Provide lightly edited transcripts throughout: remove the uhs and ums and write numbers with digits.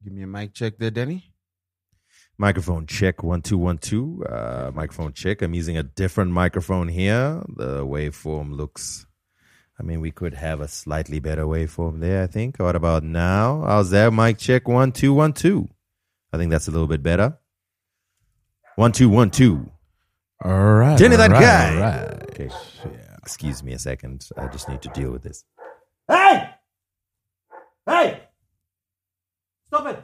Give me a mic check there, Denny. Microphone check 1 2 1 2. Microphone check. I'm using a different microphone here. The waveform looks. I mean, we could have a slightly better waveform there. I think. What about now? How's that? Mic check 1 2 1 2. I think that's a little bit better. 1 2 1 2. All right. Jenny, that guy. All right. Okay. Yeah. Excuse me a second. I just need to deal with this. Hey! Hey! Stop it!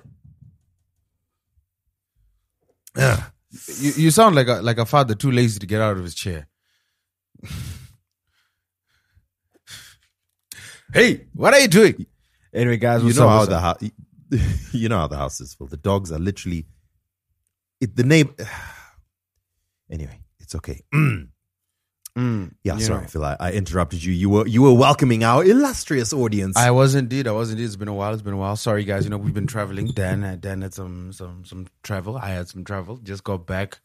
You sound like a father too lazy to get out of his chair. Hey, what are you doing? Anyway, guys, You know how the house. You know how the house is full. The dogs are literally. The name. Anyway, it's okay. Yeah, sorry, Phil. I interrupted you. You were welcoming our illustrious audience. I was indeed. It's been a while. Sorry, guys. We've been traveling. Dan had some travel. I had some travel. Just got back.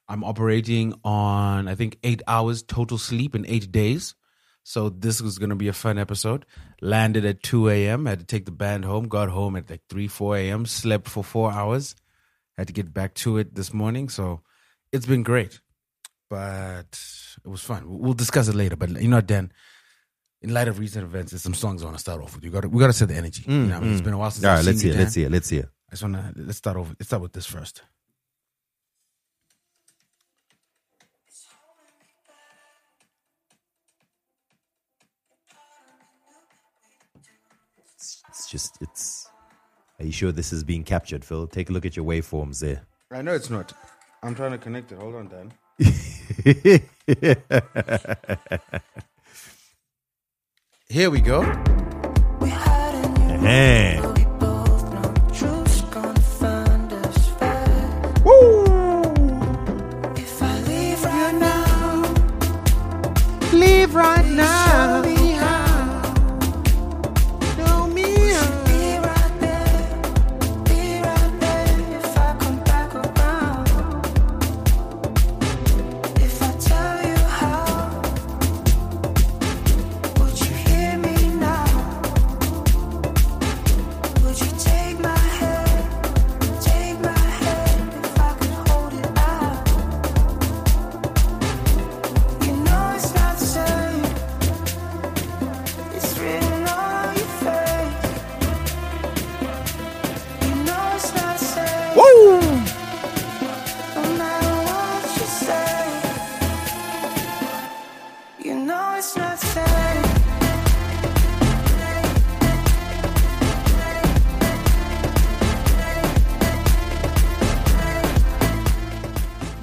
I'm operating on, I think, 8 hours total sleep in 8 days. So this was going to be a fun episode. Landed at 2 a.m. Had to take the band home. Got home at like 3, 4 a.m. Slept for 4 hours. Had to get back to it this morning. So it's been great. But it was fun. We'll discuss it later. But Dan, in light of recent events, there's some songs I want to start off with. We got to set the energy. It's been a while since. All right, let's see it. Let's start over. Let's start with this first. It's. Are you sure this is being captured, Phil? Take a look at your waveforms there. I know it's not. I'm trying to connect it. Hold on, Dan. Here we go. Woo! Leave right now.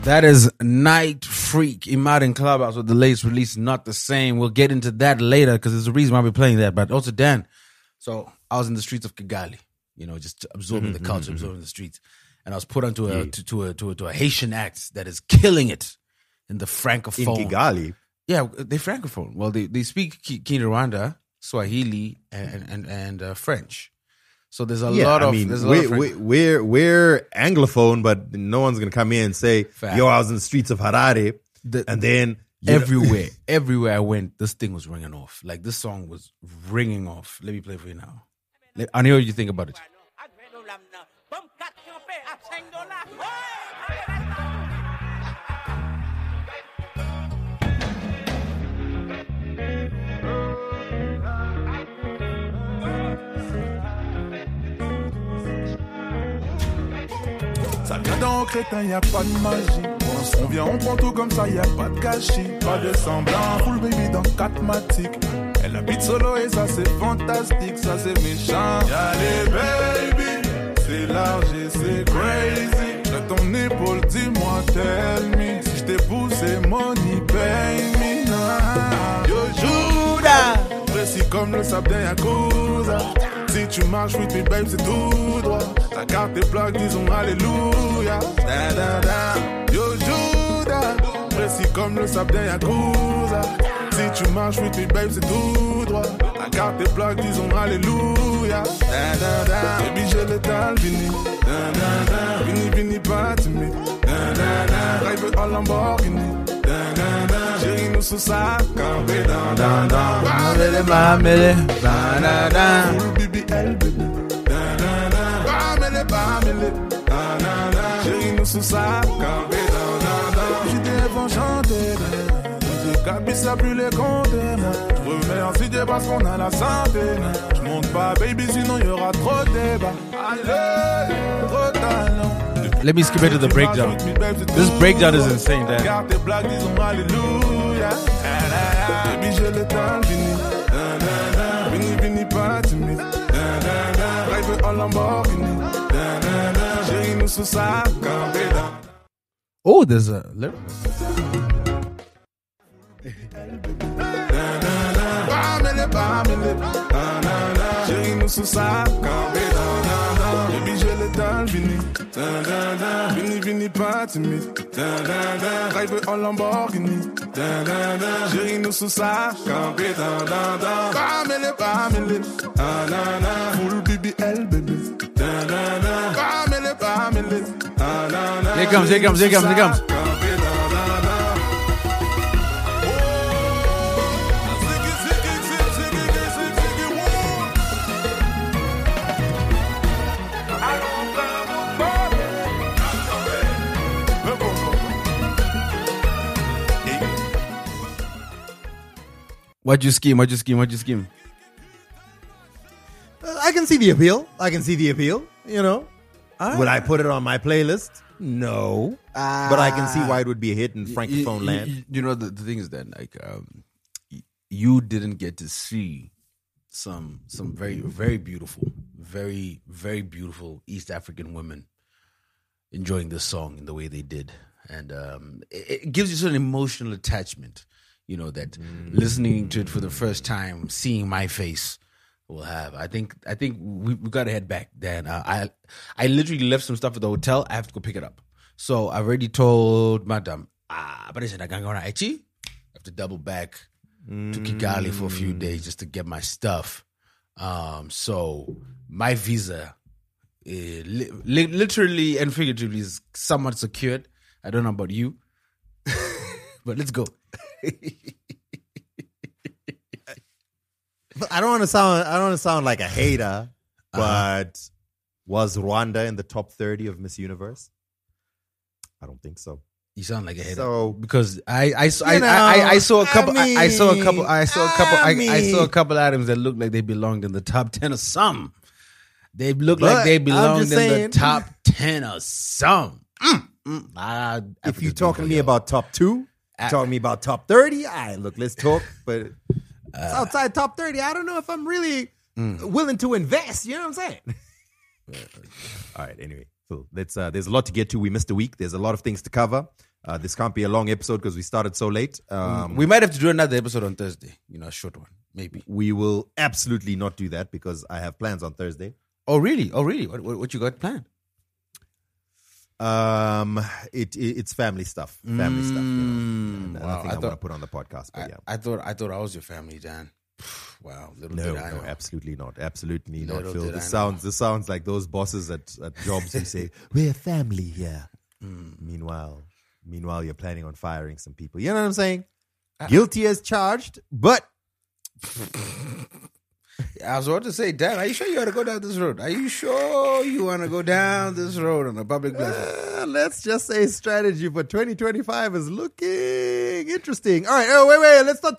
That is Nitefreak, Imad in Clubhouse with the latest release, Not the Same. We'll get into that later because there's a reason why we're playing that. But also, Dan, so I was in the streets of Kigali, just absorbing the culture, absorbing the streets. And I was put onto a Haitian act that is killing it in the Francophone. In Kigali? Yeah, they Francophone. Well, they speak Kinyarwanda, Swahili, and French. So there's a lot of. We're Anglophone, but no one's gonna come here and say, "Yo, I was in the streets of Harare," and then everywhere I went, this thing was ringing off. Like this song was ringing off. Let me play for you now. I know what you think about it. Ça vient d'en crétin, y'a pas de magie. On vient, on prend tout comme ça, y'a pas de gâchis. Pas de semblant, full baby dans 4 matiques. Elle habite solo et ça c'est fantastique, ça c'est méchant. Y'a les baby, c'est large et c'est crazy. J'ai ton épaule, dis-moi, tell me. Si j't'ai poussé, money, pay me. Nah. Yo, Judas, précis comme le sable d'un Yakuza. Si tu marches with me, babe, c'est tout droit. Ta carte est plaque, disons alléluia. Da, da, da. Yo, Judas, précis comme le sable d'un Yakuza. Si tu marches with me, babe, c'est tout droit. Ta carte est plaque, disons alléluia. Da, da, da. Baby, j'ai l'étal, vini. Da, da, da. Vini, vini, pas timide. Da, da, da. Drive en Lamborghini. Da, da, da. Chérie, nous sous sa campé. Da, da, da. Full BBL, baby. Da, da, da. sous sa campé dans. J'étais enchanté, j'étais cabissa plus les comptes. Je remercie Dieu parce qu'on a la santé. Je monte pas, baby, sinon y aura trop de débats. Allez, trop de talent. Let me skip into the breakdown. This breakdown is insane, Dan. Regarde tes blagues, disons alléluia. Baby, j'ai le temps fini. Vini, pas timide. Drive en Lamborghini. Chérie, nous sous sa campé dans. Oh, there's a lyric. Chérie, nous sous sa campé dans. Baby, j'ai le temps fini. Vini, pas timide. Drive en Lamborghini. Chérie, nous sous sa campé dans. Pamele. Full BBL, baby. Pamele. Here comes. What'd you scheme? I can see the appeal. You know, would I put it on my playlist? No, but I can see why it would be a hit in Francophone land. You know, the thing is that like you didn't get to see some very, very beautiful, very, very beautiful East African women enjoying this song in the way they did, and it gives you sort of emotional attachment. You know, that listening to it for the first time, seeing my face will have. I think we got to head back, Dan. I literally left some stuff at the hotel. I have to go pick it up. So I've already told Madam, but I said, I have to double back to Kigali for a few days just to get my stuff. So my visa, literally and figuratively, is somewhat secured. I don't know about you, but let's go. I don't want to sound like a hater, but was Rwanda in the top 30 of Miss Universe? I don't think so. You sound like a hater. So because I saw a couple items that looked like they belonged in the top 10 or some. They looked like they belonged in the top 10 or some. If you're talking to me about top 2, talking to me about top 30, look, let's talk. But outside top 30, I don't know if I'm really willing to invest. You know what I'm saying? All right, anyway. So let's. There's a lot to get to. We missed a week. There's a lot of things to cover. This can't be a long episode because we started so late. We might have to do another episode on Thursday. A short one, maybe. We will absolutely not do that because I have plans on Thursday. Oh, really? What you got planned? It's family stuff. Family stuff. Nothing I want to put on the podcast. But I thought I was your family, Dan. Wow, little did I know. Absolutely not. Absolutely not, Phil. This sounds like those bosses at jobs who say, we're family here. Meanwhile, you're planning on firing some people. You know what I'm saying? Guilty as charged, but... I was about to say, Dan, are you sure you want to go down this road? Are you sure you want to go down this road on a public platform? Let's just say strategy for 2025 is looking interesting. All right, wait. Let's not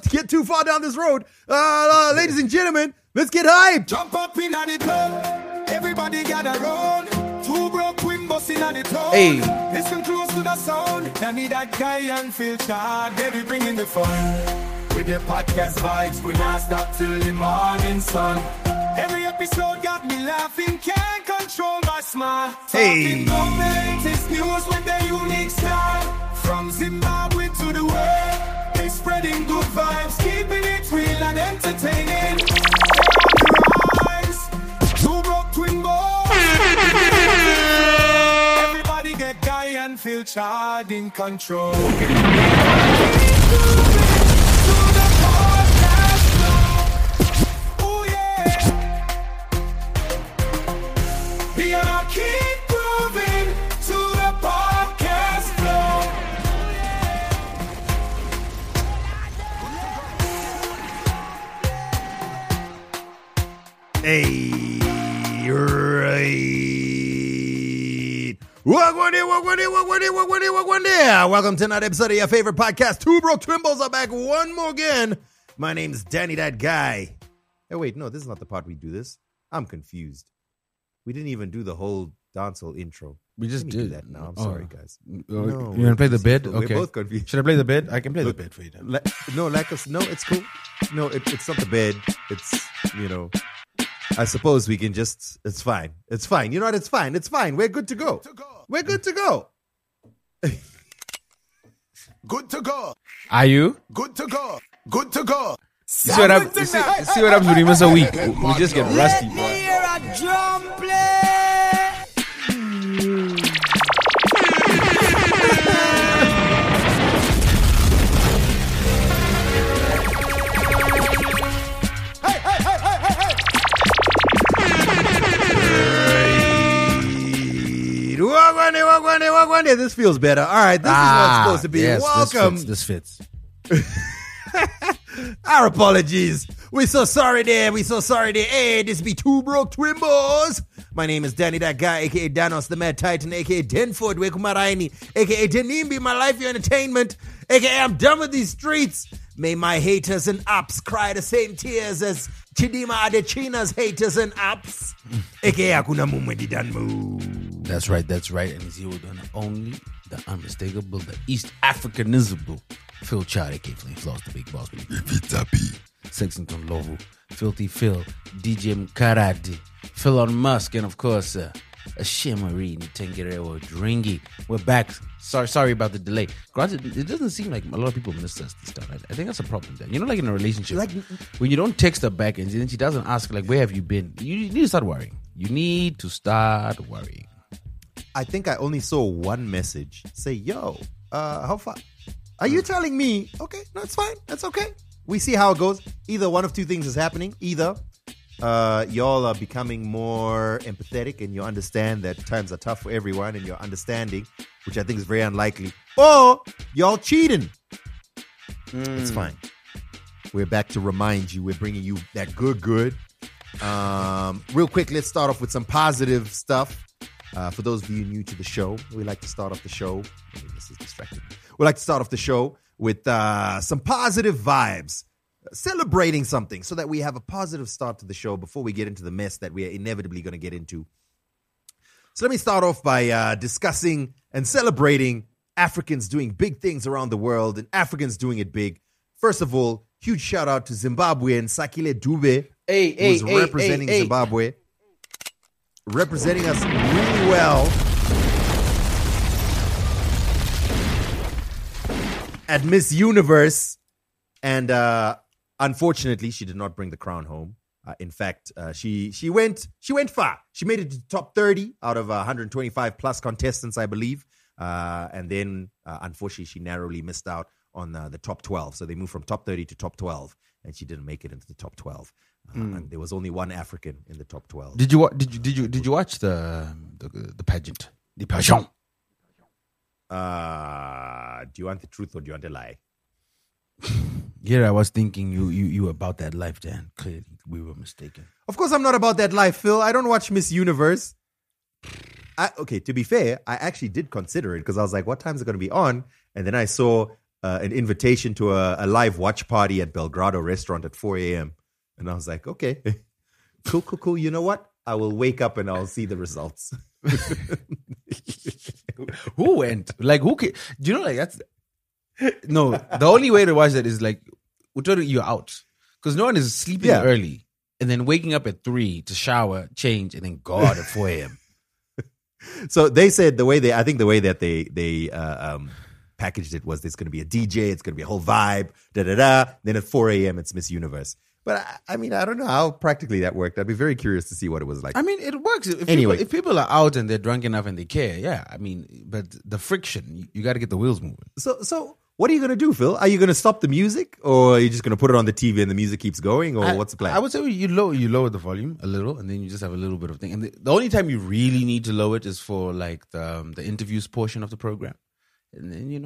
get too far down this road. Ladies and gentlemen, let's get hyped. Jump up in the club. Everybody gather round. Two broke Twimbos in the town. Hey. Listen close to the sound. Tell me that guy and feel charged. Baby, bring in the fun. With the podcast vibes, we not stop till the morning sun. Every episode got me laughing, can't control my smile. Hey. Talking about the latest news with their unique style. From Zimbabwe to the world, they spreading good vibes, keeping it real and entertaining. Rise, two broke Twimbos. Everybody get guy and feel charged in control. Keep moving to the podcast flow. Hey, right. Welcome to another episode of your favorite podcast. Two Bro Twimbos are back one more again. My name's Danny That Guy. Hey, wait, no, this is not the part we do this. I'm confused. We didn't even do the whole dancehall intro. We just do did that now. I'm sorry, guys. No, you want to play the bid? Okay. We're both confused. Should I play the bid? I can play the bid for you. No, it's cool. No, it's not the bed. It's, I suppose we can just, it's fine. It's fine. You know what? It's fine. It's fine. We're good to go. We're good to go. Good to go. Are you? Good to go. Good to go. See what happens when you miss a week. We just get rusty, bro. This feels better. All right, this is what it's supposed to be. Yes, welcome. This fits. Our apologies. We're so sorry there. Hey, this be Two Broke Twimbos. My name is Danny That Guy, a.k.a. Danos the Mad Titan, a.k.a. Denford Wekumaraini, a.k.a. Denimbi, my life, your entertainment, a.k.a. I'm done with these streets. May my haters and ups cry the same tears as Chidimma Adetshina's haters and ups, a.k.a. Akuna Mumwedi Danmu. That's right. And he's here with only the unmistakable, the East Africanizable Phil Chad, a.k.a. Flame Floss, the big boss. Sexington Lovu, Filthy Phil, DJ Mkaradi, Phil on Musk, and of course, a Shimmery, Tengerewo Dringy. We're back. Sorry about the delay. Granted, it doesn't seem like a lot of people miss us this time. I think that's a problem there. Like in a relationship, when you don't text her back and then she doesn't ask, where have you been? You need to start worrying. I think I only saw one message say, yo, how far? Are you telling me? Okay, no, it's fine. That's okay. We see how it goes. Either one of two things is happening. Either y'all are becoming more empathetic and you understand that times are tough for everyone and you're understanding, which I think is very unlikely. Or y'all cheating. It's fine. We're back to remind you. We're bringing you that good. Real quick, let's start off with some positive stuff. For those of you new to the show, we like to start off the show. This is distracting. We like to start off the show with some positive vibes, celebrating something so that we have a positive start to the show before we get into the mess that we are inevitably going to get into. So let me start off by discussing and celebrating Africans doing big things around the world and Africans doing it big. First of all, huge shout out to Zimbabwean Sakhile Dube, who's representing Zimbabwe. Representing us really well at Miss Universe, and unfortunately, she did not bring the crown home. In fact, she went far. She made it to the top 30 out of 125 plus contestants, I believe, and then unfortunately, she narrowly missed out on the top 12. So they moved from top 30 to top 12, and she didn't make it into the top 12. And there was only one African in the top 12. Did you watch the pageant? The pageant. Do you want the truth or do you want a lie? Yeah, I was thinking you were about that life, Dan. Clearly, we were mistaken. Of course, I'm not about that life, Phil. I don't watch Miss Universe. Okay, to be fair, I actually did consider it because I was like, what time is it going to be on? And then I saw an invitation to a live watch party at Belgrado restaurant at 4 a.m. And I was like, okay, cool. You know what? I will wake up and I'll see the results. Who went? Who? Do you know? That's no. The only way to watch that is you're out because no one is sleeping early and then waking up at 3 to shower, change, and then go out at 4 a.m. So they said the way that they packaged it was there's going to be a DJ, it's going to be a whole vibe, Then at 4 a.m. it's Miss Universe. But I don't know how practically that worked. I'd be very curious to see what it was like. It works. If people are out and they're drunk enough and they care, yeah. But the friction, you got to get the wheels moving. So what are you going to do, Phil? Are you going to stop the music, or are you just going to put it on the TV and the music keeps going, or what's the plan? I would say you lower the volume a little, and then you just have a little bit of thing. And the only time you really need to lower it is for the interviews portion of the program. and then you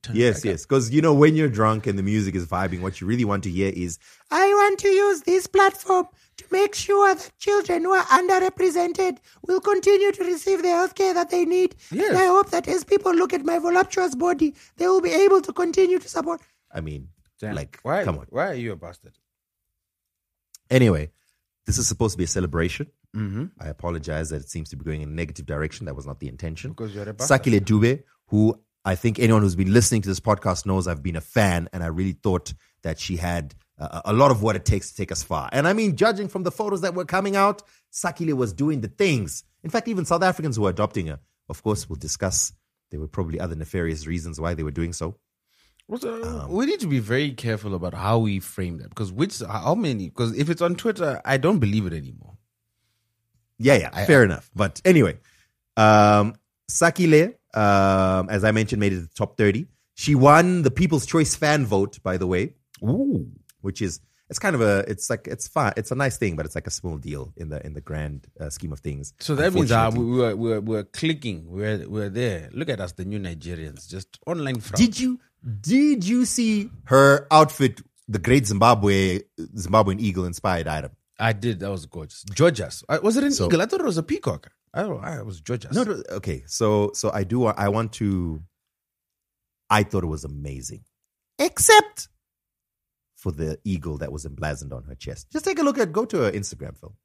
turn Yes, it back yes. Because, when you're drunk and the music is vibing, what you really want to hear is, I want to use this platform to make sure that children who are underrepresented will continue to receive the healthcare that they need. Yes. And I hope that as people look at my voluptuous body, they will be able to continue to support. I mean, Damn. come on. Why are you a bastard? Anyway, this is supposed to be a celebration. Mm-hmm. I apologize that it seems to be going in a negative direction. That was not the intention. Because you're a bastard. Sakhile Dube, who I think anyone who's been listening to this podcast knows I've been a fan, and I really thought that she had a lot of what it takes to take us far. And I mean, judging from the photos that were coming out, Sakhile was doing the things. In fact, even South Africans who were adopting her, of course, we'll discuss. There were probably other nefarious reasons why they were doing so. We need to be very careful about how we frame that, because how many? Because if it's on Twitter, I don't believe it anymore. Yeah, fair enough. But anyway, Sakhile, as I mentioned, made it to the top 30. She won the People's Choice fan vote, by the way. Ooh. Which is, it's fun. It's a nice thing, but it's like a small deal in the grand scheme of things. So that means we're clicking. We're there. Look at us, the new Nigerians, just online fraud. Did you see her outfit, the great Zimbabwean eagle inspired item? I did. That was gorgeous. Gorgeous. Was it an eagle? I thought it was a peacock. I was gorgeous. No, okay. So I thought it was amazing. Except for the eagle that was emblazoned on her chest. Just go to her Instagram, Phil.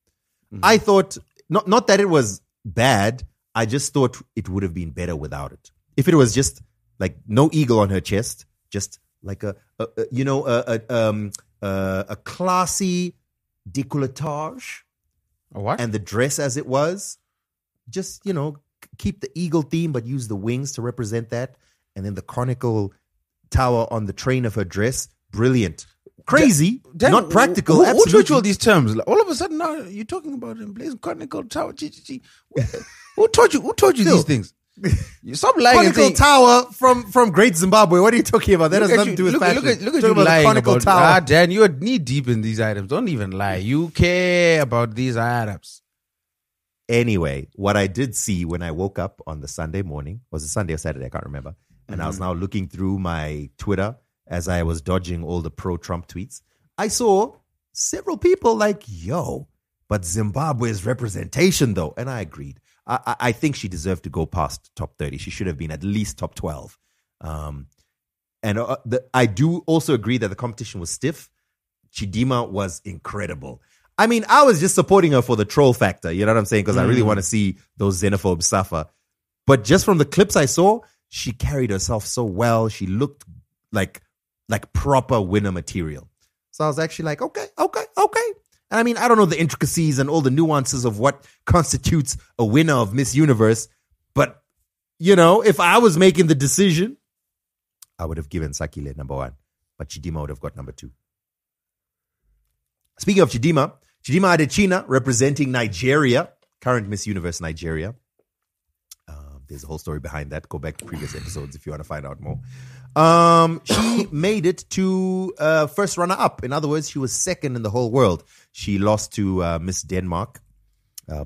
Mm-hmm. I thought, not that it was bad, I just thought it would have been better without it. If it was just like no eagle on her chest, just like a classy décolletage. A what? And the dress as it was, just, keep the eagle theme, but use the wings to represent that. And then the conical tower on the train of her dress, brilliant. Crazy, not practical. Who taught you all these terms? Like, all of a sudden now you're talking about emblazoned conical tower. Who taught you these things? You stop lying. Conical tower from Great Zimbabwe. What are you talking about? That has nothing to do with fashion. Look at you lying about tower. Dan, you're knee deep in these items. Don't even lie. You care about these items. Anyway, what I did see when I woke up on the Sunday morning, was it Sunday or Saturday? I can't remember. And I was now looking through my Twitter as I was dodging all the pro-Trump tweets. I saw several people like, but Zimbabwe's representation though. And I agreed. I think she deserved to go past top 30. She should have been at least top 12. I do also agree that the competition was stiff. Chidimma was incredible. I mean, I was just supporting her for the troll factor. You know what I'm saying? Because I really want to see those xenophobes suffer. But just from the clips I saw, she carried herself so well. She looked like proper winner material. So I was actually like, okay. And I mean, I don't know the intricacies and all the nuances of what constitutes a winner of Miss Universe. But, if I was making the decision, I would have given Sakhile number 1. But Chidimma would have got number 2. Speaking of Chidimma Adetshina representing Nigeria, current Miss Universe Nigeria. There's a whole story behind that. Go back to previous episodes if you want to find out more. She made it to first runner-up. In other words, she was second in the whole world. She lost to Miss Denmark,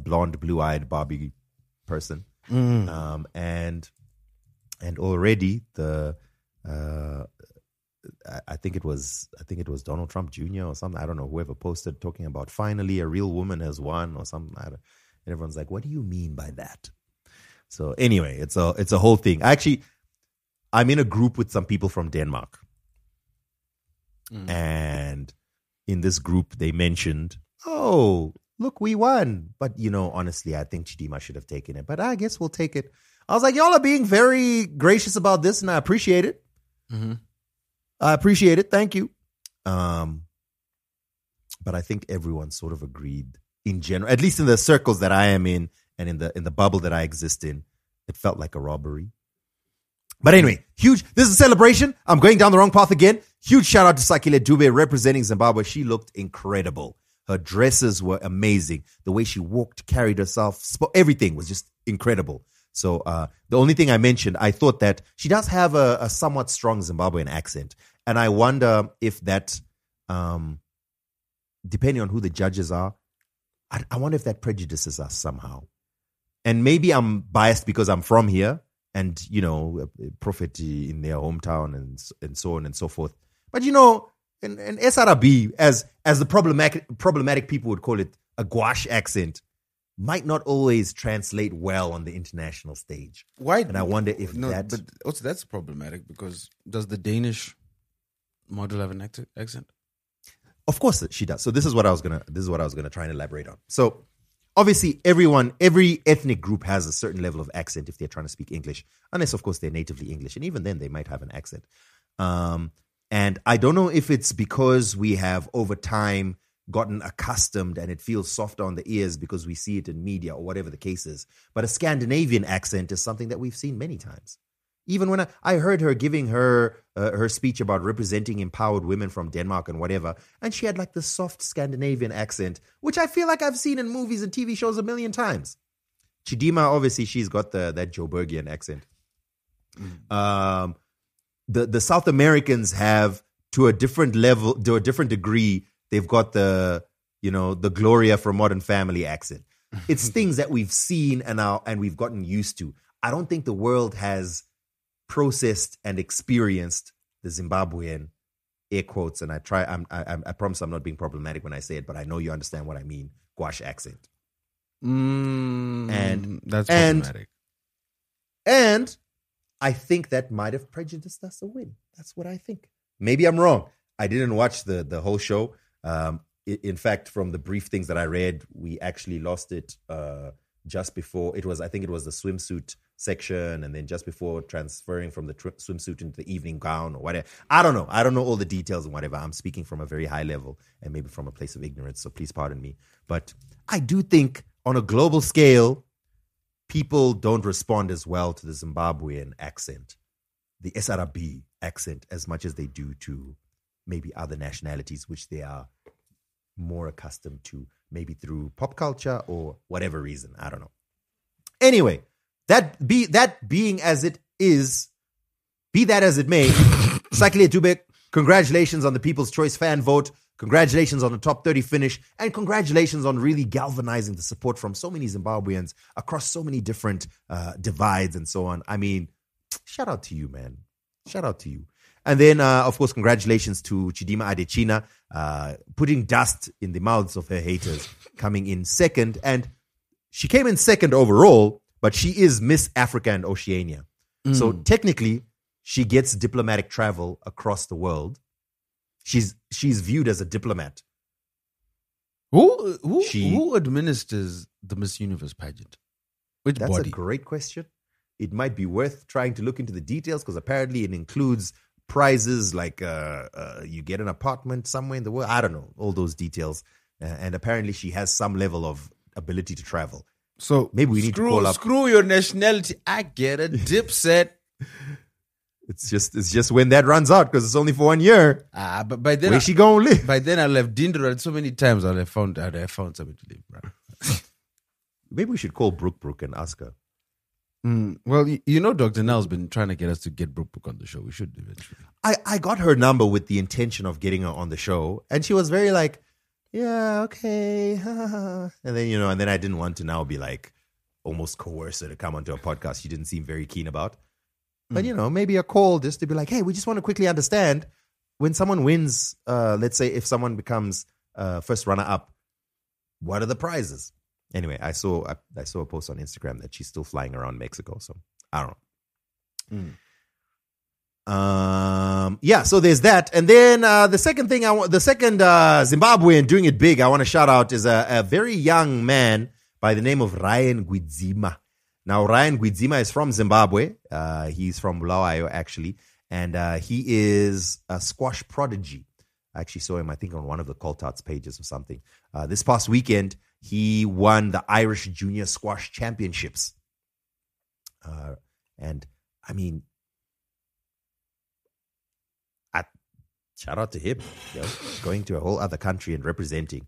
blonde, blue-eyed Barbie person. And already the I think it was Donald Trump Jr. or something. I don't know, whoever posted talking about finally a real woman has won or something. And everyone's like, what do you mean by that? So anyway, it's a whole thing. I'm in a group with some people from Denmark. And in this group, they mentioned, oh, look, we won. But, honestly, I think Chidimma should have taken it. But I guess we'll take it. I was like, y'all are being very gracious about this, and I appreciate it. Mm-hmm. I appreciate it. Thank you. But I think everyone sort of agreed in general, at least in the circles that I am in and in the bubble that I exist in, it felt like a robbery. But anyway, huge. This is a celebration. I'm going down the wrong path again. Huge shout out to Sakhile Dube representing Zimbabwe. She looked incredible. Her dresses were amazing. The way she walked, carried herself, everything was just incredible. So the only thing I mentioned, I thought that she does have a somewhat strong Zimbabwean accent. And I wonder if that, depending on who the judges are, I wonder if that prejudices us somehow. And maybe I'm biased because I'm from here and profit in their hometown and so on and so forth. But an SRB, as the problematic people would call it, a gouache accent, might not always translate well on the international stage. Why? And I wonder if but also that's problematic, because does the Danish model have an accent? Of course she does. So this is what I was gonna try and elaborate on. So obviously every ethnic group has a certain level of accent if they're trying to speak English, unless of course they're natively English, and even then they might have an accent. And I don't know if it's because we have over time gotten accustomed and it feels softer on the ears because we see it in media or whatever the case is. But a Scandinavian accent is something that we've seen many times. Even when I heard her giving her speech about representing empowered women from Denmark and whatever, and she had like this soft Scandinavian accent, which I feel like I've seen in movies and TV shows a million times. Chidimma, obviously, she's got that Joburgian accent. The South Americans have, to a different level, to a different degree, they've got the Gloria from Modern Family accent. It's things that we've seen and we've gotten used to. I don't think the world has processed and experienced the Zimbabwean, air quotes, and I promise I'm not being problematic when I say it, but I know you understand what I mean, gouache accent. And that's problematic. And I think that might have prejudiced us a win. That's what I think. Maybe I'm wrong. I didn't watch the whole show. In fact, from the brief things that I read, we actually lost it just before. I think it was the swimsuit section, and then just before transferring from the swimsuit into the evening gown or whatever. I don't know. I don't know all the details and whatever. I'm speaking from a very high level and maybe from a place of ignorance, so please pardon me. But I do think on a global scale, people don't respond as well to the Zimbabwean accent, the SRB accent, as much as they do to maybe other nationalities, which they are more accustomed to, maybe through pop culture or whatever reason. I don't know. Anyway, that being as it is, be that as it may, Sakhile Dube, congratulations on the People's Choice fan vote. Congratulations on the top 30 finish, and congratulations on really galvanizing the support from so many Zimbabweans across so many different divides and so on. I mean, shout out to you, man. Shout out to you. And then, of course, congratulations to Chidimma Adetshina, putting dust in the mouths of her haters, coming in second. And she came in second overall, but she is Miss Africa and Oceania. So technically, she gets diplomatic travel across the world. She's viewed as a diplomat. Who administers the Miss Universe pageant? Which That's body? a great question. It might be worth trying to look into the details, because apparently it includes prizes like you get an apartment somewhere in the world. I don't know, all those details. And apparently she has some level of ability to travel. So maybe we need to call up. Screw your nationality. I get a Dipset. It's just when that runs out, because it's only for 1 year. But by then, where's she gonna live? By then I'll have Dindra so many times I'll have found something to live, bro. Maybe we should call Brooke and ask her. Well, Dr. Nell's been trying to get us to get Brooke on the show. We should eventually. I got her number with the intention of getting her on the show, and she was very like, yeah, okay. And then, and then I didn't want to now be like almost coerce her to come onto a podcast she didn't seem very keen about. But, maybe a call just to be like, hey, we just want to quickly understand when someone wins, let's say if someone becomes first runner-up, what are the prizes? Anyway, I saw a post on Instagram that she's still flying around Mexico, so I don't know. Yeah, so there's that. And then the second Zimbabwean doing it big I want to shout out is a very young man by the name of Ryan Gwidzima. Now, Ryan Gwidzima is from Zimbabwe. He's from Bulawayo, actually. And he is a squash prodigy. I actually saw him, I think, on one of the Coltarts pages or something. This past weekend, he won the Irish Junior Squash Championships. And, I mean, shout out to him. Going to a whole other country and representing.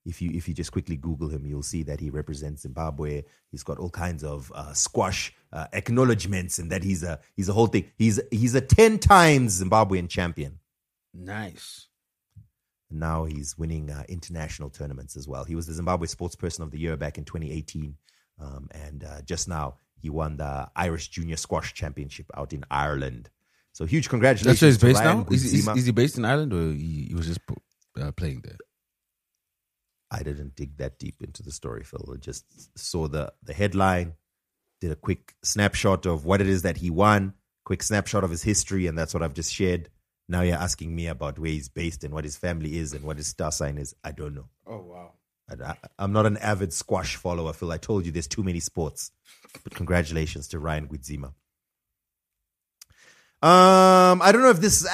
If you just quickly Google him, you'll see that he represents Zimbabwe. He's got all kinds of squash acknowledgements, and that he's a whole thing. He's a 10 times Zimbabwean champion. Nice. Now he's winning international tournaments as well. He was the Zimbabwe Sportsperson of the Year back in 2018, and just now he won the Irish Junior Squash Championship out in Ireland. So huge congratulations. That's where he's to based Ryan now? Gudzima. Is he based in Ireland, or he was just playing there? I didn't dig that deep into the story, Phil. I just saw the headline, did a quick snapshot of what it is that he won, quick snapshot of his history, and that's what I've just shared. Now you're asking me about where he's based and what his family is and what his star sign is. I don't know. Oh, wow. I'm not an avid squash follower, Phil. I told you there's too many sports. But congratulations to Ryan Gudzima. I don't know if this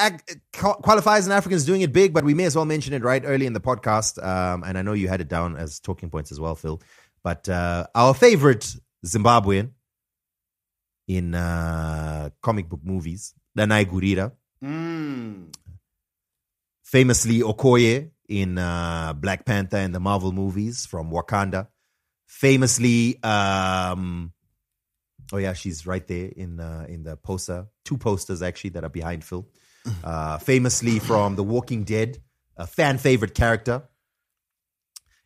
qualifies an Africans doing it big, but we may as well mention it right early in the podcast. And I know you had it down as talking points as well, Phil. But our favorite Zimbabwean in comic book movies, Danai Gurira. Famously Okoye in Black Panther and the Marvel movies from Wakanda. Famously, she's right there in the poster. 2 posters actually that are behind Phil. Famously from The Walking Dead, a fan favorite character.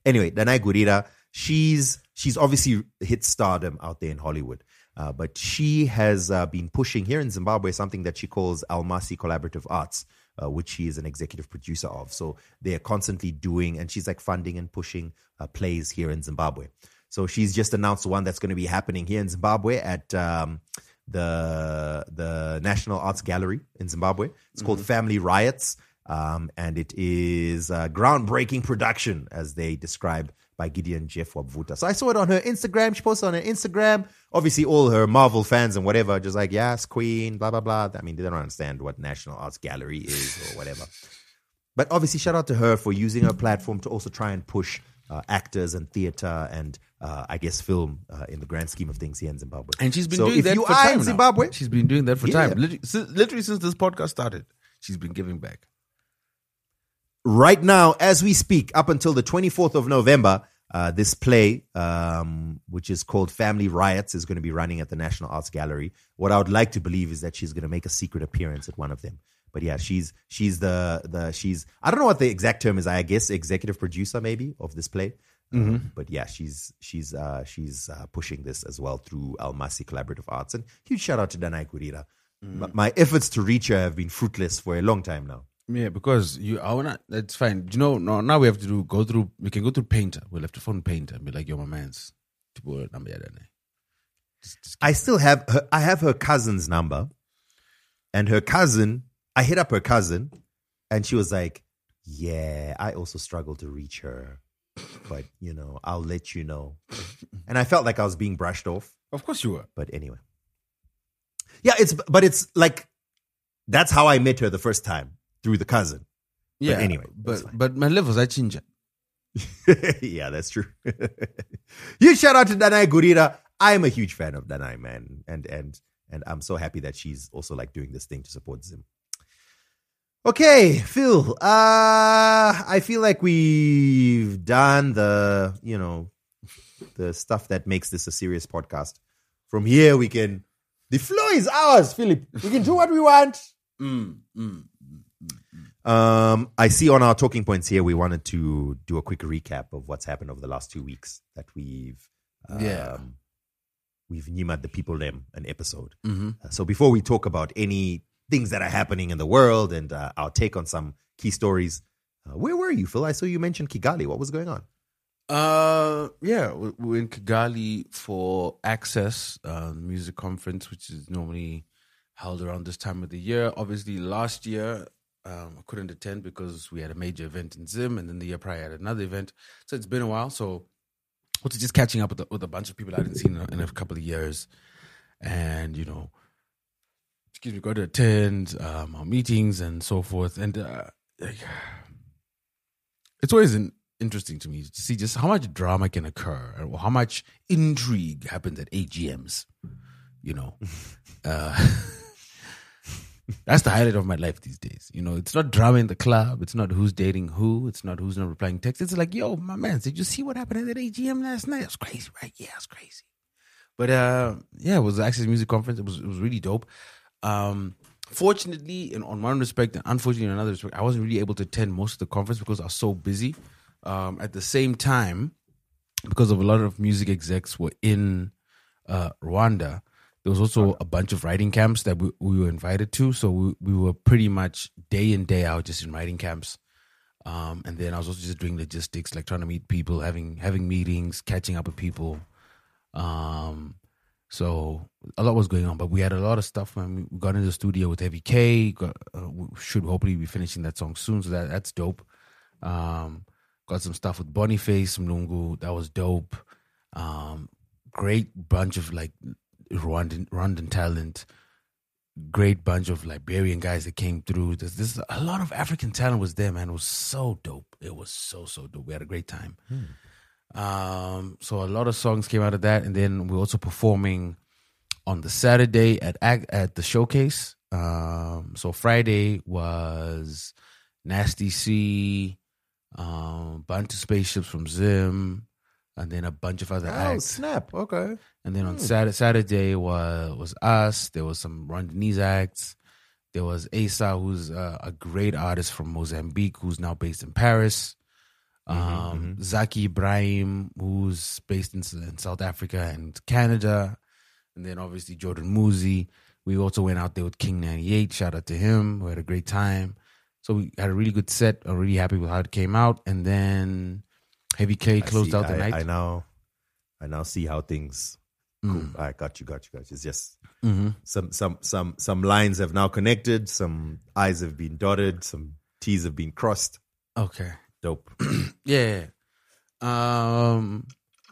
Anyway, Danai Gurira, she's obviously hit stardom out there in Hollywood. But she has been pushing here in Zimbabwe something that she calls Almasi Collaborative Arts, which she is an executive producer of. So they're constantly doing, and she's like funding and pushing plays here in Zimbabwe. So she's just announced one that's going to be happening here in Zimbabwe at the National Arts Gallery in Zimbabwe. It's called Family Riots, and it is a groundbreaking production, as they describe, by Gideon Jeff Wabvuta. So I saw it on her Instagram. She posted on her Instagram. Obviously, all her Marvel fans and whatever, just like, yes, Queen, blah, blah, blah. I mean, they don't understand what National Arts Gallery is or whatever. But obviously, shout out to her for using her platform to also try and push actors and theater and, I guess, film in the grand scheme of things here in Zimbabwe. And she's been doing that for time now. Zimbabwe, she's been doing that for time. Literally since this podcast started, she's been giving back. Right now, as we speak, up until the 24th of November, this play, which is called Family Riots, is going to be running at the National Arts Gallery. What I would like to believe is that she's going to make a secret appearance at one of them. But yeah, she's I don't know what the exact term is. I guess executive producer maybe of this play. But yeah, she's pushing this as well through Almasi Collaborative Arts. And huge shout out to Danai Gurira. My efforts to reach her have been fruitless for a long time now. Yeah, because that's fine. You know, now we have to we can go through Painter. We'll have to phone Painter and be like, yo, my man's. I still have her cousin's number, and her cousin, I hit up her cousin, and she was like, yeah, I also struggle to reach her, but, you know, I'll let you know. And I felt like I was being brushed off. Of course you were. But anyway. Yeah, it's like, that's how I met her the first time, through the cousin. Yeah, but anyway. But my levels, I change it. Yeah, that's true. Huge shout out to Danai Gurira. I am a huge fan of Danai, man. And I'm so happy that she's also like doing this thing to support Zim. Okay, Phil. I feel like we've done the stuff that makes this a serious podcast. From here, the floor is ours, Philip. We can do what we want. I see on our talking points here, we wanted to do a quick recap of what's happened over the last 2 weeks that we've Nyimat the people them an episode. So before we talk about any things that are happening in the world and our take on some key stories, where were you, Phil? I saw you mentioned Kigali. What was going on? We're in Kigali for Access music conference, which is normally held around this time of the year. Obviously, last year I couldn't attend because we had a major event in Zim, and then the year prior I had another event. So it's been a while. So also just catching up with a bunch of people I hadn't seen in a couple of years, and got to attend our meetings and so forth. And it's always interesting to me to see just how much drama can occur or how much intrigue happens at AGMs. That's the highlight of my life these days. It's not drama in the club. It's not who's dating who. It's not who's not replying texts. It's like, yo, my man, did you see what happened at that AGM last night? It was crazy, right? Yeah, it was crazy. But it was the Access Music Conference. It was really dope. Fortunately, on one respect, and unfortunately in another respect, I wasn't really able to attend most of the conference because I was so busy. At the same time, because of a lot of music execs were in Rwanda, there was also a bunch of writing camps that we were invited to. So we were pretty much day in, day out just in writing camps. And then I was also just doing logistics, like trying to meet people, having meetings, catching up with people. So a lot was going on, but we had a lot of stuff when we got into the studio with Heavy K. We should hopefully be finishing that song soon, so that's dope. Got some stuff with Boniface, Mlungu, that was dope. Great bunch of like Rwandan talent. Great bunch of Liberian guys that came through. This a lot of African talent was there, man. It was so dope. It was so dope. We had a great time. So a lot of songs came out of that, and then we're also performing on the Saturday at the showcase. So Friday was Nasty C, bunch of spaceships from Zim, and then a bunch of other acts. Snap. Okay. And then on Saturday was us. There was some Rwandese acts. There was Asa, who's a great artist from Mozambique, who's now based in Paris. Zaki Ibrahim, who's based in South Africa and Canada. And then obviously Jordan Muzi. We also went out there with King 98. Shout out to him. We had a great time. So we had a really good set. I'm really happy with how it came out. And then Heavy K closed out the night. I now see how things. Cool. I got you. It's just some lines have now connected, some I's have been dotted, some T's have been crossed. Okay. Dope. Yeah. And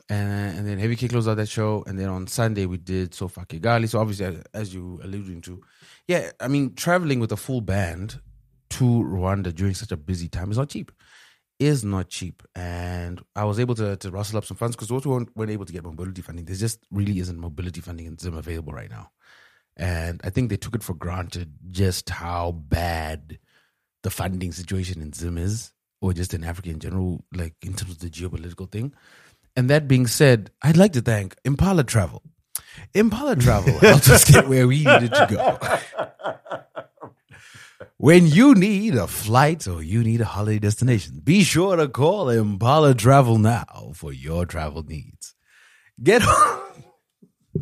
then Heavy K closed out that show, and then on Sunday we did So Far Kigali. So obviously, as you alluding to, yeah, I mean, traveling with a full band to Rwanda during such a busy time is not cheap. And I was able to rustle up some funds because we weren't able to get mobility funding. There just really isn't mobility funding in Zim available right now. And I think they took it for granted just how bad the funding situation in Zim is, or just in Africa in general, like in terms of the geopolitical thing. And that being said, I'd like to thank Impala Travel. Impala Travel helped us get where we needed to go. When you need a flight or you need a holiday destination, be sure to call Impala Travel now for your travel needs. Get on.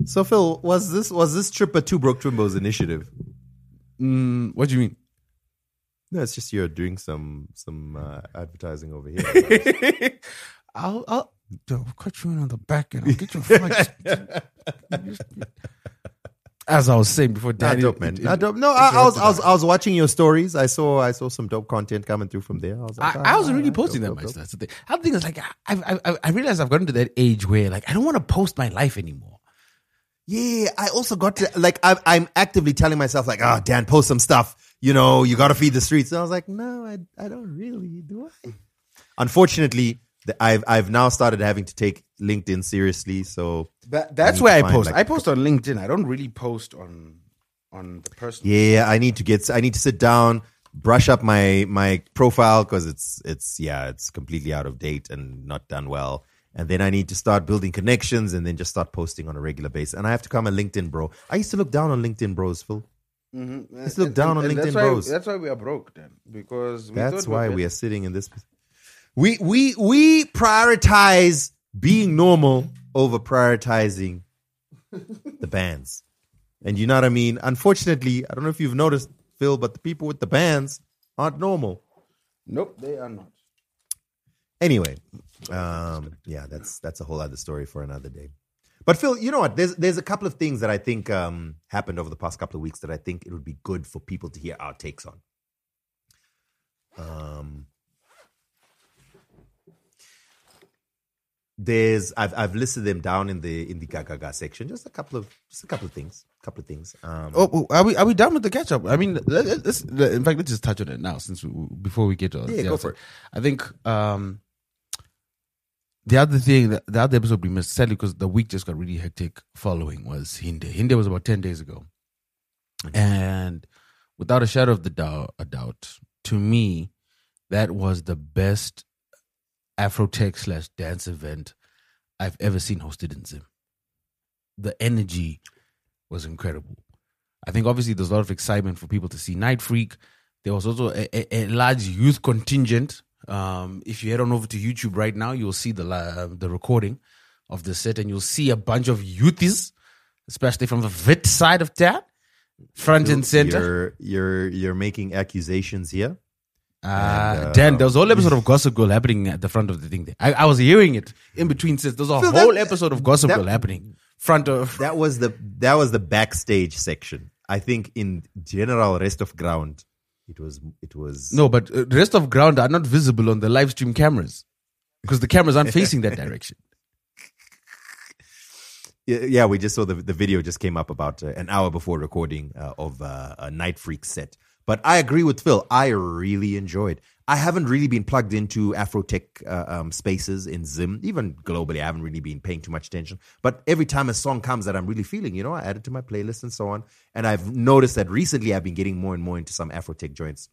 So Phil, was this trip a Two Broke Twimbos initiative? What do you mean? No, it's just you're doing some advertising over here. I'll cut you in on the back end. I'll get your flights. As I was saying before, Danny, not dope, man. Not dope. No, I was watching your stories. I saw some dope content coming through from there. I was like, I wasn't really posting that much. That's the thing. The thing is, like, I realized I've gotten to that age where, like, I don't want to post my life anymore. Yeah, I also got to, like, I'm actively telling myself, like, oh, Dan, post some stuff. You know, you got to feed the streets. And I was like, no, I don't really, do I? Unfortunately, I've now started having to take LinkedIn seriously. So that's where I post. I post on LinkedIn. I don't really post on the personal. Yeah, I need to sit down, brush up my profile because it's completely out of date and not done well. And then I need to start building connections and then just start posting on a regular basis. And I have to become a LinkedIn bro. I used to look down on LinkedIn bros, Phil. Mm-hmm. I used to look down on LinkedIn bros. That's why we are broke then. Because that's why we are sitting in this. We prioritize being normal over prioritizing the bands. And you know what I mean? Unfortunately, I don't know if you've noticed, Phil, but the people with the bands aren't normal. Nope, they are not. Anyway, yeah, that's a whole other story for another day. But Phil, you know what? There's a couple of things that I think happened over the past couple of weeks that I think it would be good for people to hear our takes on. I've listed them down in the Gaga section. Just a couple of things. Are we done with the catch up? I mean, let's just touch on it now before we get to go for it. I think the other episode we missed, sadly, because the week just got really hectic following, was Hinde. Hinde was about 10 days ago. And without a shadow of a doubt, to me, that was the best Afrotech / dance event I've ever seen hosted in Zim. The energy was incredible. I think obviously there's a lot of excitement for people to see Nitefreak. There was also a large youth contingent. If you head on over to YouTube right now, you'll see the recording of the set, and you'll see a bunch of youthies especially from the Vit side of town, front and center. You're making accusations here. Dan, there was a whole episode of Gossip Girl happening at the front of the thing there. I was hearing it in between sets. There was a whole episode of Gossip Girl happening. Front of that was the backstage section. I think in general, rest of ground, it was no, but the rest of ground are not visible on the live stream cameras because the cameras aren't facing that direction. Yeah, we just saw the video just came up about an hour before recording of a Nitefreak set. But I agree with Phil. I really enjoyed. I haven't really been plugged into Afrotech spaces in Zim. Even globally, I haven't really been paying too much attention. But every time a song comes that I'm really feeling, I add it to my playlist and so on. And I've noticed that recently I've been getting more and more into some Afrotech joints.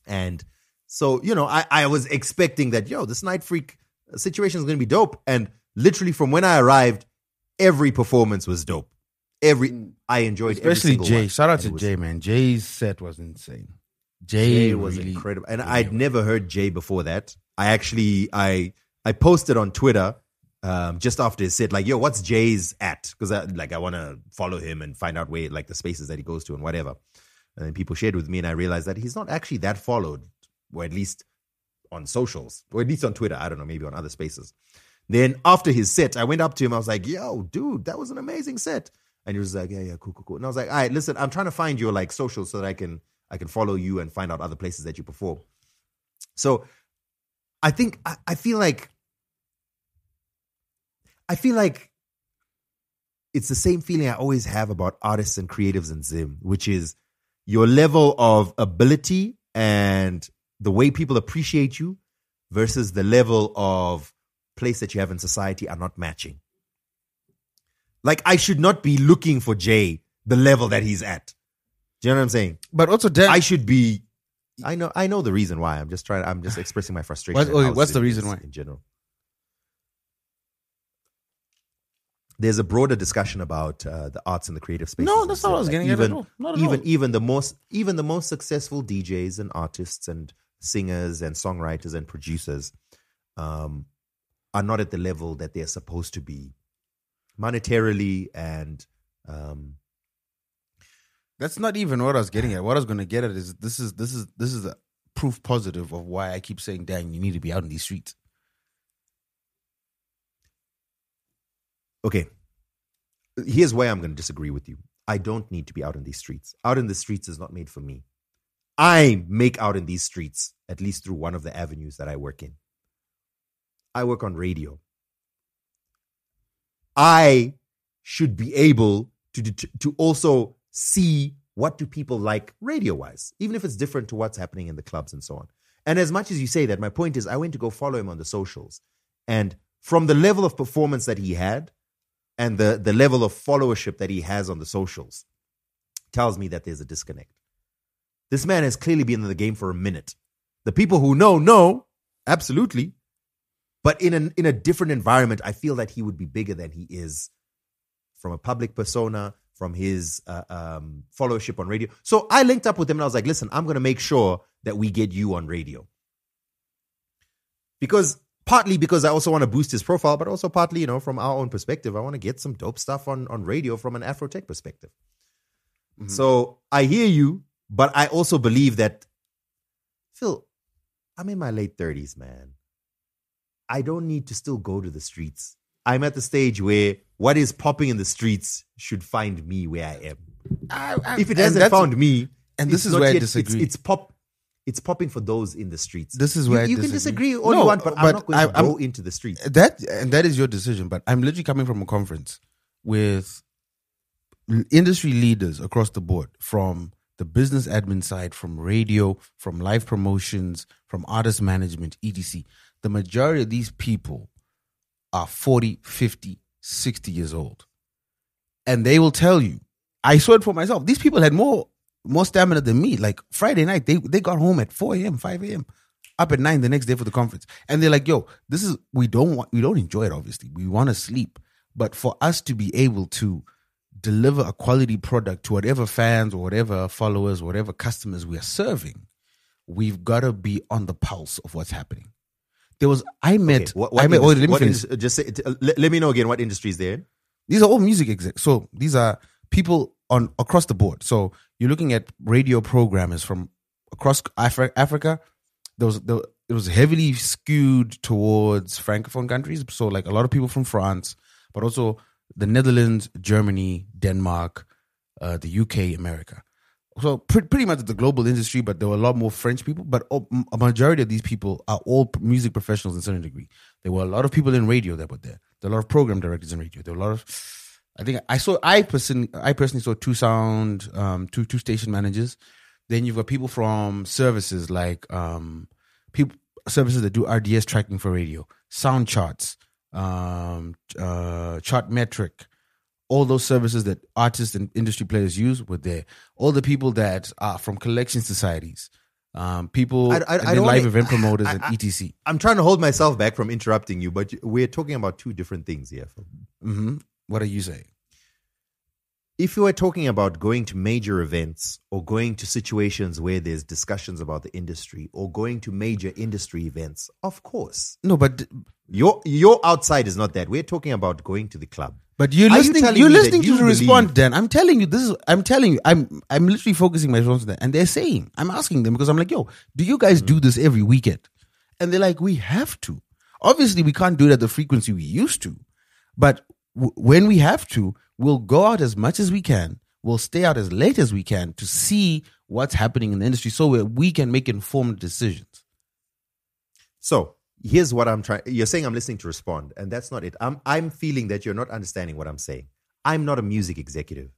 And so, I was expecting that, this Nitefreak situation is going to be dope. And literally from when I arrived, every performance was dope. I enjoyed especially every single Jay. one. Shout out to Jay, man. Jay's set was insane. Jay was really, incredible, and I'd never heard Jay before that. I posted on Twitter just after his set, like, yo, what's Jay's at? Because I want to follow him and find out where the spaces that he goes to and whatever. And then people shared with me, and I realized that he's not actually that followed, or at least on socials, or at least on Twitter. I don't know, maybe on other spaces. Then after his set, I went up to him. I was like, yo, dude, that was an amazing set. And he was like, yeah, cool. And I was like, all right, listen, I'm trying to find your socials so that I can follow you and find out other places that you perform. So I think I feel like it's the same feeling I always have about artists and creatives in Zim, which is your level of ability and the way people appreciate you versus the level of place that you have in society are not matching. Like, I should not be looking for Jay the level that he's at. Do you know what I'm saying? But also, Dan, I should be. I know the reason why. I'm just expressing my frustration. What's the reason why? In general, there's a broader discussion about the arts and the creative spaces. No, that's not what I was getting at all. Not at all. Even the most successful DJs and artists and singers and songwriters and producers are not at the level that they're supposed to be monetarily and that's not even what I was getting at. What I was going to get at is this is a proof positive of why I keep saying, dang, you need to be out in these streets. Okay. Here's why I'm going to disagree with you. I don't need to be out in these streets. Out in the streets is not made for me. I make out in these streets, at least through one of the avenues that I work in. I work on radio. I should be able to also see what do people like radio-wise, even if it's different to what's happening in the clubs and so on. And as much as you say that, my point is I went to go follow him on the socials. And from the level of performance that he had and the level of followership that he has on the socials tells me that there's a disconnect. This man has clearly been in the game for a minute. The people who know, absolutely. But in a different environment, I feel that he would be bigger than he is from a public persona, from his followership on radio. So I linked up with him and I was like, listen, I'm going to make sure that we get you on radio. Partly because I also want to boost his profile, but also partly, from our own perspective, I want to get some dope stuff on radio from an Afrotech perspective. Mm-hmm. So I hear you, but I also believe that, Phil, I'm in my late 30s, man. I don't need to still go to the streets. I'm at the stage where what is popping in the streets should find me where I am. If it hasn't found me, and this is where I disagree. It's popping for those in the streets. This is where you can disagree all you want, but I'm not going to go into the streets. That is your decision. But I'm literally coming from a conference with industry leaders across the board, from the business admin side, from radio, from live promotions, from artist management, etc. The majority of these people are 40, 50, 60 years old. And they will tell you, I saw it for myself, these people had more stamina than me. Like Friday night, they got home at 4 a.m., 5 a.m., up at 9 the next day for the conference. And they're like, yo, we don't enjoy it, obviously. We want to sleep. But for us to be able to deliver a quality product to whatever fans or whatever followers, whatever customers we are serving, we've got to be on the pulse of what's happening. Let me finish. Let me know again what industries they're in. These are all music execs. So these are people on across the board. So you're looking at radio programmers from across Africa. It was heavily skewed towards Francophone countries. So like a lot of people from France, but also the Netherlands, Germany, Denmark, the UK, America. So pretty much the global industry, but there were a lot more French people. But a majority of these people are all music professionals in a certain degree. There were a lot of people in radio that were there. There were a lot of program directors in radio. There were a lot of, I personally saw two station managers. Then you've got people from services like services that do RDS tracking for radio, sound charts, chart metric. All those services that artists and industry players use were there. All the people that are from collection societies, people, live event promoters and etc. I'm trying to hold myself back from interrupting you, but we're talking about two different things here. Mm-hmm. What are you saying? If you were talking about going to major events or going to situations where there's discussions about the industry or going to major industry events, of course. No, but your outside is not that. We're talking about going to the club. But you're listening to the response, Dan. I'm telling you, I'm literally focusing my response on that. And they're saying, I'm asking them because I'm like, yo, do you guys do this every weekend? And they're like, we have to. Obviously, we can't do it at the frequency we used to. But when we have to, we'll go out as much as we can. We'll stay out as late as we can to see what's happening in the industry so we can make informed decisions. So here's what I'm trying. You're saying I'm listening to respond, and that's not it. I'm feeling that you're not understanding what I'm saying. I'm not a music executive.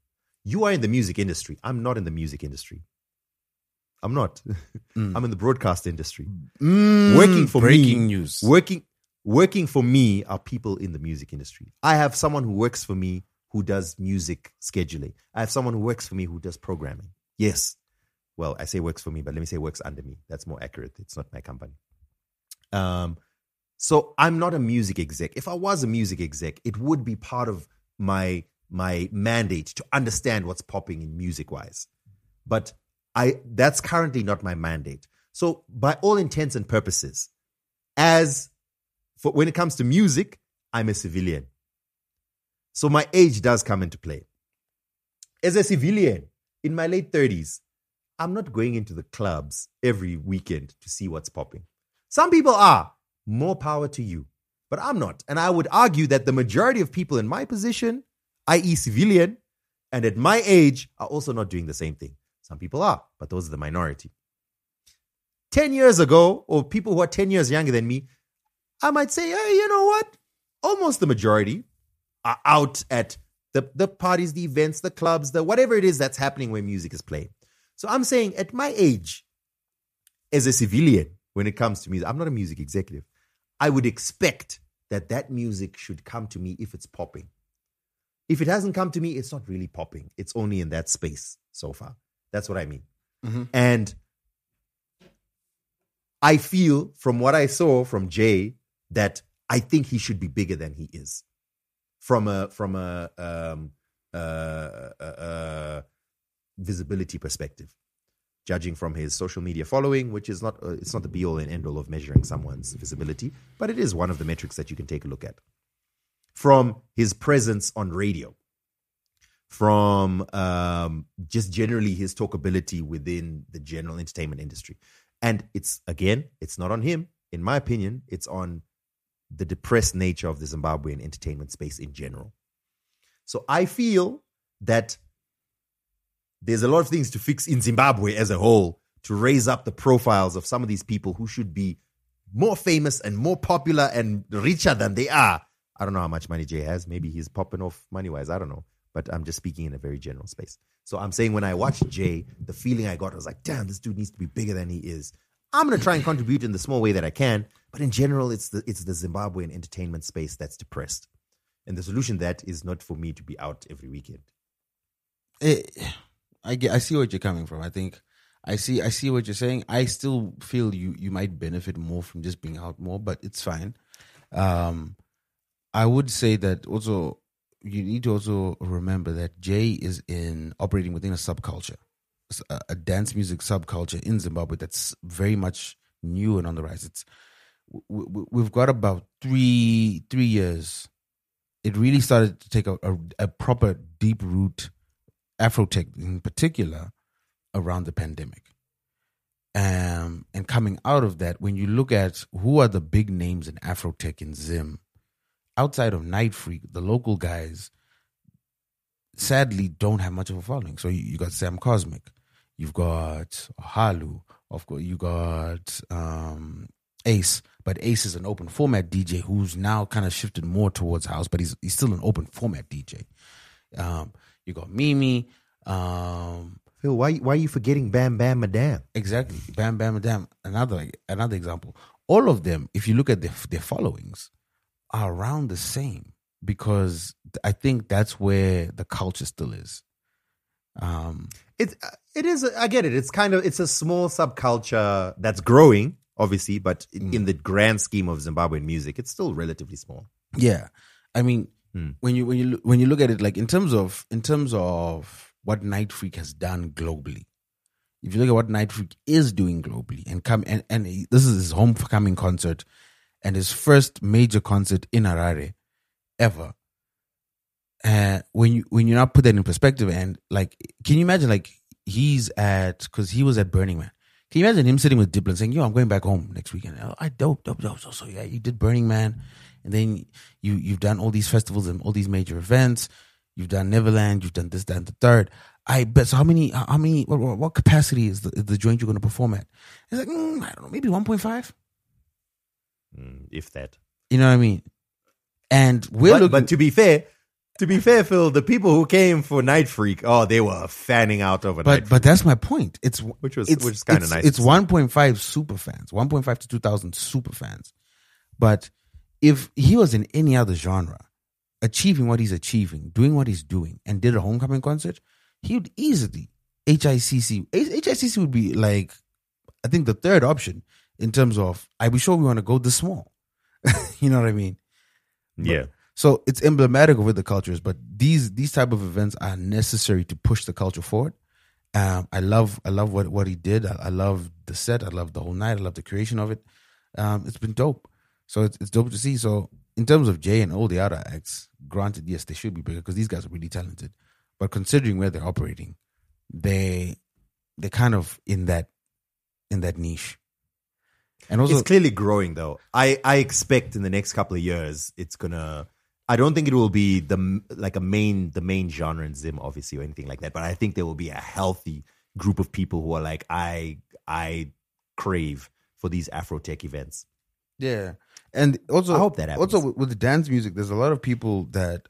You are in the music industry. I'm not in the music industry. I'm not. I'm in the broadcast industry. Working for breaking news. Working for me are people in the music industry. I have someone who works for me who does music scheduling. I have someone who works for me who does programming. Yes. Well, I say works for me, but let me say works under me. That's more accurate. It's not my company. So I'm not a music exec. If I was a music exec, it would be part of my mandate to understand what's popping in music-wise. But that's currently not my mandate. So by all intents and purposes, when it comes to music, I'm a civilian. So my age does come into play. As a civilian, in my late 30s, I'm not going into the clubs every weekend to see what's popping. Some people are. More power to you. But I'm not. And I would argue that the majority of people in my position, i.e. civilian, and at my age, are also not doing the same thing. Some people are, but those are the minority. 10 years ago, or people who are 10 years younger than me, I might say, hey, you know what? Almost the majority are out at the parties, the events, the clubs, the whatever it is that's happening where music is playing. So I'm saying at my age, as a civilian, when it comes to music, I'm not a music executive. I would expect that music should come to me if it's popping. If it hasn't come to me, it's not really popping. It's only in that space so far. That's what I mean. Mm-hmm. And I feel from what I saw from Jay that I think he should be bigger than he is. From a visibility perspective, judging from his social media following, which is not it's not the be all and end all of measuring someone's visibility, but it is one of the metrics that you can take a look at. From his presence on radio, from just generally his talkability within the general entertainment industry. And it's not on him. In my opinion, it's on the depressed nature of the Zimbabwean entertainment space in general. So I feel that there's a lot of things to fix in Zimbabwe as a whole to raise up the profiles of some of these people who should be more famous and more popular and richer than they are. I don't know how much money Jay has. Maybe he's popping off money-wise. I don't know. But I'm just speaking in a very general space. So I'm saying when I watched Jay, the feeling I got was like, damn, this dude needs to be bigger than he is. I'm going to try and contribute in the small way that I can. But in general, it's the Zimbabwean entertainment space that's depressed. And the solution to that is not for me to be out every weekend. I see what you're coming from. I think I see what you're saying. I still feel you might benefit more from just being out more, but it's fine. I would say that also you need to also remember that Jay is operating within a subculture, a dance music subculture in Zimbabwe that's very much new and on the rise. We've got about three years it really started to take a proper deep root, Afrotech in particular, around the pandemic. And coming out of that, when you look at who are the big names in Afrotech and Zim, outside of Nitefreak, the local guys sadly don't have much of a following. So you got Sam Cosmic, you've got Halu, of course, you got Ace, but Ace is an open format DJ who's now kind of shifted more towards house, but he's still an open format DJ. You got Mimi. Phil, why are you forgetting Bam Bam Madam? Exactly, Bam Bam Madam. Another example. All of them, if you look at their followings, are around the same, because I think that's where the culture still is. It is. I get it. It's a small subculture that's growing, obviously, but in the grand scheme of Zimbabwean music, it's still relatively small. Yeah, I mean, when you look at it, like in terms of what Nitefreak has done globally, if you look at what Nitefreak is doing globally, and this is his homecoming concert and his first major concert in Harare ever. When you now put that in perspective, and like, can you imagine, like, because he was at Burning Man. Can you imagine him sitting with Diplo and saying, "Yo, I'm going back home next weekend." Oh, dope. So yeah, you did Burning Man, and then you've done all these festivals and all these major events. You've done Neverland. You've done this, that, and the third. I bet. So how many? What capacity is the joint you're going to perform at? It's like, I don't know, maybe 1.5, if that. You know what I mean? And but to be fair, Phil, the people who came for Nitefreak, they were fanning out over Nitefreak. But that's my point. Which is kind of nice. It's 1.5 super fans, 1.5 to 2,000 super fans. But if he was in any other genre, achieving what he's achieving, doing what he's doing, and did a homecoming concert, he would easily HICC. HICC would be like, I think, the third option in terms of, I'd be sure we want to go this small. You know what I mean? Yeah. So it's emblematic of what the culture is, but these type of events are necessary to push the culture forward. I love what he did. I love the set. I love the whole night. I love the creation of it. It's been dope. So it's dope to see. So in terms of Jay and all the other acts, granted, yes, they should be bigger because these guys are really talented. But considering where they're operating, they're kind of in that niche. And also, it's clearly growing, though. I expect in the next couple of years, it's gonna. I don't think it will be the main genre in Zim, obviously, or anything like that. But I think there will be a healthy group of people who are like, I crave for these Afrotech events. Yeah, and also I hope that happens. Also with the dance music, there's a lot of people that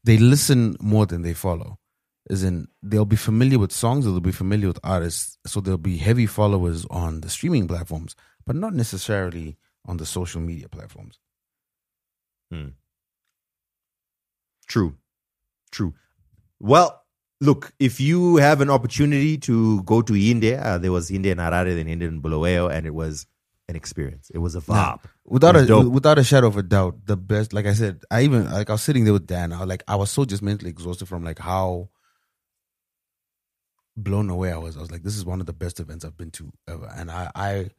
they listen more than they follow. As in, they'll be familiar with songs, or they'll be familiar with artists, so they'll be heavy followers on the streaming platforms, but not necessarily on the social media platforms. True. Well, look, if you have an opportunity to go to Hinde, there was Hinde in Harare, then Hinde in Bulawayo, and it was an experience. It was a vibe. Without a shadow of a doubt, the best. Like I said, I was sitting there with Dan. I was so just mentally exhausted from like how blown away I was. I was like, this is one of the best events I've been to ever, and I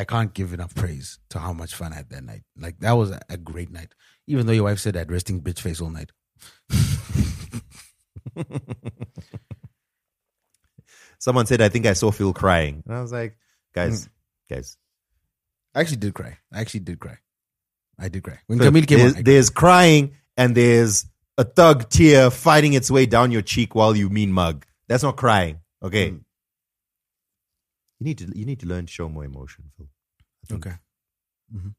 can't give enough praise to how much fun I had that night. Like, that was a great night, even though your wife said I had resting bitch face all night. Someone said, I think I saw Phil crying, and I was like, guys. I actually did cry. I did cry when Camille came on. There's crying, and there's a thug tear fighting its way down your cheek while you mean mug. That's not crying, okay? You need to learn to show more emotion, Phil. Okay. Mm-hmm.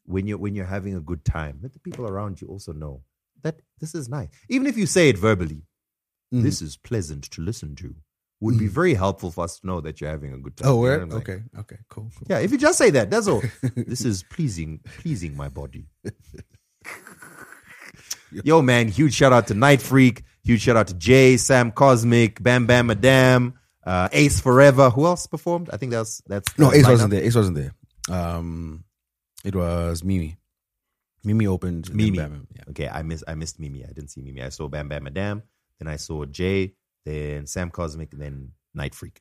When you're having a good time, let the people around you also know that this is nice. Even if you say it verbally, this is pleasant to listen to, would be very helpful for us to know that you're having a good time. Oh, where? Okay, cool. Yeah, if you just say that, that's all. This is pleasing my body. Yo, man, huge shout out to Nitefreak. Huge shout out to Jay, Sam Cosmic, Bam Bam Madam, Ace Forever. Who else performed? I think that's no, Ace wasn't there. Ace wasn't there. It was Mimi. Mimi opened. Mimi. Bam, yeah. Okay, I missed Mimi. I didn't see Mimi. I saw Bam Bam Madam. Then I saw Jay. Then Sam Cosmic. And then Nitefreak.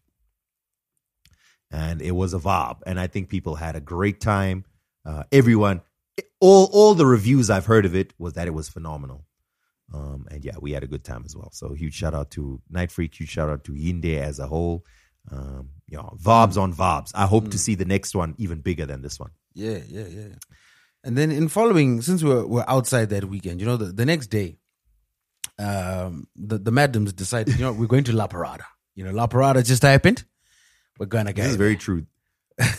And it was a vibe. And I think people had a great time. Everyone all the reviews I've heard of it was that it was phenomenal. And yeah, we had a good time as well. So huge shout out to Nitefreak, huge shout out to Hinde as a whole. Vibes on vibes. I hope to see the next one even bigger than this one. Yeah. And then in following, since we're outside that weekend, the next day, the madams decided, we're going to La Parada. La Parada just happened. We're gonna get. This is very true.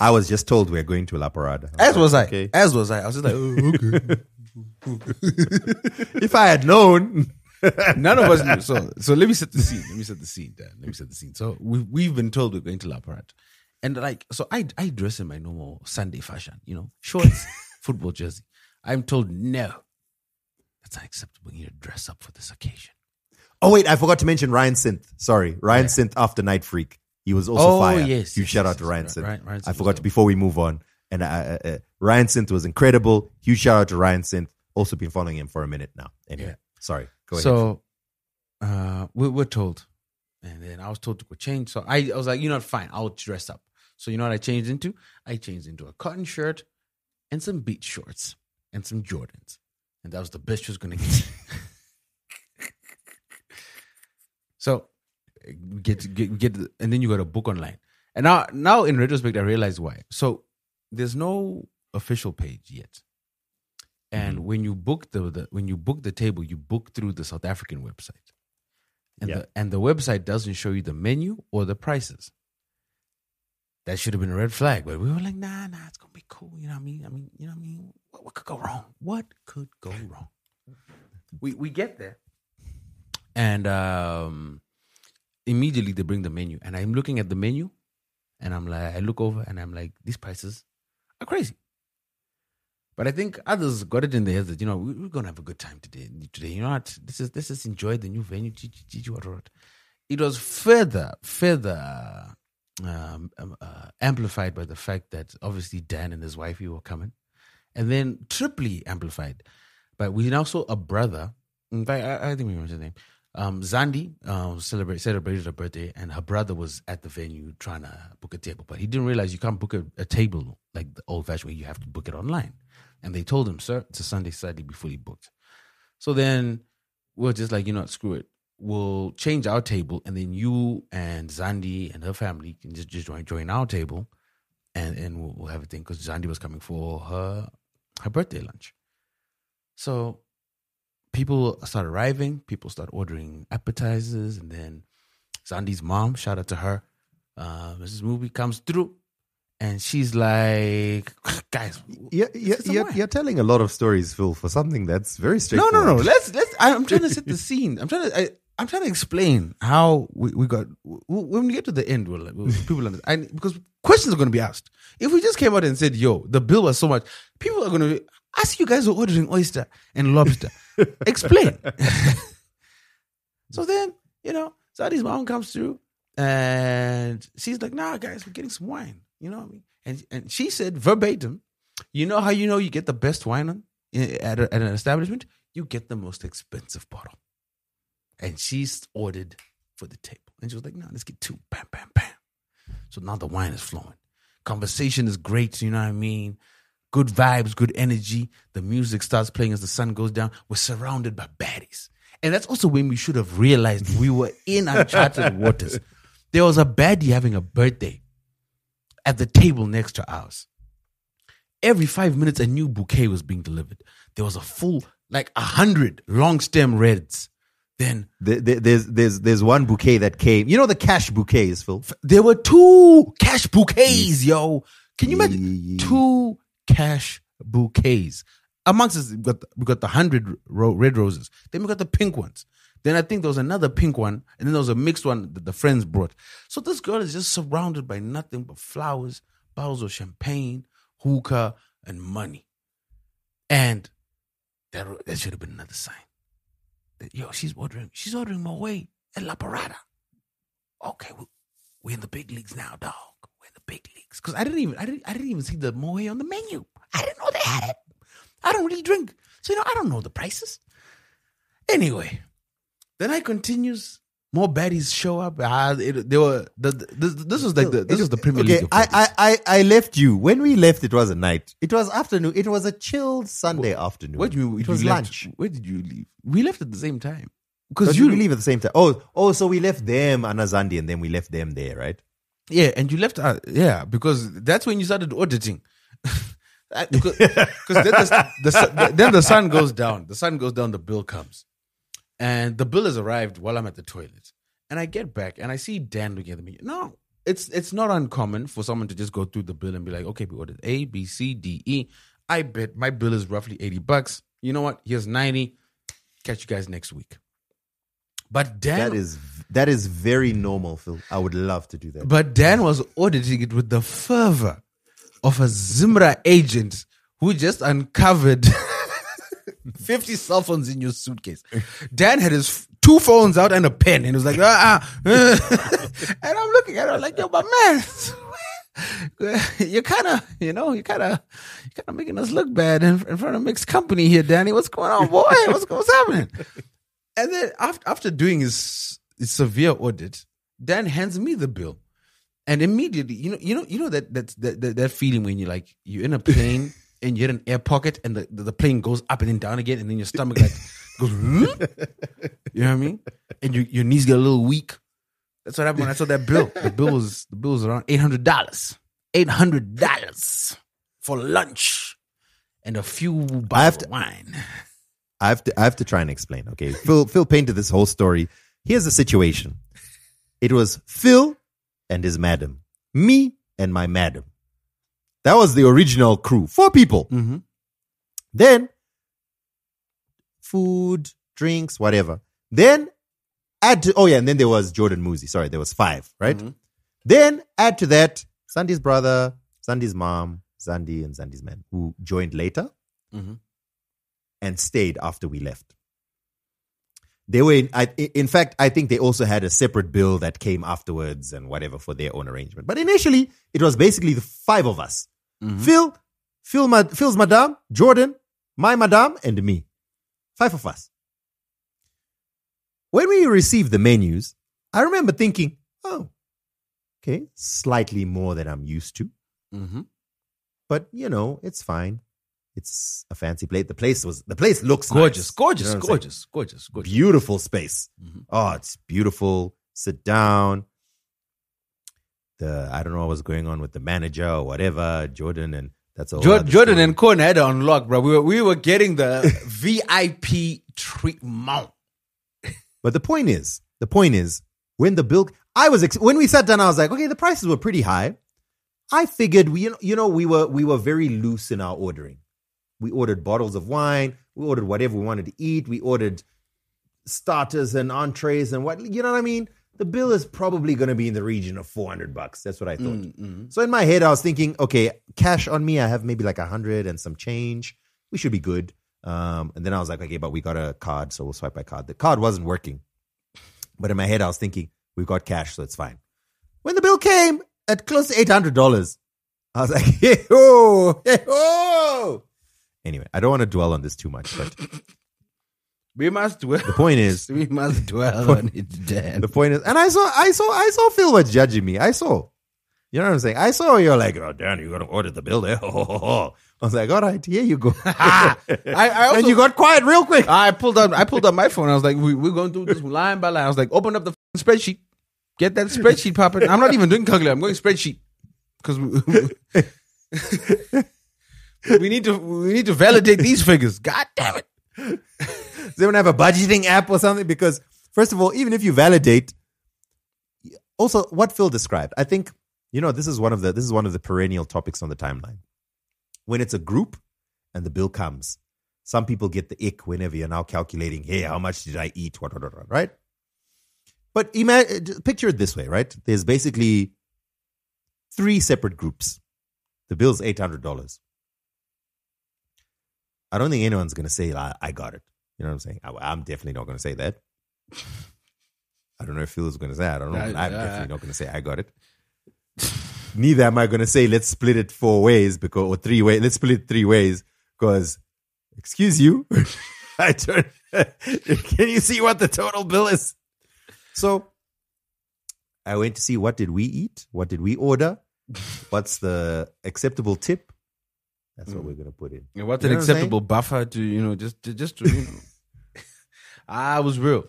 I was just told we're going to La Parada. As was I. I was just like, oh, okay. If I had known, none of us knew. So let me set the scene. Dan. So we've been told we're going to La Parada, and so I dress in my normal Sunday fashion. Shorts, football jersey. I'm told no, that's unacceptable. You need to dress up for this occasion. Oh wait, I forgot to mention Ryan Synth. Sorry, Ryan Synth after Nitefreak. He was also fire. Yes. Huge shout out to Ryan Synth. Ryan Synth I forgot before we move on. And Ryan Synth was incredible. Huge shout out to Ryan Synth. Also been following him for a minute now. Anyway, sorry. Go ahead. So we're told. And then I was told to go change. So I was like, fine, I'll dress up. So you know what I changed into? I changed into a cotton shirt and some beach shorts and some Jordans. And that was the best she was going to get. So get and then you got a book online. And now in retrospect, I realize why. So there's no official page yet. And when you book the table, you book through the South African website. And the website doesn't show you the menu or the prices. That should have been a red flag, but we were like, nah, it's gonna be cool. You know what I mean? What could go wrong? What could go wrong? We get there, and immediately they bring the menu, and I'm looking at the menu, and I'm like, I look over, and I'm like, these prices are crazy. But I think others got it in their heads that we're gonna have a good time today. You know what? Let's just enjoy the new venue. It was further amplified by the fact that obviously Dan and his wifey were coming, and then triply amplified. But we now saw a brother. In fact, I think we remember his name. Zandi celebrated her birthday, and her brother was at the venue trying to book a table, but he didn't realize you can't book a table like the old-fashioned way. You have to book it online. And they told him, sir, it's a Sunday be fully booked. So then we're just like, screw it. We'll change our table, and then you and Zandi and her family can just join our table, and we'll have a thing, because Zandi was coming for her birthday lunch. So people start arriving, people start ordering appetizers, and then Zandi's mom, shout out to her, Mrs. Movie, comes through, and she's like, guys, you're telling a lot of stories, Phil, for something that's very straightforward. No. Let's. I'm trying to set the scene. I'm trying to explain how we got. When we get to the end, people understand, because questions are going to be asked. If we just came out and said, "Yo, the bill was so much," people are going to ask you guys were ordering oyster and lobster. Explain. So then, Zadi's mom comes through, and she's like, "Nah, guys, we're getting some wine." You know what I mean? And she said verbatim, you know how you get the best wine at an establishment? You get the most expensive bottle. And she's ordered for the table. And she was like, no, let's get two. Bam, bam, bam. So now the wine is flowing. Conversation is great, you know what I mean? Good vibes, good energy. The music starts playing as the sun goes down. We're surrounded by baddies. And that's also when we should have realized we were in uncharted waters. There was a baddie having a birthday at the table next to ours. Every 5 minutes, a new bouquet was being delivered. There was a full, 100 long stem reds. Then there's one bouquet that came. You know the cash bouquets, Phil? There were 2 cash bouquets, yo. Can you imagine? 2 cash bouquets. Amongst us, we got the 100 red roses. Then we got the pink ones. Then I think there was another pink one, and then there was a mixed one that the friends brought. So this girl is just surrounded by nothing but flowers, bottles of champagne, hookah, and money. And that should have been another sign. That, she's ordering Moe at La Parada. Okay, we're in the big leagues now, dog. We're in the big leagues. Because I didn't even see the Moe on the menu. I didn't know they had it. I don't really drink, so I don't know the prices. Anyway. Then I continues More baddies show up. This was the Premier League. I left you. When we left, it was a night. It was afternoon. It was a chilled Sunday afternoon. It was lunch. Where did you leave? We left at the same time. Because you leave at the same time. Oh, so we left them, Anazandi, and then we left them there, right? Yeah, and you left. Because that's when you started auditing. Because then the sun goes down. The sun goes down. The bill comes. And the bill has arrived while I'm at the toilet. And I get back and I see Dan looking at me. No, it's not uncommon for someone to just go through the bill and be like, okay, we ordered A, B, C, D, E. I bet my bill is roughly $80. You know what? Here's 90. Catch you guys next week. But Dan... That is very normal, Phil. I would love to do that. But Dan was auditing it with the fervor of a Zimra agent who just uncovered... 50 cell phones in your suitcase. Dan had his 2 phones out and a pen, and he was like, and I'm looking at her like, yo, but man, you're kind of making us look bad in front of mixed company here, Danny. What's going on, boy? What's happening? And then after doing his severe audit, Dan hands me the bill, and immediately, you know that feeling when you're in a plane. And you're in an air pocket and the plane goes up and then down again and then your stomach goes, you know what I mean? And your knees get a little weak. That's what happened when I saw that bill. The bill was around $800. $800 for lunch and a few bottles of wine. I have to try and explain, okay? Phil painted this whole story. Here's the situation. It was Phil and his madam. Me and my madam. That was the original crew. 4 people. Mm-hmm. Then, food, drinks, whatever. Then, and then there was Jordan Muzi. Sorry, there was 5, right? Mm-hmm. Then, add to that, Sandy's brother, Sandy's mom, Sandy, and Sandy's man, who joined later and stayed after we left. They were, in fact, I think they also had a separate bill that came afterwards and whatever for their own arrangement. But initially, it was basically the 5 of us. Mm-hmm. Phil's madam, Jordan, my madam, and me. 5 of us. When we received the menus, I remember thinking, oh, okay, slightly more than I'm used to. Mm-hmm. But, it's fine. It's a fancy plate. The place looks gorgeous, nice. Gorgeous. Beautiful space. Mm-hmm. Oh, it's beautiful. Sit down. I don't know what was going on with the manager or whatever, Jordan, and that's all. Jordan and Korn had it on lock, bro. We were getting the VIP treatment. But the point is, when the bill, when we sat down, I was like, okay, the prices were pretty high. I figured we were very loose in our ordering. We ordered bottles of wine. We ordered whatever we wanted to eat. We ordered starters and entrees and what, you know what I mean? The bill is probably going to be in the region of $400. That's what I thought. Mm-hmm. So in my head, I was thinking, okay, cash on me, I have maybe like 100 and some change. We should be good. And then I was like, okay, but we got a card, so we'll swipe by card. The card wasn't working. But in my head, I was thinking, we've got cash, so it's fine. When the bill came at close to $800, I was like, hey-ho. Anyway, I don't want to dwell on this too much, but... We must dwell. The point is, we must dwell on it, Dan. The point is, and I saw Phil was judging me. I saw, you know what I'm saying? I saw you're like, oh, Dan, you got to order the bill there. I was like, all right, here you go. I also, and you got quiet real quick. I pulled up my phone. I was like, we're going through this line by line. I was like, open up the spreadsheet, get that spreadsheet popping. I'm not even doing calculator. I'm going spreadsheet because we need to validate these figures. God damn it. Does anyone have a budgeting app or something? Because first of all, even if you validate, also what Phil described, I think, this is one of the perennial topics on the timeline. When it's a group and the bill comes, some people get the ick whenever you're now calculating, hey, how much did I eat? What, right? But picture it this way, right? There's basically 3 separate groups. The bill's $800. I don't think anyone's going to say, I got it. You know what I'm saying? I'm definitely not going to say that. I don't know if Phil is going to say I don't know. I'm definitely not going to say I got it. Neither am I going to say let's split it 4 ways or 3 ways. Let's split it 3 ways because, excuse you, can you see what the total bill is? So I went to see what did we eat? What did we order? What's the acceptable tip? That's what we're going to put in. Yeah, what's an acceptable buffer to, just to, it was real.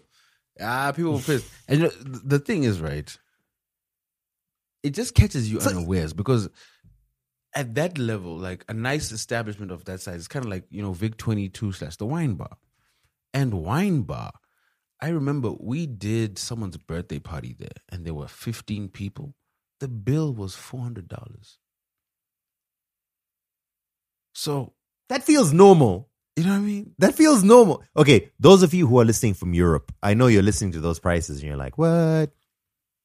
People were pissed. And the thing is, right, it just catches you unawares because at that level, like a nice establishment of that size, it's kind of like, Vic 22 / the wine bar. And wine bar, I remember we did someone's birthday party there and there were 15 people. The bill was $400. So that feels normal. You know what I mean? That feels normal. Okay, those of you who are listening from Europe, I know you're listening to those prices and you're like, what?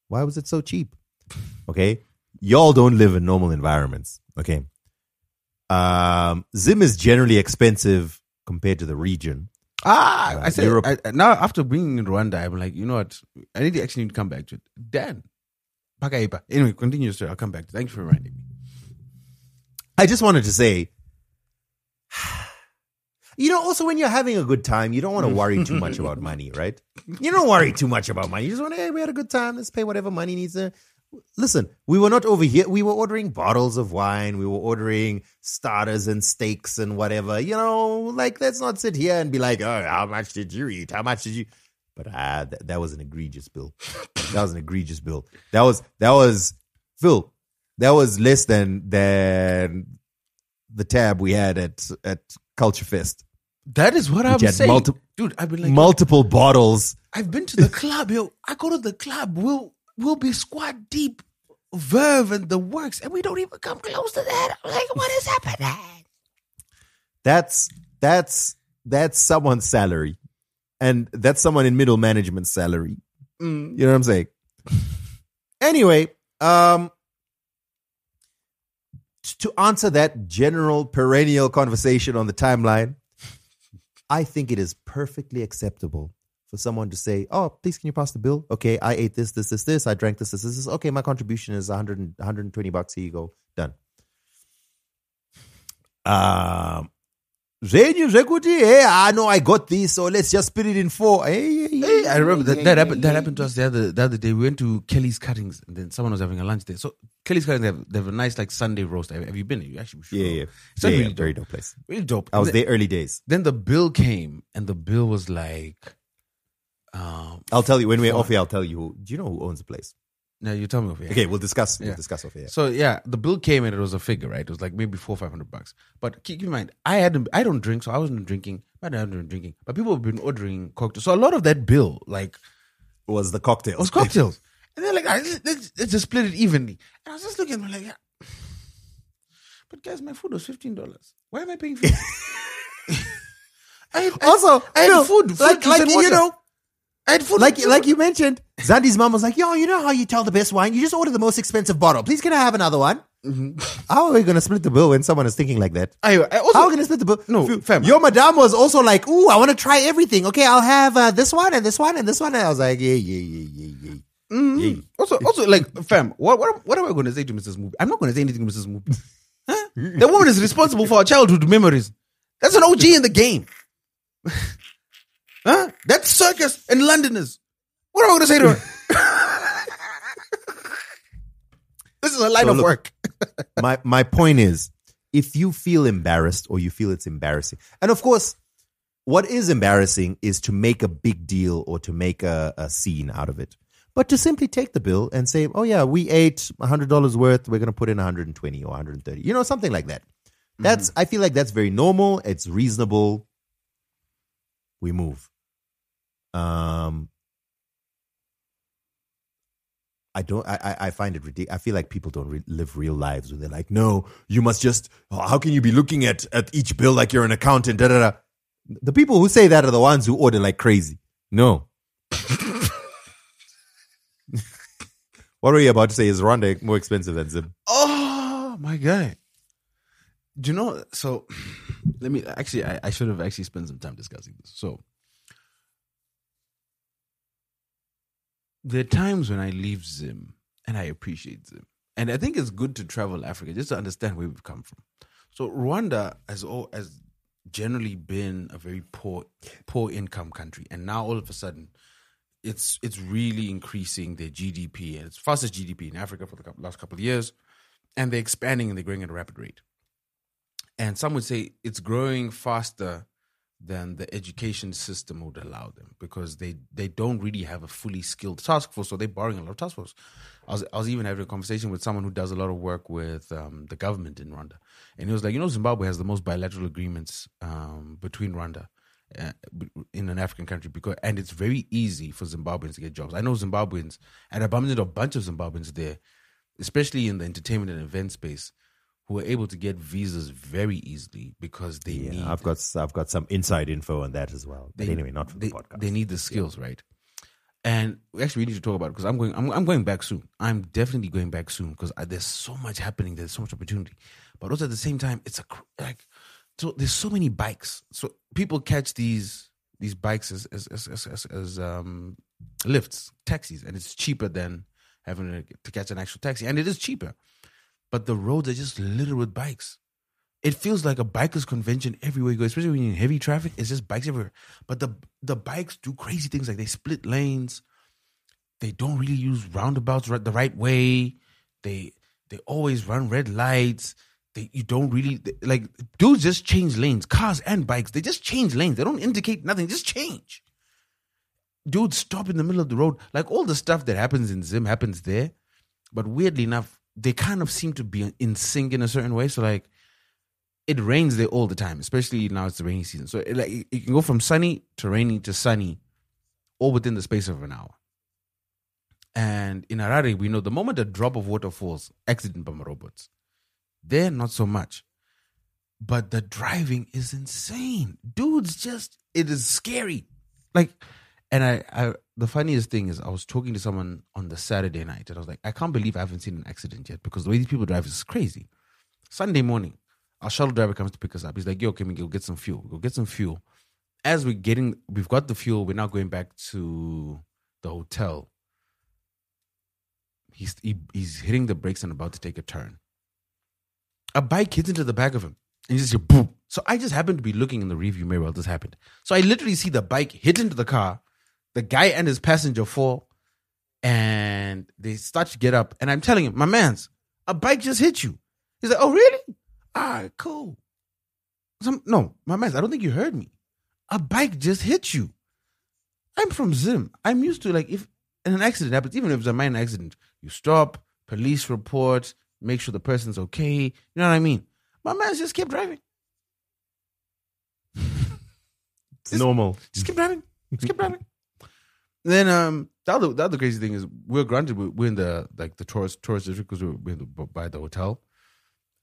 Why was it so cheap? Okay, y'all don't live in normal environments. Okay, Zim is generally expensive compared to the region. I said Europe. Now after being in Rwanda, I'm like, you know what? I need to come back to it. Dan, Pakaipa. Anyway, continue your story. I'll come back. Thank you for reminding me. I just wanted to say, also when you're having a good time, you don't want to worry too much about money, right? You don't worry too much about money. You just want to, hey, we had a good time. Let's pay whatever money needs to. Listen, we were not over here. We were ordering bottles of wine. We were ordering starters and steaks and whatever. Let's not sit here and be like, oh, how much did you eat? How much did you? But that was an egregious bill. That was an egregious bill. That was Phil. That was less than the tab we had at Culture Fest. That is what I'm saying. Dude, I've been like multiple bottles. I've been to the club, yo. I go to the club. We'll be squad deep, Verve and the works, and we don't even come close to that. I'm like, what is happening? That's someone's salary. And that's someone in middle management salary. You know what I'm saying? Anyway, to answer that general perennial conversation on the timeline, I think it is perfectly acceptable for someone to say, oh, please, can you pass the bill? Okay, I ate this. I drank this. Okay, my contribution is $120. Here you go. Done. I know I got this, so let's just split it in 4. Hey, I remember that happened to us the other day. We went to Kelly's Cuttings, and then someone was having a lunch there. So Kelly's Cuttings, they have a nice Sunday roast. Have you been there? You actually should. Yeah. It's really dope. Very dope place. Really dope. I was there early days. Then the bill came, and the bill was like, I'll tell you when we're off here. I'll tell you who. Do you know who owns the place? No, you tell me off here. Okay, we'll discuss. We'll discuss off here. So the bill came and it was a figure, right? It was like maybe $400-500. But keep in mind, I don't drink, so I wasn't drinking. My dad wasn't drinking, but people have been ordering cocktails. So a lot of that bill, was the cocktails. Was cocktails, and they're like, let's just split it evenly. And I was just looking at them like, yeah. But guys, my food was $15. Why am I paying for it? I had food I had food. Like you mentioned, Zandi's mom was like, yo, you know how you tell the best wine? You just order the most expensive bottle. Please, can I have another one? Mm-hmm. How are we going to split the bill when someone is thinking like that? How are we going to split the bill? No, fam. Your madame was also like, ooh, I want to try everything. Okay, I'll have this one and this one and this one. And I was like, yeah. Mm-hmm. Yeah. Also, fam, what am I going to say to Mrs. Mubi? I'm not going to say anything to Mrs. Mubi. Huh? The woman is responsible for our childhood memories. That's an OG in the game. Huh? That's circus and Londoners. What am I going to say to her? This is a line of work. my point is, if you feel embarrassed or you feel it's embarrassing, and of course, what is embarrassing is to make a big deal or to make a scene out of it. But to simply take the bill and say, oh yeah, we ate $100 worth, we're going to put in 120 or 130, something like that. I feel like that's very normal. It's reasonable. We move. I find it ridiculous. I feel like people don't live real lives where they're like, no, you must just, how can you be looking at each bill like you're an accountant? Da, da, da. The people who say that are the ones who order like crazy. No. What were you about to say? Is Rwanda more expensive than Zim? Oh, my guy. Do you know, so let me, actually, I should have actually spent some time discussing this. So, there are times when I leave Zim and I appreciate Zim. And I think it's good to travel Africa just to understand where we've come from. So Rwanda has generally been a very poor income country. And now all of a sudden, it's really increasing their GDP, and it's fastest GDP in Africa for the last couple of years, and they're expanding and they're growing at a rapid rate. And some would say it's growing faster than the education system would allow them, because they don't really have a fully skilled task force, so they're borrowing a lot of task force. I was even having a conversation with someone who does a lot of work with the government in Rwanda, and he was like, Zimbabwe has the most bilateral agreements between Rwanda in an African country, and it's very easy for Zimbabweans to get jobs. I know Zimbabweans, and I bumped into a bunch of Zimbabweans there, especially in the entertainment and event space, who are able to get visas very easily because they need. I've got some inside info on that as well. But anyway, not for the podcast. They need the skills, right? And we need to talk about it, because I'm going back soon. I'm definitely going back soon, because there's so much happening. There's so much opportunity, but also at the same time, so there's so many bikes. So people catch these bikes as lifts, taxis, and it's cheaper than having to catch an actual taxi, and it is cheaper. But the roads are just littered with bikes. It feels like a bikers convention everywhere you go, especially when you're in heavy traffic. It's just bikes everywhere. But the bikes do crazy things, like they split lanes. They don't really use roundabouts the right way. They always run red lights. You don't really, like, dudes just change lanes. Cars and bikes, they just change lanes. They don't indicate nothing, just change. Dudes stop in the middle of the road. Like, all the stuff that happens in Zim happens there. But weirdly enough, they kind of seem to be in sync in a certain way. So, like, it rains there all the time, especially now it's the rainy season. So, it can go from sunny to rainy to sunny, all within the space of an hour. And in Harare, we know the moment a drop of water falls, accident by robots. There, not so much. But the driving is insane. Dudes it is scary. Like, and I the funniest thing is, I was talking to someone on the Saturday night, and I was like, I can't believe I haven't seen an accident yet, because the way these people drive is crazy. Sunday morning, our shuttle driver comes to pick us up. He's like, yo, can we go get some fuel? Go get some fuel. As we've got the fuel, we're now going back to the hotel. He's hitting the brakes and about to take a turn. A bike hits into the back of him, and you just hear boom. So I just happened to be looking in the rearview mirror while this happened. So I literally see the bike hit into the car, the guy and his passenger fall, and they start to get up. And I'm telling him, my mans, a bike just hit you. He's like, oh, really? All right, cool. No, my mans, I don't think you heard me. A bike just hit you. I'm from Zim. I'm used to, like, if an accident happens, even if it's a minor accident, you stop, police report, make sure the person's okay. You know what I mean? My man just kept driving. It's normal. Just keep driving. Just keep driving. Then the other crazy thing is, we're in the tourist district, because we're by the hotel.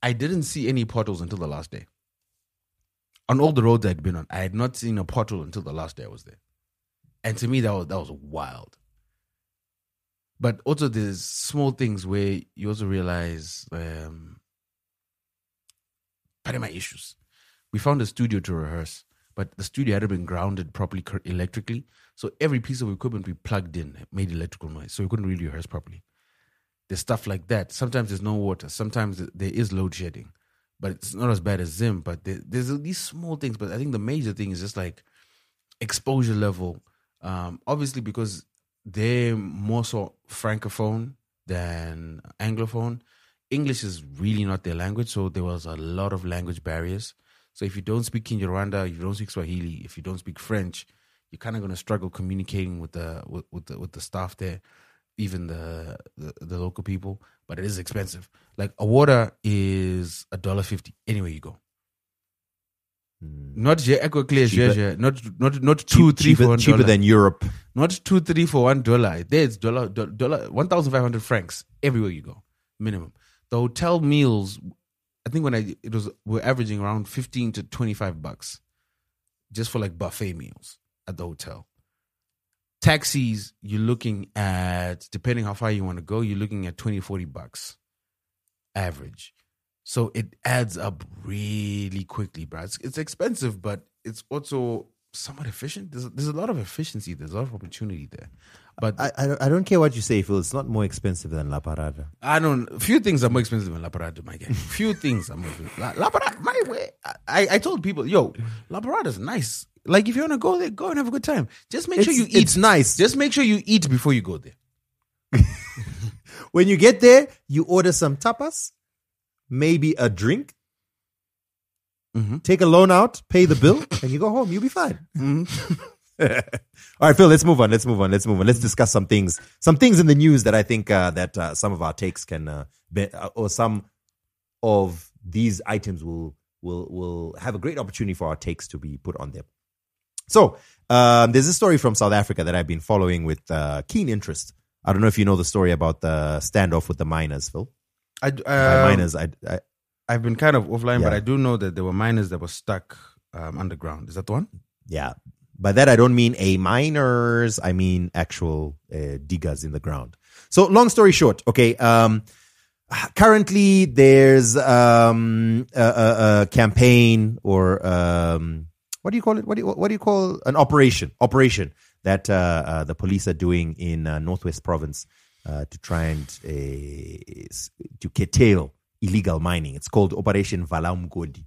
I didn't see any potholes until the last day. On all the roads I'd been on, I had not seen a pothole until the last day I was there. And to me, that was wild. But also, there's small things where you also realize, part of my issues. We found a studio to rehearse, but the studio hadn't been grounded properly electrically. So every piece of equipment we plugged in made electrical noise. So we couldn't really rehearse properly. There's stuff like that. Sometimes there's no water. Sometimes there is load shedding. But it's not as bad as Zim. But there's these small things. But I think the major thing is just like exposure level. Obviously, because they're more so francophone than anglophone. English is really not their language, so there was a lot of language barriers. So if you don't speak Kinyarwanda, if you don't speak Swahili, if you don't speak French, you're kind of going to struggle communicating with the staff there, even the local people. But it is expensive. Like, a water is $1.50 anywhere you go. Not Echo Clear, not 2, 3 for $1. Cheaper than Europe. Not 2, 3 for $1. There it's $1, 1,500 francs everywhere you go, minimum. The hotel meals, I think we're averaging around $15 to $25 just for, like, buffet meals at the hotel. Taxis, you're looking at, depending how far you want to go, you're looking at $20, $40 average. So it adds up really quickly, bro. It's expensive, but it's also somewhat efficient. There's a lot of efficiency. There's a lot of opportunity there. But I don't care what you say, Phil. It's not more expensive than La Parada. Few things are more expensive than La Parada, my guy. Few things are more expensive. La Parada, my way. I told people, yo, La Parada is nice. Like if you want to go there, go and have a good time. Just make sure you eat. It's nice. Just make sure you eat before you go there. When you get there, you order some tapas, maybe a drink, take a loan out, pay the bill, and you go home. You'll be fine. All right, Phil, let's move on. Let's discuss some things in the news that I think that some of our takes can, or some of these items will have a great opportunity for our takes to be put on there. So there's a story from South Africa that I've been following with keen interest. I don't know if you know the story about the standoff with the miners, Phil. By miners, I've been kind of offline, but I do know that there were miners that were stuck underground. Is that the one? Yeah. By that, I don't mean miners. I mean actual diggers in the ground. So long story short, okay, currently there's a campaign or what do you call it? What do you call an operation that the police are doing in Northwest Province to try and to curtail illegal mining. It's called Operation Valamgodi.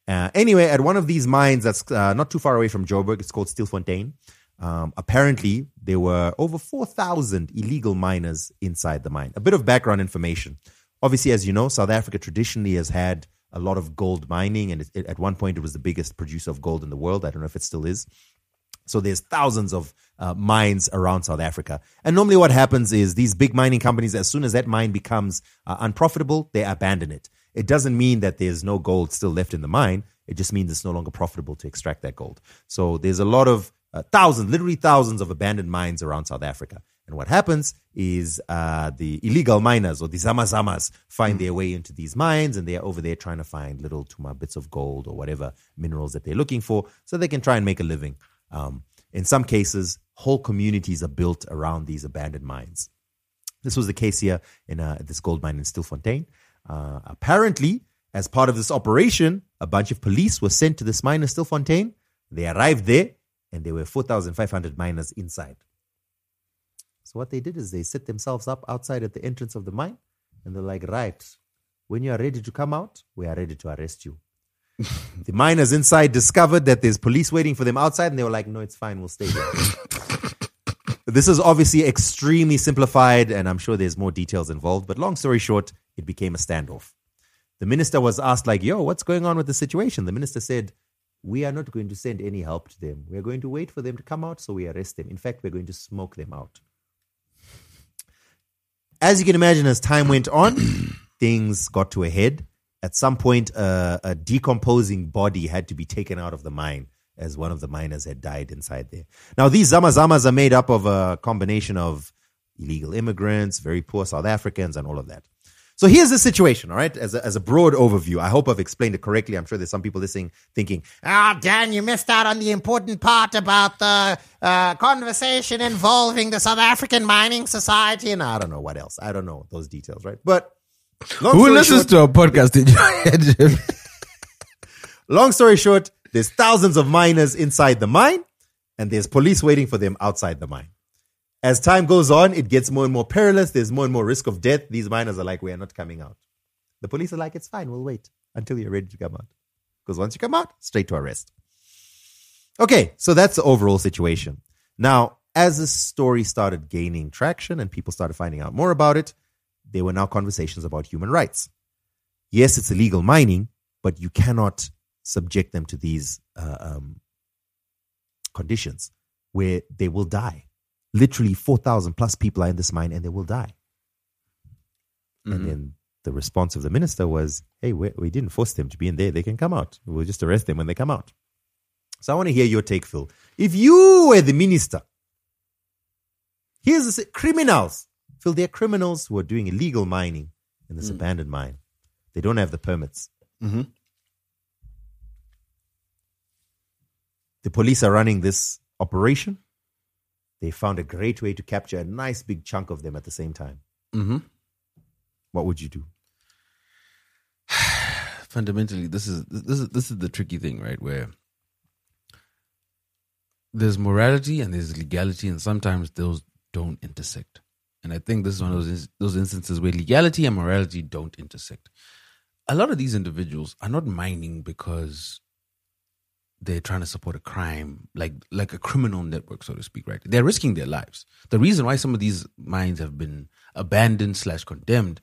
Anyway, at one of these mines that's not too far away from Joburg, it's called Stilfontein. Apparently, there were over 4,000 illegal miners inside the mine. A bit of background information. Obviously, as you know, South Africa traditionally has had a lot of gold mining, and at one point it was the biggest producer of gold in the world. I don't know if it still is. So there's thousands of mines around South Africa. And normally what happens is these big mining companies, as soon as that mine becomes unprofitable, they abandon it. It doesn't mean that there's no gold still left in the mine. It just means it's no longer profitable to extract that gold. So there's a lot of literally thousands of abandoned mines around South Africa. And what happens is the illegal miners or the zamazamas find their way into these mines, and they're over there trying to find little bits of gold or whatever minerals that they're looking for so they can try and make a living. In some cases, whole communities are built around these abandoned mines. This was the case here in this gold mine in Stilfontein. Apparently, as part of this operation, a bunch of police were sent to this mine in Stilfontein. They arrived there, and there were 4,500 miners inside. So what they did is they set themselves up outside at the entrance of the mine, and they're like, right, when you are ready to come out, we are ready to arrest you. The miners inside discovered that there's police waiting for them outside, and they were like, no, it's fine, we'll stay here. This is obviously extremely simplified, and I'm sure there's more details involved, but long story short, it became a standoff. The minister was asked like, yo, what's going on with the situation? The minister said, we are not going to send any help to them. We're going to wait for them to come out, so we arrest them. In fact, we're going to smoke them out. As you can imagine, as time went on, things got to a head. At some point, a decomposing body had to be taken out of the mine as one of the miners had died inside there. Now, these zamazamas are made up of a combination of illegal immigrants, very poor South Africans, and all of that. So here's the situation, all right, as a broad overview. I hope I've explained it correctly. I'm sure there's some people listening thinking, Dan, you missed out on the important part about the conversation involving the South African Mining Society, and I don't know what else. I don't know those details, right? But who listens to a podcast? Long story short, there's thousands of miners inside the mine, and there's police waiting for them outside the mine. As time goes on, it gets more and more perilous. There's more and more risk of death. These miners are like, we are not coming out. The police are like, it's fine, we'll wait until you're ready to come out. Because once you come out, straight to arrest. Okay, so that's the overall situation. Now, as this story started gaining traction and people started finding out more about it, there were now conversations about human rights. Yes, it's illegal mining, but you cannot subject them to these conditions where they will die. Literally 4,000 plus people are in this mine and they will die. Mm-hmm. And then the response of the minister was, hey, we didn't force them to be in there. They can come out. We'll just arrest them when they come out. So I want to hear your take, Phil. If you were the minister, here's the criminals. Phil, they're criminals who are doing illegal mining in this abandoned mine. They don't have the permits. Mm-hmm. The police are running this operation. They found a great way to capture a nice big chunk of them at the same time. Mm-hmm. What would you do? Fundamentally, this is the tricky thing, right? Where there's morality and there's legality, and sometimes those don't intersect. And I think this is one of those instances where legality and morality don't intersect. A lot of these individuals are not mining because they're trying to support a crime, like a criminal network, so to speak, right? They're risking their lives. The reason why some of these mines have been abandoned / condemned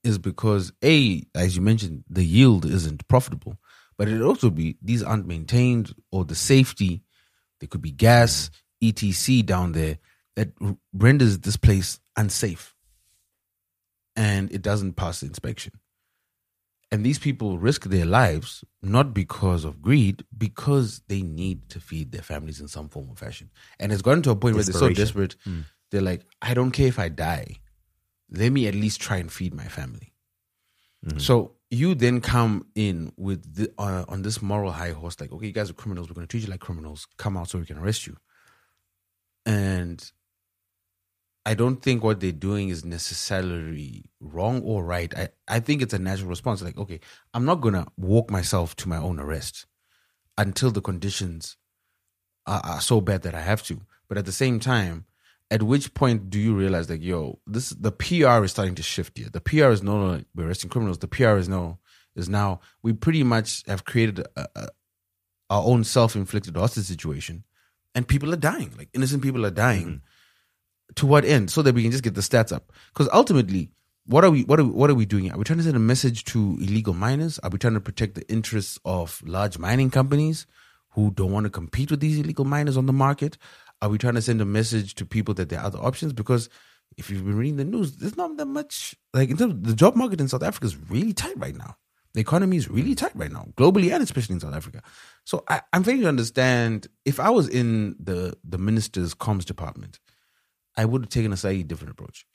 is because, A, as you mentioned, the yield isn't profitable, but it also be these aren't maintained, or the safety, there could be gas, etc. down there that renders this place unsafe, and it doesn't pass the inspection. And these people risk their lives not because of greed, because they need to feed their families in some form or fashion. And it's gotten to a point where they're so desperate, they're like, I don't care if I die. Let me at least try and feed my family. So you then come in with on this moral high horse, like, okay, you guys are criminals. We're going to treat you like criminals. Come out so we can arrest you. And I don't think what they're doing is necessarily wrong or right. I think it's a natural response. Like, okay, I'm not going to walk myself to my own arrest until the conditions are so bad that I have to. But at the same time, at which point do you realize, like, yo, the PR is starting to shift here. The PR is no longer we're arresting criminals. The PR is now we pretty much have created our own self-inflicted hostage situation, and people are dying. Like, innocent people are dying. To what end? So that we can just get the stats up. Because ultimately, what are we doing here? Are we trying to send a message to illegal miners? Are we trying to protect the interests of large mining companies who don't want to compete with these illegal miners on the market? Are we trying to send a message to people that there are other options? Because if you've been reading the news, there's not that much, like, in terms of the job market in South Africa is really tight right now. The economy is really tight right now, globally and especially in South Africa. So I'm failing to understand, if I was in the minister's comms department, I would have taken a slightly different approach.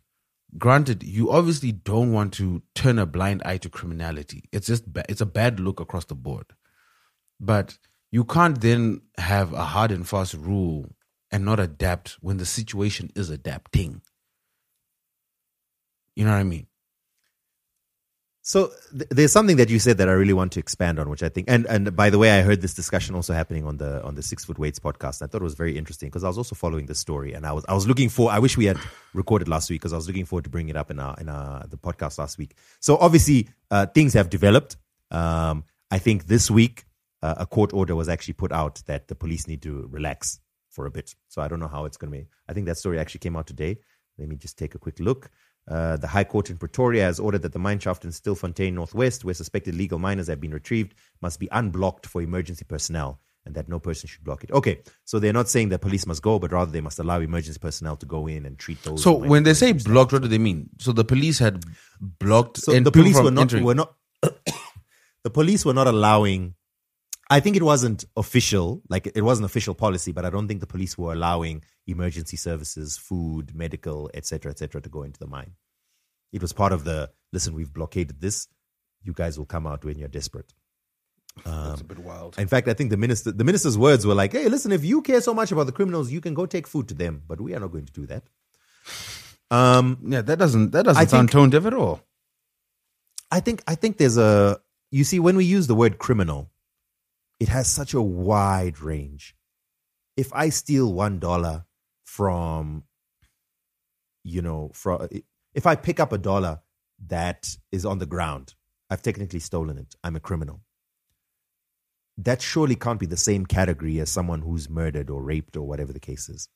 Granted, you obviously don't want to turn a blind eye to criminality. It's just it's a bad look across the board. But you can't then have a hard and fast rule and not adapt when the situation is adapting. You know what I mean? So there's something that you said that I really want to expand on, which I think, and by the way, I heard this discussion also happening on the 6 Foot Weights podcast. I thought it was very interesting because I was also following the story, and I was looking for. I wish we had recorded last week because I was looking forward to bringing it up in the podcast last week. So obviously things have developed. I think this week a court order was actually put out that the police need to relax for a bit. So I don't know how it's going to be. I think that story actually came out today. Let me just take a quick look. The High Court in Pretoria has ordered that the mine shaft in Stilfontein Northwest, where suspected illegal miners have been retrieved, must be unblocked for emergency personnel, and that no person should block it. Okay, so they're not saying that police must go, but rather they must allow emergency personnel to go in and treat those. So when they say blocked, what do they mean? So the police had blocked, so and the police were not the police were not allowing. I think it wasn't official, like it wasn't official policy, but I don't think the police were allowing emergency services, food, medical, etc., to go into the mine. It was part of the, listen, we've blockaded this. You guys will come out when you're desperate. That's a bit wild. In fact, I think the minister's words were like, hey, listen, if you care so much about the criminals, you can go take food to them, but we are not going to do that. Yeah, that doesn't sound tone deaf at all. I think there's you see, when we use the word criminal, it has such a wide range. If I steal $1 from, if I pick up $1 that is on the ground, I've technically stolen it. I'm a criminal. That surely can't be the same category as someone who's murdered or raped or whatever the case is.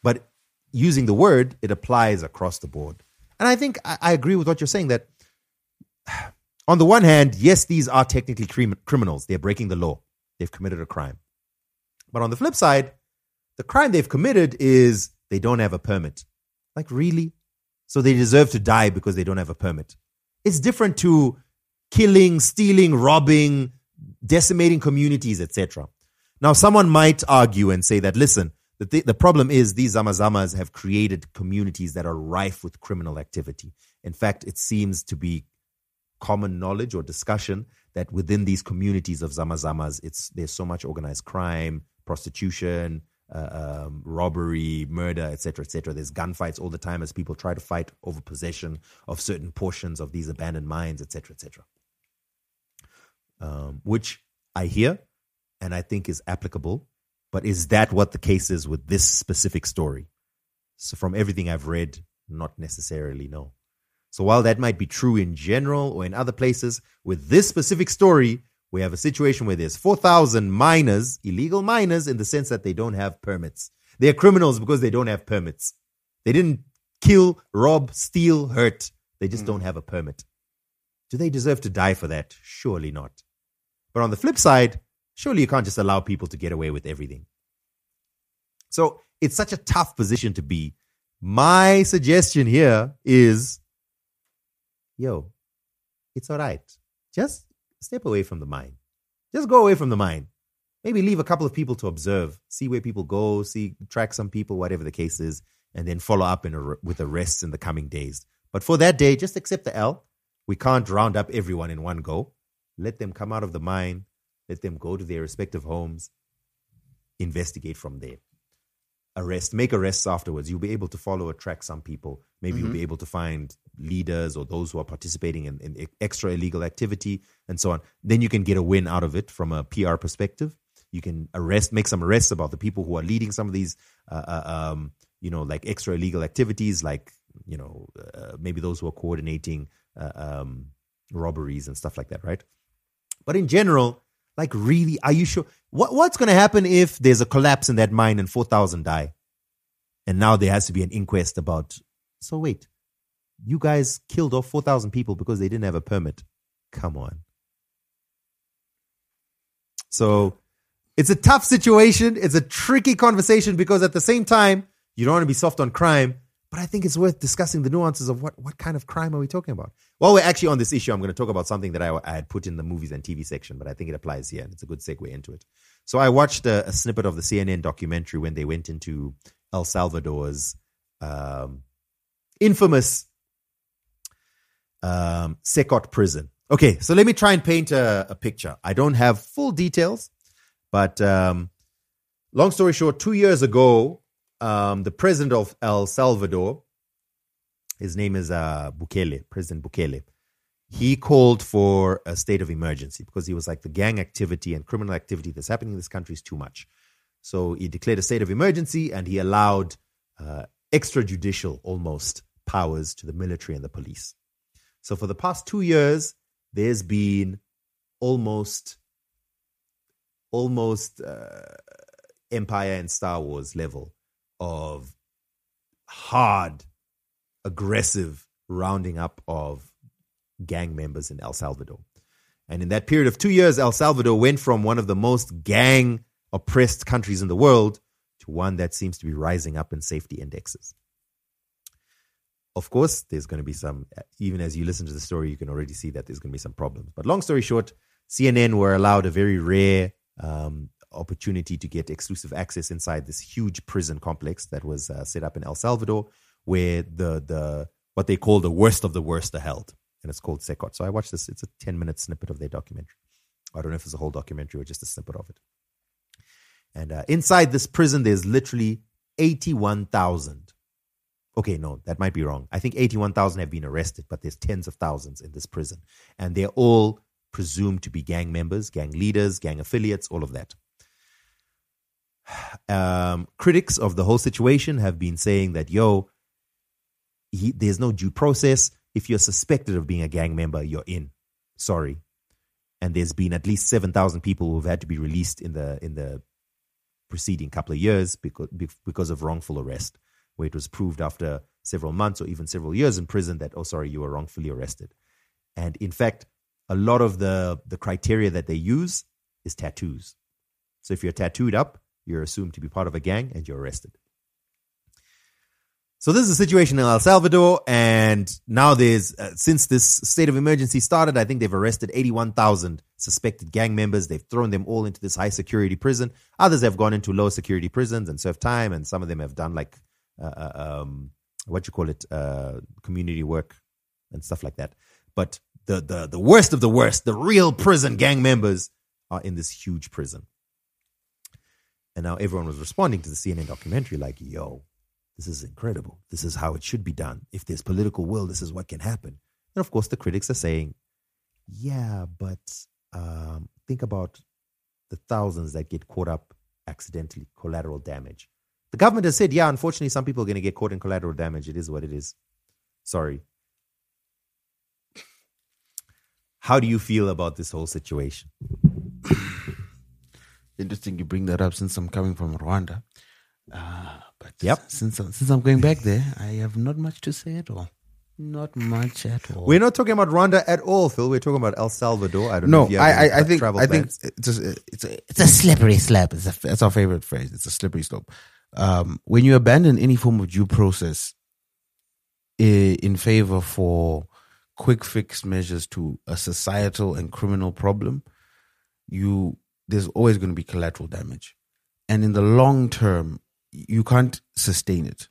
But using the word, it applies across the board. And I think I agree with what you're saying, that on the one hand, yes, these are technically criminals. They're breaking the law. They've committed a crime. But on the flip side, the crime they've committed is they don't have a permit. Like, really? So they deserve to die because they don't have a permit. It's different to killing, stealing, robbing, decimating communities, etc. Now, someone might argue and say that, listen, the problem is these zamazamas have created communities that are rife with criminal activity. In fact, it seems to be common knowledge or discussion that within these communities of zamazamas, there's so much organized crime, prostitution, robbery, murder, etc., etc. There's gunfights all the time as people try to fight over possession of certain portions of these abandoned mines, etc., etc. Which I hear and I think is applicable, but is that what the case is with this specific story? So from everything I've read, not necessarily, no. So while that might be true in general or in other places, with this specific story, We have a situation where there's 4,000 miners, illegal miners, in the sense that they don't have permits. They're criminals because they don't have permits. They didn't kill, rob, steal, hurt. They just don't have a permit. Do they deserve to die for that? Surely not. But on the flip side, surely you can't just allow people to get away with everything. So it's such a tough position to be. My suggestion here is, it's all right. Just step away from the mine. Just go away from the mine. Maybe leave a couple of people to observe, see where people go, track some people, whatever the case is, and then follow up with arrests in the coming days. But for that day, just accept the L. We can't round up everyone in one go. Let them come out of the mine. Let them go to their respective homes. Investigate from there. Make arrests afterwards. You'll be able to follow or track some people. Maybe you'll be able to find leaders or those who are participating in extra illegal activity and so on. Then you can get a win out of it from a PR perspective. You can make some arrests about the people who are leading some of these, like extra illegal activities, like, maybe those who are coordinating robberies and stuff like that, right? But in general, like, really, are you sure? What's going to happen if there's a collapse in that mine and 4,000 die? And now there has to be an inquest about, so wait, you guys killed off 4,000 people because they didn't have a permit. Come on. So it's a tough situation. It's a tricky conversation because at the same time, you don't want to be soft on crime. But I think it's worth discussing the nuances of what kind of crime are we talking about? While we're actually on this issue, I'm going to talk about something that I had put in the movies and TV section, but I think it applies here, and it's a good segue into it. So I watched a snippet of the CNN documentary when they went into El Salvador's infamous Secot prison. Okay, so let me try and paint a picture. I don't have full details, but long story short, 2 years ago, the president of El Salvador, his name is President Bukele, he called for a state of emergency because he was like, the gang activity and criminal activity that's happening in this country is too much. So he declared a state of emergency and he allowed extrajudicial almost powers to the military and the police. So for the past 2 years, there's been almost Empire and Star Wars level of hard, aggressive rounding up of gang members in El Salvador. And in that period of 2 years, El Salvador went from one of the most gang-oppressed countries in the world to one that seems to be rising up in safety indexes. Of course, there's going to be some, even as you listen to the story, you can already see that there's going to be some problems. But long story short, CNN were allowed a very rare opportunity to get exclusive access inside this huge prison complex that was set up in El Salvador, where the what they call the worst of the worst are held, and it's called Secot. So I watched this. It's a 10-minute snippet of their documentary. I don't know if it's a whole documentary or just a snippet of it. And inside this prison, there's literally 81,000. Okay, no, that might be wrong. I think 81,000 have been arrested, but there's tens of thousands in this prison, and they're all presumed to be gang members, gang leaders, gang affiliates, all of that. Critics of the whole situation have been saying that, there's no due process. If you're suspected of being a gang member, you're in. Sorry. And there's been at least 7,000 people who've had to be released in the preceding couple of years because of wrongful arrest, where it was proved after several months or even several years in prison that, you were wrongfully arrested. And in fact, a lot of the criteria that they use is tattoos. So if you're tattooed up, you're assumed to be part of a gang and you're arrested. So this is the situation in El Salvador, and now there's, since this state of emergency started, I think they've arrested 81,000 suspected gang members. They've thrown them all into this high security prison. Others have gone into low security prisons and served time, and some of them have done community work and stuff like that. But the worst of the worst, the real prison gang members, are in this huge prison. And now everyone was responding to the CNN documentary like, this is incredible. This is how it should be done. If there's political will, this is what can happen. And of course, the critics are saying, but think about the thousands that get caught up accidentally, collateral damage. The government has said, unfortunately, some people are going to get caught in collateral damage. It is what it is. Sorry. How do you feel about this whole situation? Interesting you bring that up since I'm coming from Rwanda. But Yep. since I'm going back there, I have not much to say at all. Not much at all. We're not talking about Rwanda at all, Phil. We're talking about El Salvador. I don't know No, if you have any I think travel I think plans. it's a slippery slope. It's our favorite phrase. It's a slippery slope. When you abandon any form of due process in favor for quick fix measures to a societal and criminal problem, there's always going to be collateral damage, and in the long term, you can't sustain it.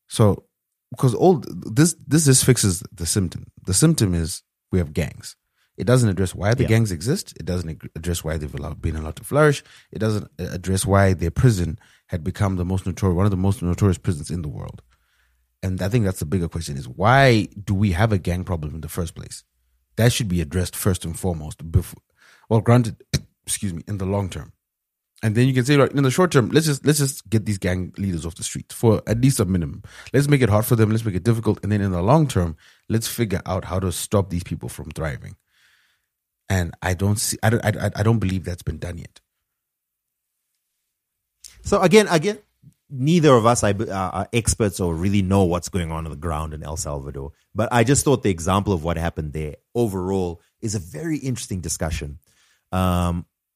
So, because all this just fixes the symptom. The symptom is we have gangs. It doesn't address why the gangs exist. It doesn't address why they've been allowed to flourish. It doesn't address why their prison had become one of the most notorious prisons in the world. And I think that's the bigger question: is why do we have a gang problem in the first place? That should be addressed first and foremost. Well, granted, excuse me, in the long term. And then you can say, right, in the short term, let's just get these gang leaders off the street for at least a minimum. Let's make it hard for them. Let's make it difficult. And then in the long term, let's figure out how to stop these people from thriving. And I don't believe that's been done yet. So again, neither of us are experts or really know what's going on the ground in El Salvador. But I just thought the example of what happened there overall is a very interesting discussion.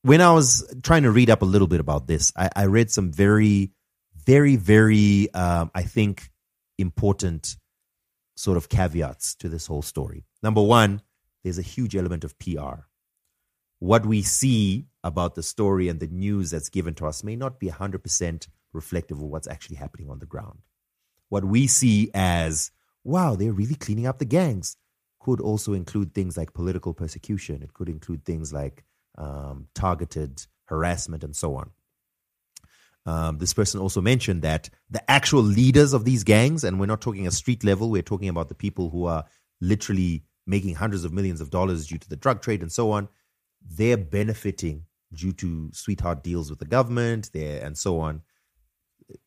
When I was trying to read up a little bit about this, I read some very, very, very, I think, important sort of caveats to this whole story. Number one, there's a huge element of PR. What we see about the story and the news that's given to us may not be 100% reflective of what's actually happening on the ground. What we see as, wow, they're really cleaning up the gangs, could also include things like political persecution. It could include things like targeted harassment and so on. This person also mentioned that the actual leaders of these gangs, and we're not talking a street level, we're talking about the people who are literally making hundreds of millions of dollars due to the drug trade and so on, they're benefiting due to sweetheart deals with the government and so on.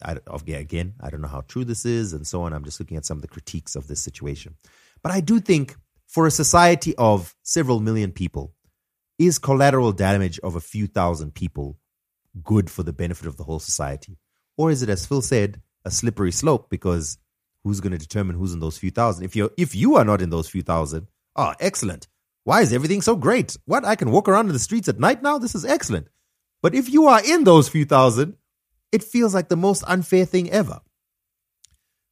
Again, I don't know how true this is and so on. I'm just looking at some of the critiques of this situation. But I do think for a society of several million people, is collateral damage of a few thousand people good for the benefit of the whole society? Or is it, as Phil said, a slippery slope, because who's going to determine who's in those few thousand? If you are not in those few thousand, excellent. Why is everything so great? What, I can walk around in the streets at night now? This is excellent. But if you are in those few thousand, it feels like the most unfair thing ever.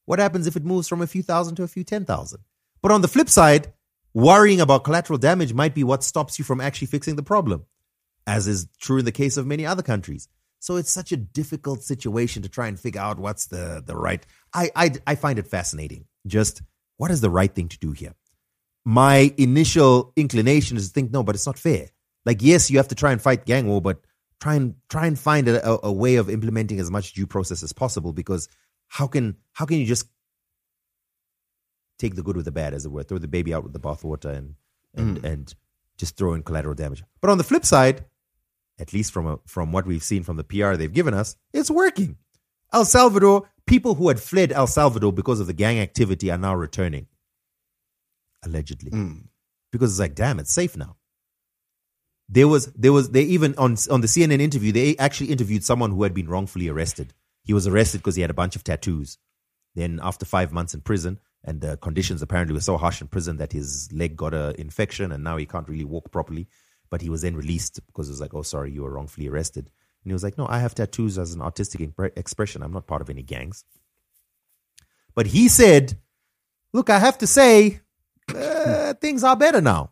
What happens if it moves from a few thousand to a few 10,000? But on the flip side, worrying about collateral damage might be what stops you from actually fixing the problem, as is true in the case of many other countries. So it's such a difficult situation to try and figure out what's the right. I find it fascinating. Just what is the right thing to do here? My initial inclination is to think, no, but it's not fair. Like, yes, you have to try and fight gang war, but try and find a way of implementing as much due process as possible, because how can you just take the good with the bad, as it were, throw the baby out with the bathwater and just throw in collateral damage? But on the flip side, at least from what we've seen from the PR they've given us, it's working. El Salvador, people who had fled El Salvador because of the gang activity are now returning, allegedly, because it's like, damn, it's safe now. They even on the CNN interview, they actually interviewed someone who had been wrongfully arrested. He was arrested because he had a bunch of tattoos. Then after 5 months in prison, and the conditions apparently were so harsh in prison that his leg got an infection and now he can't really walk properly. But he was then released because it was like, oh, sorry, you were wrongfully arrested. And he was like, no, I have tattoos as an artistic expression. I'm not part of any gangs. But he said, look, I have to say, things are better now.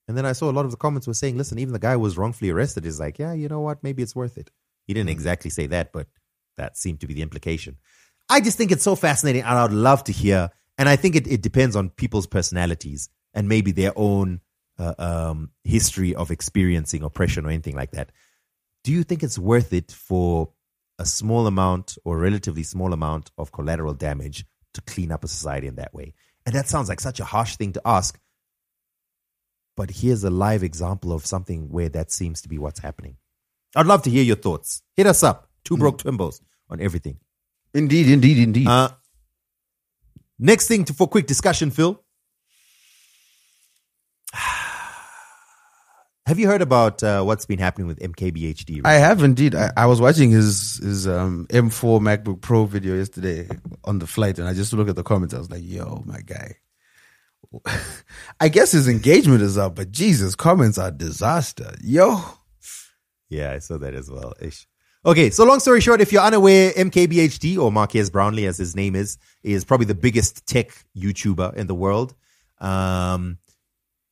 And then I saw a lot of the comments were saying, listen, even the guy who was wrongfully arrested is like, yeah, you know what? Maybe it's worth it. He didn't exactly say that, but that seemed to be the implication. I just think it's so fascinating, and I'd love to hear. And I think it depends on people's personalities and maybe their own history of experiencing oppression or anything like that. Do you think it's worth it for a small amount or relatively small amount of collateral damage to clean up a society in that way? And that sounds like such a harsh thing to ask. But here's a live example of something where that seems to be what's happening. I'd love to hear your thoughts. Hit us up. Two Broke Twimbos on everything. Indeed. Next thing for quick discussion, Phil. Have you heard about what's been happening with MKBHD? I have indeed. I was watching his M4 MacBook Pro video yesterday on the flight, and I just looked at the comments. I was like, "Yo, my guy." I guess his engagement is up, but Jesus, comments are disaster. Yo. Yeah, I saw that as well. Ish. Okay, so long story short, if you're unaware, MKBHD, or Marquez Brownlee as his name is probably the biggest tech YouTuber in the world.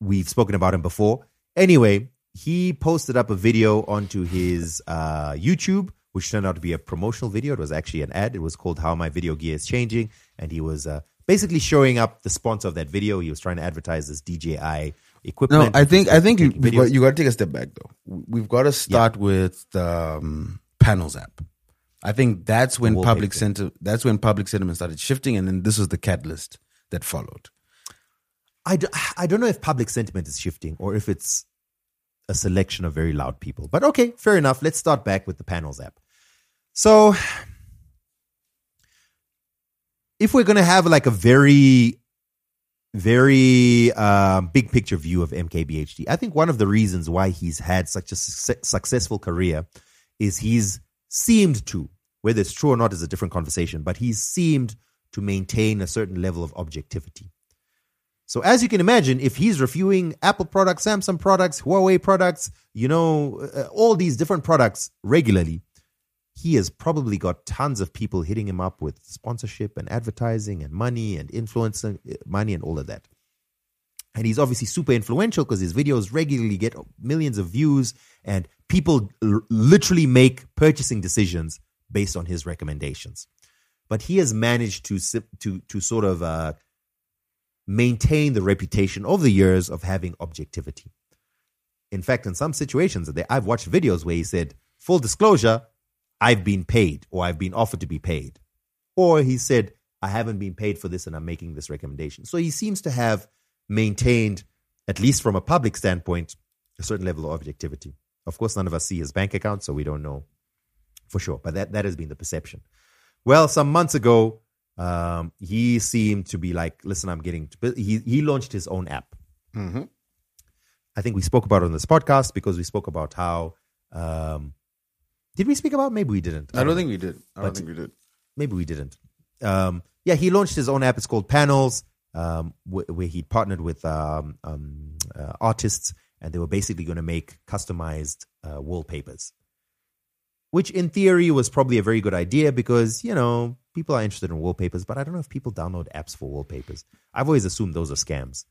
We've spoken about him before. Anyway, he posted up a video onto his YouTube, which turned out to be a promotional video. It was actually an ad. It was called How My Video Gear is Changing. And he was basically showing up the sponsor of that video. He was trying to advertise this DJI equipment. No, I think you got to take a step back, though. We've got to start with the Panels app. I think that's when public sentiment started shifting, and then this was the catalyst that followed. I don't know if public sentiment is shifting or if it's a selection of very loud people. But okay, fair enough. Let's start back with the Panels app. So if we're going to have like a very, very big picture view of MKBHD, I think one of the reasons why he's had such a successful career is he's seemed to, whether it's true or not is a different conversation, but he's seemed to maintain a certain level of objectivity. So as you can imagine, if he's reviewing Apple products, Samsung products, Huawei products, all these different products regularly, he has probably got tons of people hitting him up with sponsorship and advertising and money and influencer money and all of that. And he's obviously super influential because his videos regularly get millions of views and people literally make purchasing decisions based on his recommendations. But he has managed to sort of maintain the reputation over the years of having objectivity. In fact, in some situations, I've watched videos where he said, full disclosure, I've been paid or I've been offered to be paid. Or he said, I haven't been paid for this and I'm making this recommendation. So he seems to have maintained, at least from a public standpoint, a certain level of objectivity. Of course, none of us see his bank account, so we don't know for sure. But that has been the perception. Well, some months ago, he seemed to be like, listen, he launched his own app. Mm-hmm. I think we spoke about it on this podcast because we spoke about how, did we speak about? Maybe we didn't. I don't think we did. Maybe we didn't. He launched his own app. It's called Panels, where he partnered with artists, and they were basically going to make customized wallpapers, which in theory was probably a very good idea because, people are interested in wallpapers, but I don't know if people download apps for wallpapers. I've always assumed those are scams.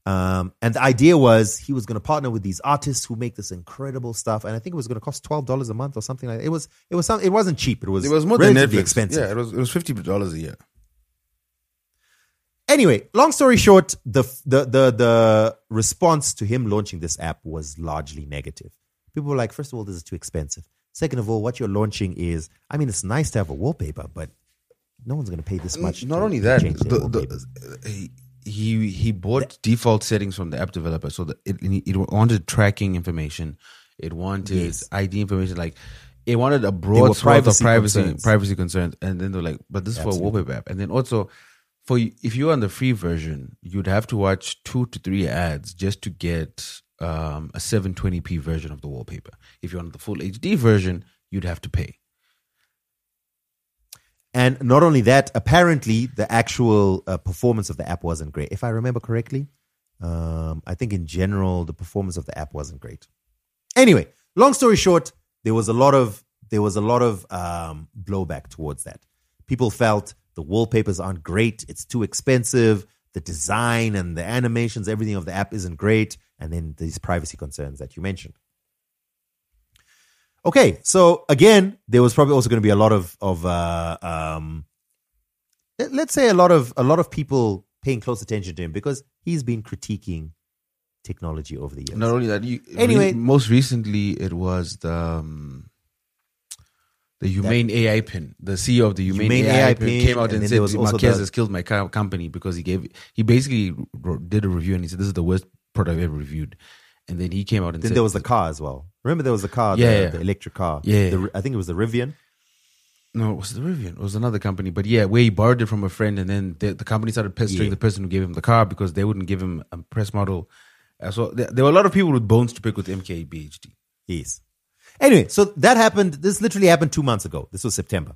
And the idea was he was going to partner with these artists who make this incredible stuff, and I think it was going to cost $12 a month or something like that. It wasn't cheap. It was more than Netflix. Expensive. Yeah, it was $50 a year. Anyway, long story short, the response to him launching this app was largely negative. People were like, first of all, this is too expensive. Second of all, what you're launching is, it's nice to have a wallpaper, but no one's going to pay this much. Not only that, he bought default settings from the app developer, so that it wanted tracking information, it wanted ID information, like it wanted a broad swath of privacy concerns, and then they're like, but this is for a wallpaper app, and then also if you're on the free version, you'd have to watch 2 to 3 ads just to get a 720p version of the wallpaper. If you're on the full HD version, you'd have to pay. And not only that, apparently the actual performance of the app wasn't great. If I remember correctly, I think in general the performance of the app wasn't great. Anyway, long story short, there was a lot of blowback towards that. People felt the wallpapers aren't great. It's too expensive. The design and the animations, everything of the app isn't great. And then these privacy concerns that you mentioned. Okay, so again, there was probably also going to be a lot of let's say a lot of people paying close attention to him because he's been critiquing technology over the years. Not only that, most recently it was the Humane AI pin. The CEO of the Humane AI pin came out and said Marquez has killed my company because he basically did a review and he said this is the worst product I've ever reviewed. And then he came out and said... Then there was the car as well. Remember there was the car, the electric car. Yeah. I think it was the Rivian. No, it was the Rivian. It was another company. But yeah, where he borrowed it from a friend and then the company started pestering the person who gave him the car because they wouldn't give him a press model So there were a lot of people with bones to pick with MKBHD. Yes. Anyway, so that happened. This literally happened 2 months ago. This was September.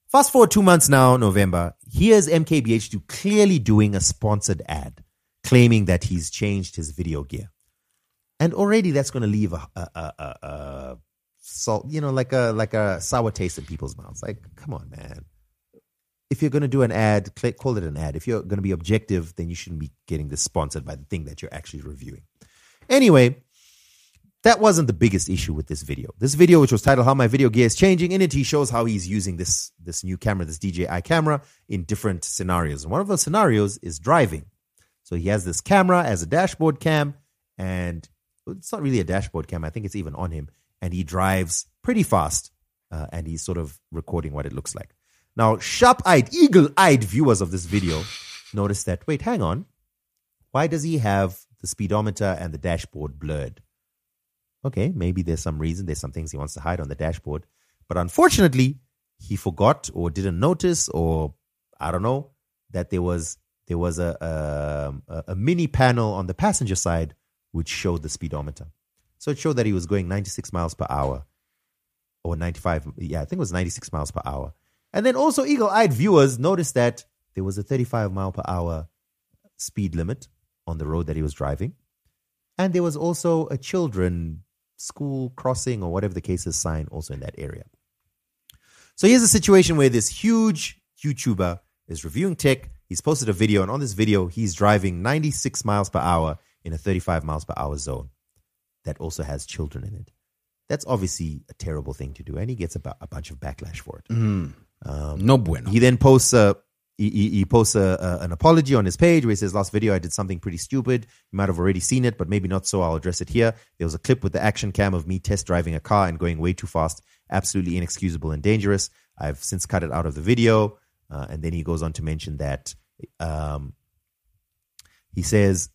Fast forward 2 months now, November. Here's MKBHD clearly doing a sponsored ad, claiming that he's changed his video gear. And already that's going to leave a salt, like a sour taste in people's mouths. Like, come on, man. If you're going to do an ad, call it an ad. If you're going to be objective, then you shouldn't be getting this sponsored by the thing that you're actually reviewing. Anyway, that wasn't the biggest issue with this video. This video, which was titled How My Video Gear is Changing, in it he shows how he's using this new camera, this DJI camera, in different scenarios. And one of those scenarios is driving. So he has this camera as a dashboard cam, and it's not really a dashboard cam. I think it's even on him. And he drives pretty fast, and he's sort of recording what it looks like. Now, sharp-eyed, eagle-eyed viewers of this video notice that, wait, hang on. Why does he have the speedometer and the dashboard blurred? Okay, maybe there's some reason. There's some things he wants to hide on the dashboard. But unfortunately, he forgot or didn't notice, or I don't know, that there was a mini panel on the passenger side which showed the speedometer. So it showed that he was going 96 miles per hour or 95. Yeah, I think it was 96 miles per hour. And then also eagle-eyed viewers noticed that there was a 35 mile per hour speed limit on the road that he was driving. And there was also a children school crossing or whatever the case is sign also in that area. So here's a situation where this huge YouTuber is reviewing tech. He's posted a video, and on this video, he's driving 96 miles per hour in a 35 miles per hour zone that also has children in it. That's obviously a terrible thing to do, and he gets a bunch of backlash for it. No bueno. He then posts he posts an apology on his page where he says, last video I did something pretty stupid. You might have already seen it, but maybe not so. I'll address it here. There was a clip with the action cam of me test driving a car and going way too fast. Absolutely inexcusable and dangerous. I've since cut it out of the video. And then he goes on to mention that he says,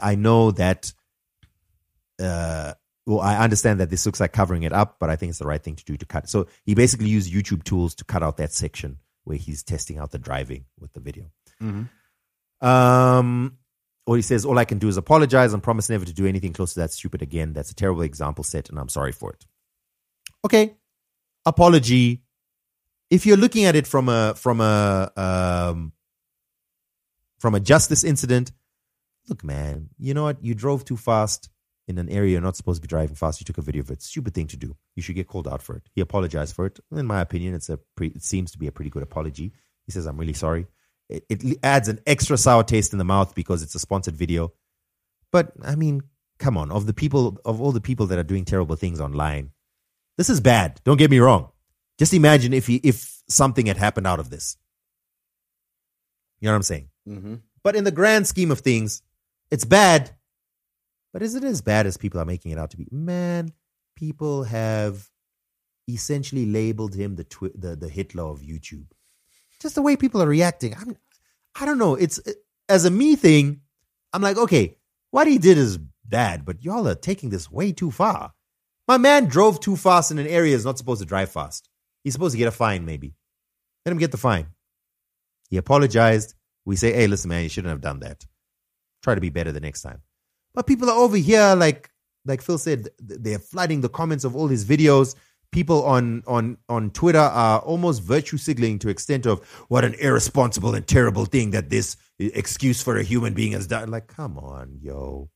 I know that, I understand that this looks like covering it up, but I think it's the right thing to do to cut it. So he basically used YouTube tools to cut out that section where he's testing out the driving with the video. Or he says, all I can do is apologize and promise never to do anything close to that stupid again. That's a terrible example set, and I'm sorry for it. Okay, apology. If you're looking at it from a justice incident, look, man, you know what? You drove too fast in an area you're not supposed to be driving fast. You took a video of it. Stupid thing to do. You should get called out for it. He apologized for it. In my opinion, it seems to be a pretty good apology. He says, I'm really sorry. It adds an extra sour taste in the mouth because it's a sponsored video. But I mean, come on, of all the people that are doing terrible things online, this is bad. Don't get me wrong. Just imagine if something had happened out of this. You know what I'm saying? Mm-hmm. But in the grand scheme of things, it's bad. But is it as bad as people are making it out to be? Man, people have essentially labeled him the Hitler of YouTube. Just the way people are reacting. I don't know. As a me thing, I'm like, okay, what he did is bad, but y'all are taking this way too far. My man drove too fast in an area he's not supposed to drive fast. He's supposed to get a fine, maybe. Let him get the fine. He apologized. We say, hey, listen, man, you shouldn't have done that. Try to be better the next time. But people are over here, like Phil said, they're flooding the comments of all his videos. People on Twitter are almost virtue signaling to extent of what an irresponsible and terrible thing that this excuse for a human being has done. Like, come on, yo.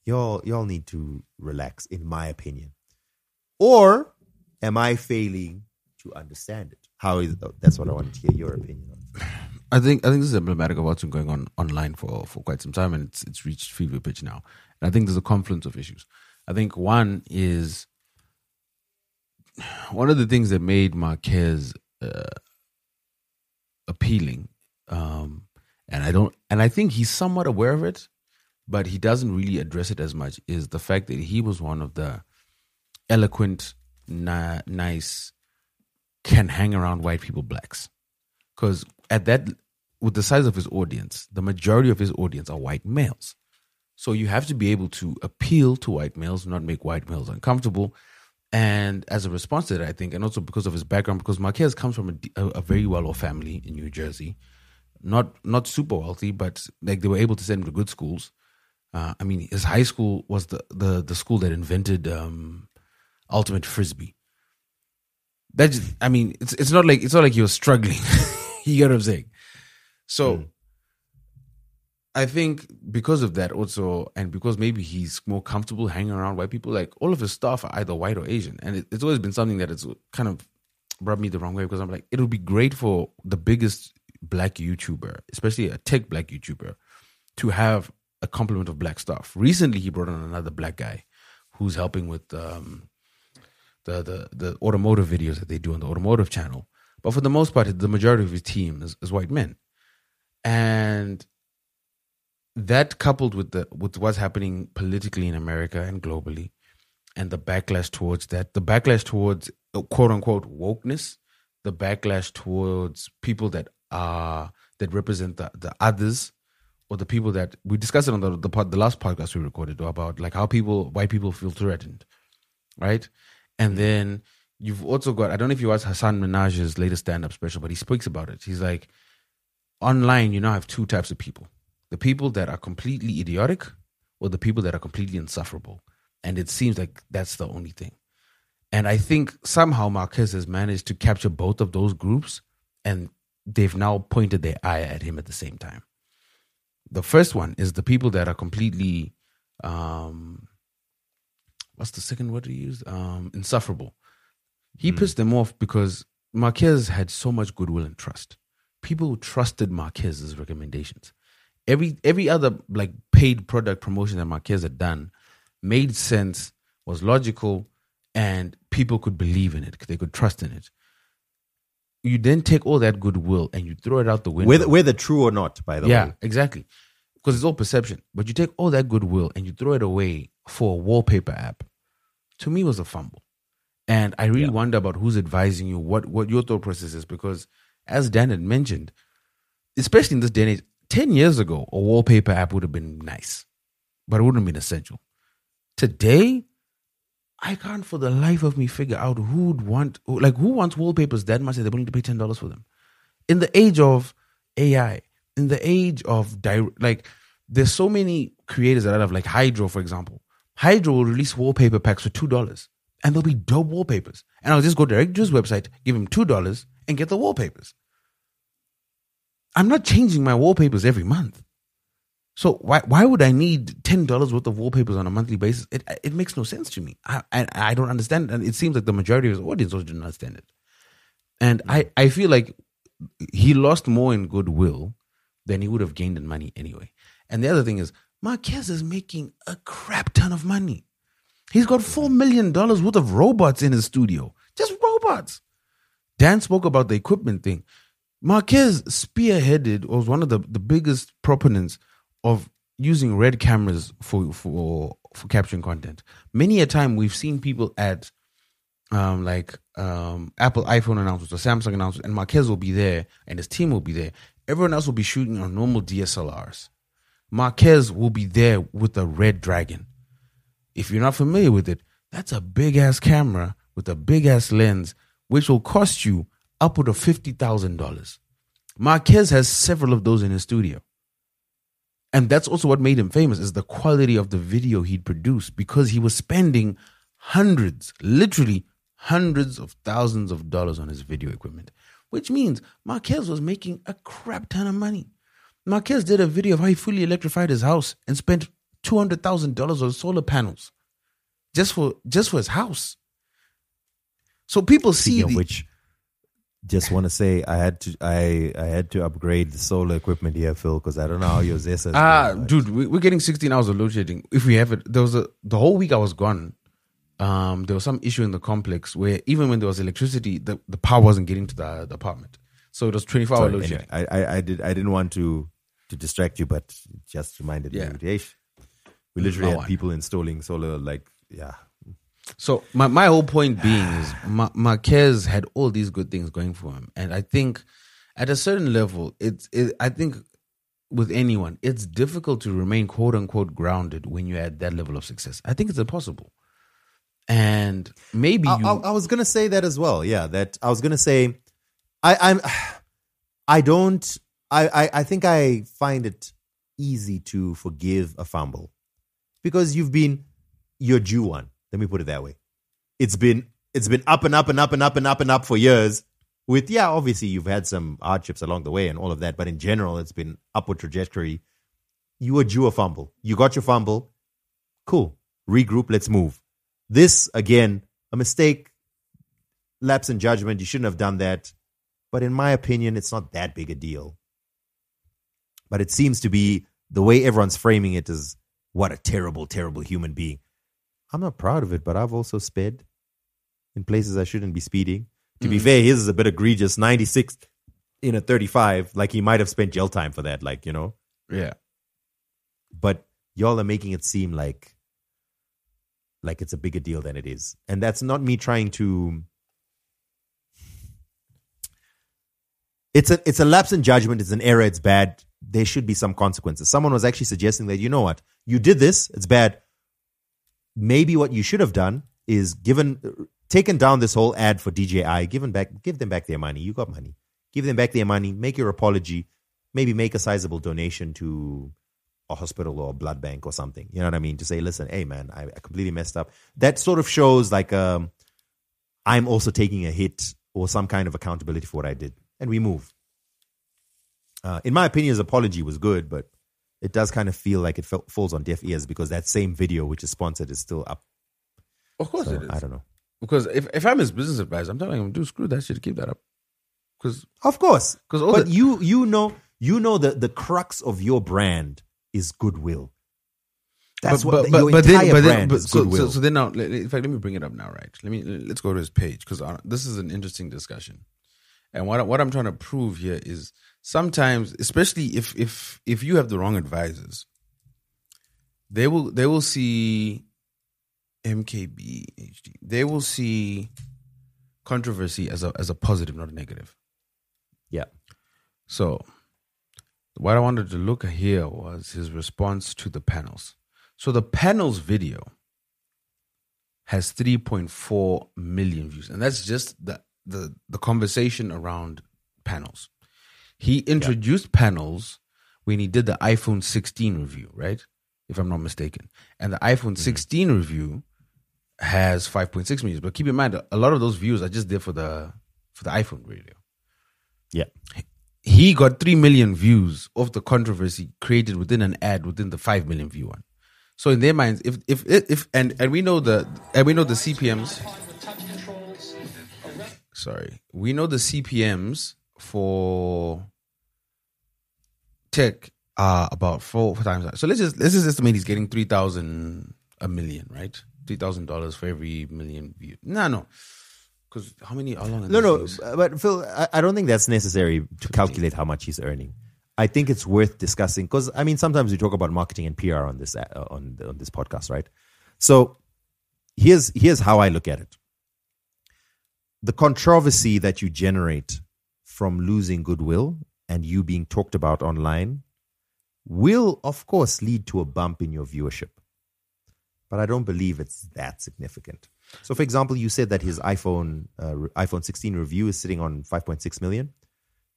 Y'all need to relax, in my opinion. Or am I failing to understand it? That's what I wanted to hear your opinion on. I think this is emblematic of what's been going on online for quite some time, and it's reached fever pitch now. And I think there's a confluence of issues. I think one of the things that made Marquez appealing, and I think he's somewhat aware of it, but he doesn't really address it as much, is the fact that he was one of the eloquent, nice, can hang around white people blacks. Because with the size of his audience, the majority of his audience are white males. So you have to be able to appeal to white males, not make white males uncomfortable. And as a response to that, I think, and also because of his background, because Marquez comes from a very well-off family in New Jersey, not super wealthy, but like they were able to send him to good schools. I mean, his high school was the school that invented ultimate frisbee. That just, I mean, it's not like he was struggling. You get what I'm saying? So I think because of that also, and because maybe he's more comfortable hanging around white people, like all of his staff are either white or Asian, and it's always been something that it's kind of rubbed me the wrong way, because I'm like, it would be great for the biggest black YouTuber, especially a tech black YouTuber, to have a complement of black staff. Recently, he brought on another black guy who's helping with the automotive videos that they do on the automotive channel. But for the most part, the majority of his team is white men. And that coupled with what's happening politically in America and globally, and the backlash towards that, the backlash towards quote unquote wokeness, the backlash towards people that represent the others, or the people that we discussed it on the last podcast we recorded about, like how white people feel threatened, right? And then you've also got, I don't know if you watched Hassan Minaj's latest stand-up special, but he speaks about it. He's like, online, you now have two types of people. The people that are completely idiotic, or the people that are completely insufferable. And it seems like that's the only thing. And I think somehow Marquez has managed to capture both of those groups, and they've now pointed their eye at him at the same time. The first one is the people that are completely, what's the second word he used? Insufferable. He pissed them off because Marquez had so much goodwill and trust. People trusted Marquez's recommendations. Every other like paid product promotion that Marquez had done made sense, was logical, and people could believe in it. They could trust in it. You then take all that goodwill and you throw it out the window. Whether true or not, by the way. Yeah, exactly. Because it's all perception. But you take all that goodwill and you throw it away for a wallpaper app. To me, it was a fumble. And I really wonder about who's advising you, what your thought process is. Because as Dan had mentioned, especially in this day and age, 10 years ago, a wallpaper app would have been nice, but it wouldn't have been essential. Today, I can't for the life of me figure out who wants wallpapers that much that they're willing to pay $10 for them. In the age of AI, in the age of there's so many creators that I love, like Hydro, for example. Hydro will release wallpaper packs for $2, and they'll be dope wallpapers. And I'll just go direct to his website, give him $2, and get the wallpapers. I'm not changing my wallpapers every month. So why would I need $10 worth of wallpapers on a monthly basis? It makes no sense to me. I don't understand. And it seems like the majority of his audience also didn't understand it. And I feel like he lost more in goodwill than he would have gained in money anyway. And the other thing is, Marquez is making a crap ton of money. He's got $4 million worth of robots in his studio. Just robots. Dan spoke about the equipment thing. Marquez spearheaded, or was one of the biggest proponents of using red cameras for capturing content. Many a time we've seen people at Apple iPhone announcements or Samsung announcements, and Marquez will be there and his team will be there. Everyone else will be shooting on normal DSLRs. Marquez will be there with a Red Dragon. If you're not familiar with it, that's a big ass camera with a big ass lens, which will cost you upward of $50,000. Marquez has several of those in his studio. And that's also what made him famous, is the quality of the video he'd produce, because he was spending literally hundreds of thousands of dollars on his video equipment, which means Marquez was making a crap ton of money. Marquez did a video of how he fully electrified his house and spent $200,000 on solar panels just for his house. So people see which, just want to say, I had to upgrade the solar equipment here, Phil, because I don't know how yours is. Dude, we're getting 16 hours of load shedding. If we have it, the whole week I was gone. There was some issue in the complex where even when there was electricity, the power wasn't getting to the apartment. So it was 24-hour load shedding. I didn't want to distract you, but just reminded me. We literally had people installing solar, So my whole point being is Marquez had all these good things going for him. And I think at a certain level, I think with anyone, it's difficult to remain quote unquote grounded when you're at that level of success. I think it's impossible. And maybe I was going to say that as well. Yeah, that I was going to say, I think I find it easy to forgive a fumble. because you're due one. Let me put it that way. It's been up and up and up and up and up and up for years. With, obviously you've had some hardships along the way and all of that, but in general, it's been upward trajectory. You were due a fumble. You got your fumble. Cool. Regroup. Let's move. This, again, a mistake, lapse in judgment. You shouldn't have done that. But in my opinion, it's not that big a deal. But it seems to be the way everyone's framing it is, what a terrible, terrible human being. I'm not proud of it, but I've also sped in places I shouldn't be speeding. To be fair, his is a bit egregious. 96 in a 35. Like, he might have spent jail time for that. Like, Yeah. But y'all are making it seem like it's a bigger deal than it is. And that's not me trying to... It's a lapse in judgment. It's an error. It's bad. There should be some consequences. Someone was actually suggesting that, you know what? You did this. It's bad. Maybe what you should have done is taken down this whole ad for DJI, give them back their money. You got money. Give them back their money, make your apology, maybe make a sizable donation to a hospital or a blood bank or something. You know what I mean? To say, listen, hey man, I completely messed up. That sort of shows like I'm also taking a hit or some kind of accountability for what I did. And we move. In my opinion, his apology was good, but it does kind of feel like it falls on deaf ears because that same video, which is sponsored, is still up. Of course it is. I don't know. Because if I'm his business advisor, I'm telling him, dude, screw that shit, keep that up. Of course. But you know the crux of your brand is goodwill. That's your entire brand is goodwill. So then now, in fact, let me bring it up now, right? Let's go to his page because this is an interesting discussion. And what I'm trying to prove here is sometimes, especially if you have the wrong advisors, they will see MKB HD. They will see controversy as a positive, not a negative. Yeah. So what I wanted to look at here was his response to the panels. So the panels video has 3.4 million views, and that's just the conversation around panels. He introduced panels when he did the iPhone 16 review, right? If I'm not mistaken. And the iPhone 16 review has 5.6 million. But keep in mind, a lot of those views are just there for the iPhone video. Yeah. He got 3 million views of the controversy created within an ad within the 5 million view one. So in their minds, and we know the CPMs. Sorry, we know the CPMs for tech are about 4 times that. So let's just estimate he's getting $3,000 a million, right? $3,000 for every million views. No. Because how long? No. But Phil, I don't think that's necessary to calculate how much he's earning. I think it's worth discussing because sometimes we talk about marketing and PR on this on this podcast, right? So here's how I look at it. The controversy that you generate from losing goodwill and you being talked about online will, of course, lead to a bump in your viewership. But I don't believe it's that significant. So, for example, you said that his iPhone 16 review is sitting on 5.6 million.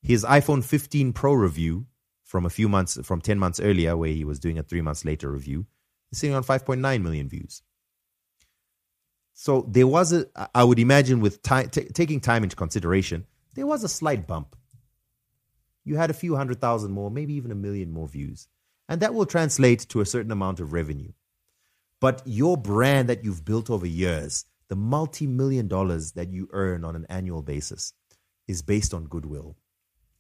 His iPhone 15 Pro review from 10 months earlier, where he was doing a 3 months later review, is sitting on 5.9 million views. So there was I would imagine with taking time into consideration, there was a slight bump. You had a few 100,000 more, maybe even 1 million more views. And that will translate to a certain amount of revenue. But your brand that you've built over years, the multi-million dollars that you earn on an annual basis is based on goodwill.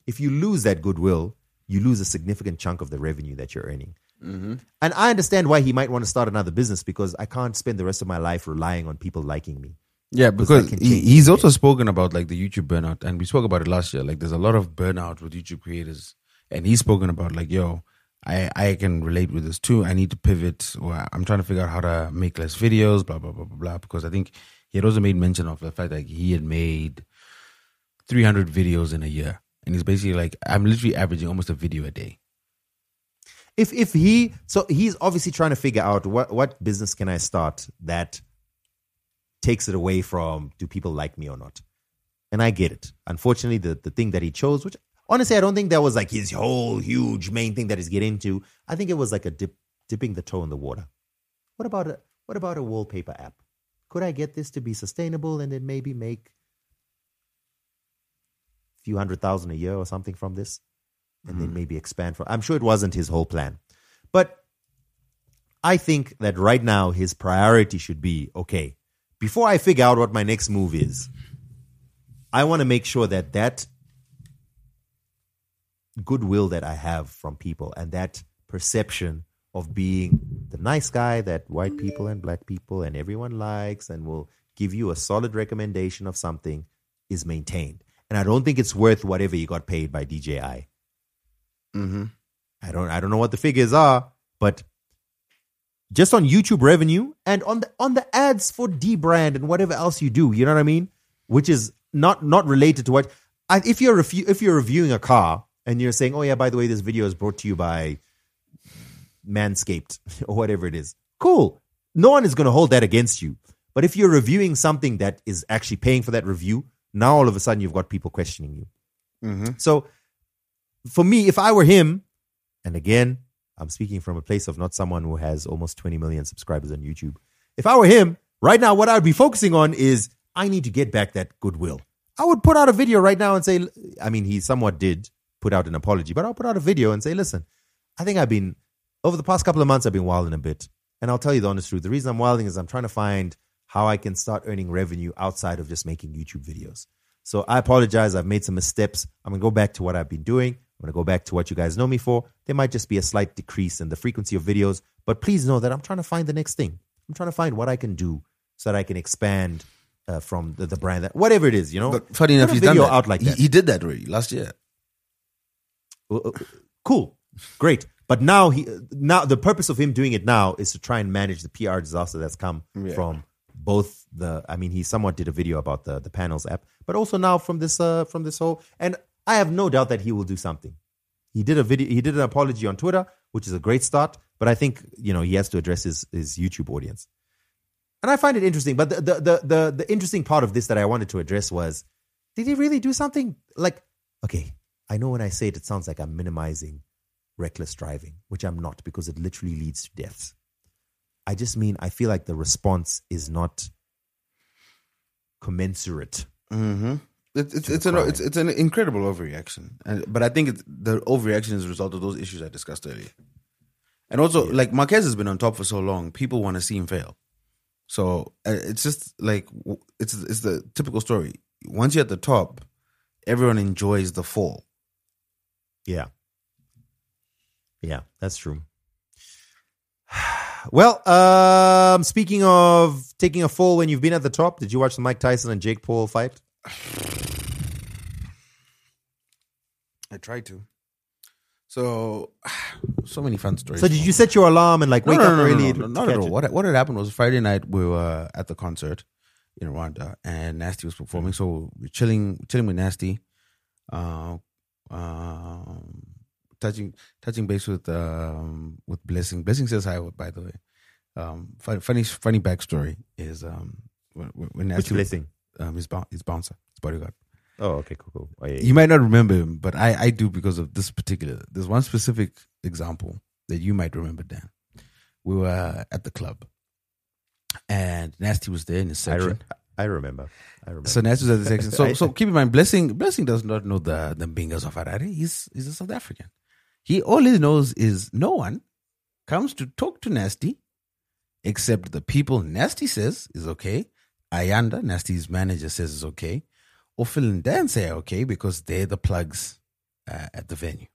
If you lose that goodwill, you lose a significant chunk of the revenue that you're earning. Mm-hmm. And I understand why he might want to start another business because I can't spend the rest of my life relying on people liking me. Yeah, because he's also spoken about like the YouTube burnout, and we spoke about it last year. Like there's a lot of burnout with YouTube creators, and he's spoken about like, yo, I can relate with this too. I need to pivot, or I'm trying to figure out how to make less videos, blah, blah, blah, blah, blah. Because I think he had also made mention of the fact that he had made 300 videos in a year. And he's basically like, I'm literally averaging almost a video a day. So he's obviously trying to figure out what business can I start that takes it away from, do people like me or not? And I get it. Unfortunately, the thing that he chose, which honestly, I don't think that was like his whole huge main thing that he's getting into. I think it was like a dipping the toe in the water. what about a wallpaper app? Could I get this to be sustainable and then maybe make a few $100,000 a year or something from this? And then maybe expand from. I'm sure it wasn't his whole plan. But I think that right now his priority should be, okay, before I figure out what my next move is, I want to make sure that goodwill that I have from people and that perception of being the nice guy that white people and black people and everyone likes and will give you a solid recommendation of something is maintained. And I don't think it's worth whatever you got paid by DJI. Mm-hmm. I don't know what the figures are, but just on YouTube revenue and on the ads for D-brand and whatever else you do, you know what I mean? Which is not related to what if you're reviewing a car and you're saying, oh yeah, by the way, this video is brought to you by Manscaped or whatever it is. Cool. No one is going to hold that against you. But if you're reviewing something that is actually paying for that review, now all of a sudden you've got people questioning you. Mm-hmm. So for me, if I were him, and again, I'm speaking from a place of not someone who has almost 20 million subscribers on YouTube. If I were him, right now, what I would be focusing on is I need to get back that goodwill. I would put out a video right now and say, I mean, he somewhat did put out an apology, but I'll put out a video and say, listen, I think over the past couple of months, I've been wilding a bit. And I'll tell you the honest truth. The reason I'm wilding is I'm trying to find how I can start earning revenue outside of just making YouTube videos. So I apologize. I've made some missteps. I'm going to go back to what I've been doing. I'm going to go back to what you guys know me for. There might just be a slight decrease in the frequency of videos, but please know that I'm trying to find the next thing. I'm trying to find what I can do so that I can expand from the brand, whatever it is, you know. But funny enough, Put a he's done video that. out like that. He did that already last year. Cool, great. But now the purpose of him doing it now is to try and manage the PR disaster that's come from both he somewhat did a video about the Panels app, but also now from this whole. And I have no doubt that he will do something. He did an apology on Twitter, which is a great start. But I think he has to address his YouTube audience, and I find it interesting. But the interesting part of this that I wanted to address was, did he really do something? Like, okay, I know when I say it, it sounds like I'm minimizing reckless driving, which I'm not, because it literally leads to deaths. I just mean I feel like the response is not commensurate. Mm-hmm. It's an incredible overreaction, but I think the overreaction is a result of those issues I discussed earlier. And also, like, Marquez has been on top for so long, people want to see him fail. So it's just like it's the typical story. Once you're at the top, everyone enjoys the fall. Yeah, that's true. Well, speaking of taking a fall when you've been at the top, did you watch the Mike Tyson and Jake Paul fight? I tried to. So many fun stories. So did you set your alarm and wake up early? No, not at all. What had happened was Friday night we were at the concert in Rwanda and Nasty was performing. So we're chilling with Nasty, touching base with Blessing. Blessing says hi, by the way. Funny backstory is when Nasty. Which Blessing? His bouncer, his bodyguard. Oh, okay, cool. Oh, yeah. You might not remember him, but I do because of there's one specific example that you might remember, Dan. We were at the club and Nasty was there in his section. I remember. So Nasty was at the section. So keep in mind, Blessing does not know the bingers of Harare. He's a South African. All he knows is no one comes to talk to Nasty except the people Nasty says is okay. Ayanda, Nasty's manager, says it's okay. Or Phil and Dan say okay because they're the plugs at the venue.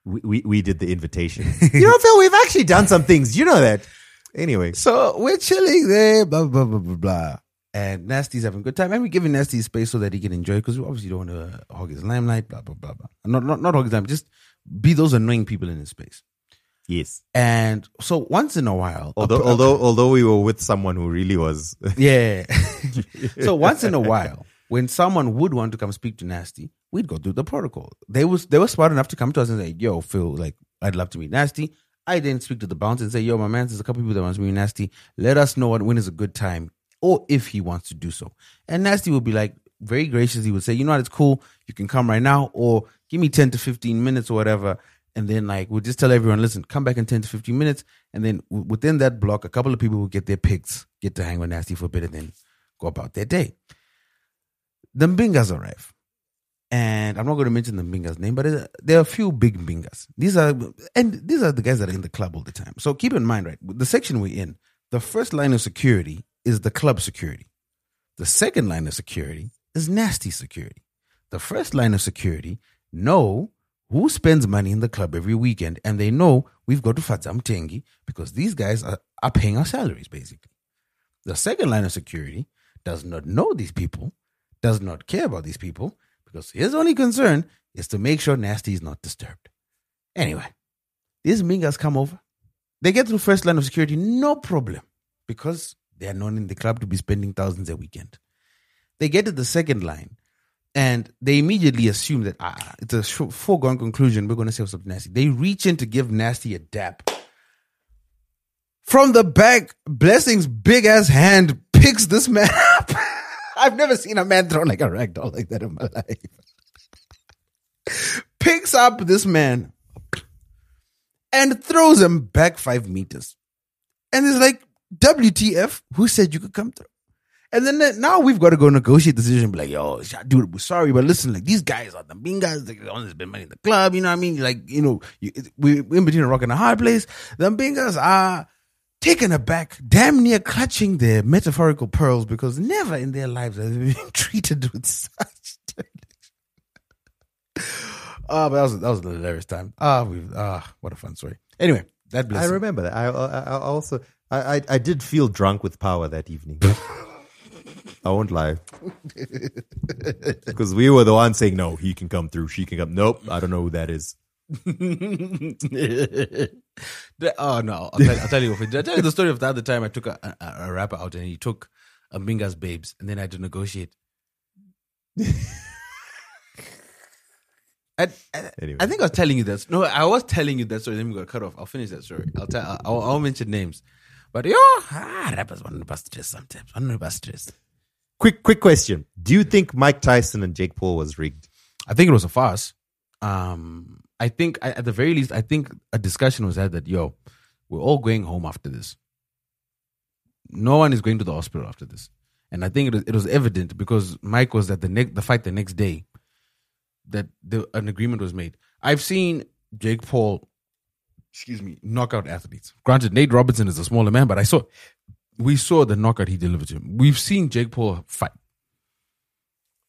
We did the invitation. Phil, we've actually done some things. You know that. Anyway. So we're chilling there, blah, blah, blah, blah, blah. And Nasty's having a good time. And we're giving Nasty space so that he can enjoy it because we obviously don't want to hog his limelight, blah, blah, blah, blah. Not hog his limelight, just be those annoying people in his space. Yes. And so once in a while... Although we were with someone who really was... Yeah. So once in a while, when someone would want to come speak to Nasty, we'd go through the protocol. They were smart enough to come to us and say, yo, Phil, like, I'd love to meet Nasty. I didn't speak to the bouncer and say, yo, my man, there's a couple people that want to meet Nasty. Let us know when is a good time or if he wants to do so. And Nasty would be like, very gracious, he would say, you know what, it's cool. You can come right now or give me 10 to 15 minutes or whatever. and then like we'll just tell everyone, listen, come back in 10 to 15 minutes, and then within that block, a couple of people will get their picks, get to hang with Nasty for a bit, and then go about their day. The Mbingas arrive. And I'm not going to mention the Mbingas' name, but there are a few big Mbingas. These are the guys that are in the club all the time. So keep in mind, right, the section we're in, the first line of security is the club security. The second line of security is Nasty security. The first line of security know who spends money in the club every weekend, and they know we've got to Fadzam Tengi because these guys are paying our salaries, basically. The second line of security does not know these people, does not care about these people, because his only concern is to make sure Nasty is not disturbed. Anyway, these Mingas come over. They get through first line of security, no problem, because they are known in the club to be spending thousands a weekend. They get to the second line, and they immediately assume that it's a foregone conclusion. We're going to say what's up, Nasty. They reach in to give Nasty a dap. From the back, Blessing's big-ass hand picks this man up. I've never seen a man thrown like a ragdoll like that in my life. Picks up this man and throws him back 5 meters. And it's like, WTF, who said you could come through? And then now we've got to go negotiate the decision. Be like, yo, dude, we're sorry, but listen, like these guys are the Mbingas. They're the ones that's been money in the club. You know what I mean? Like, you know, we're in between a rock and a hard place. The Mbingas are taken aback, damn near clutching their metaphorical pearls because never in their lives have they been treated with such. But that was a hilarious time. What a fun story. Anyway, that Blessing. I remember that. I also did feel drunk with power that evening. I won't lie. Because we were the ones saying, no, he can come through, she can come. Nope, I don't know who that is. Oh no! I'll tell you. Did I tell you the story of the other time I took a rapper out and he took a Mbinga's babes and then I had to negotiate. Anyway. I think I was telling you that. No, I was telling you that story. Then we got cut off. I'll finish that story. I'll mention names. But rappers want to bust stress sometimes. Want to bust stress. Quick question. Do you think Mike Tyson and Jake Paul was rigged? I think it was a farce. I think at the very least, I think a discussion was had that, we're all going home after this. No one is going to the hospital after this. And I think it was evident because Mike was at the fight the next day that an agreement was made. I've seen Jake Paul, knock out athletes. Granted, Nate Robinson is a smaller man, but we saw the knockout he delivered to him. We've seen Jake Paul fight.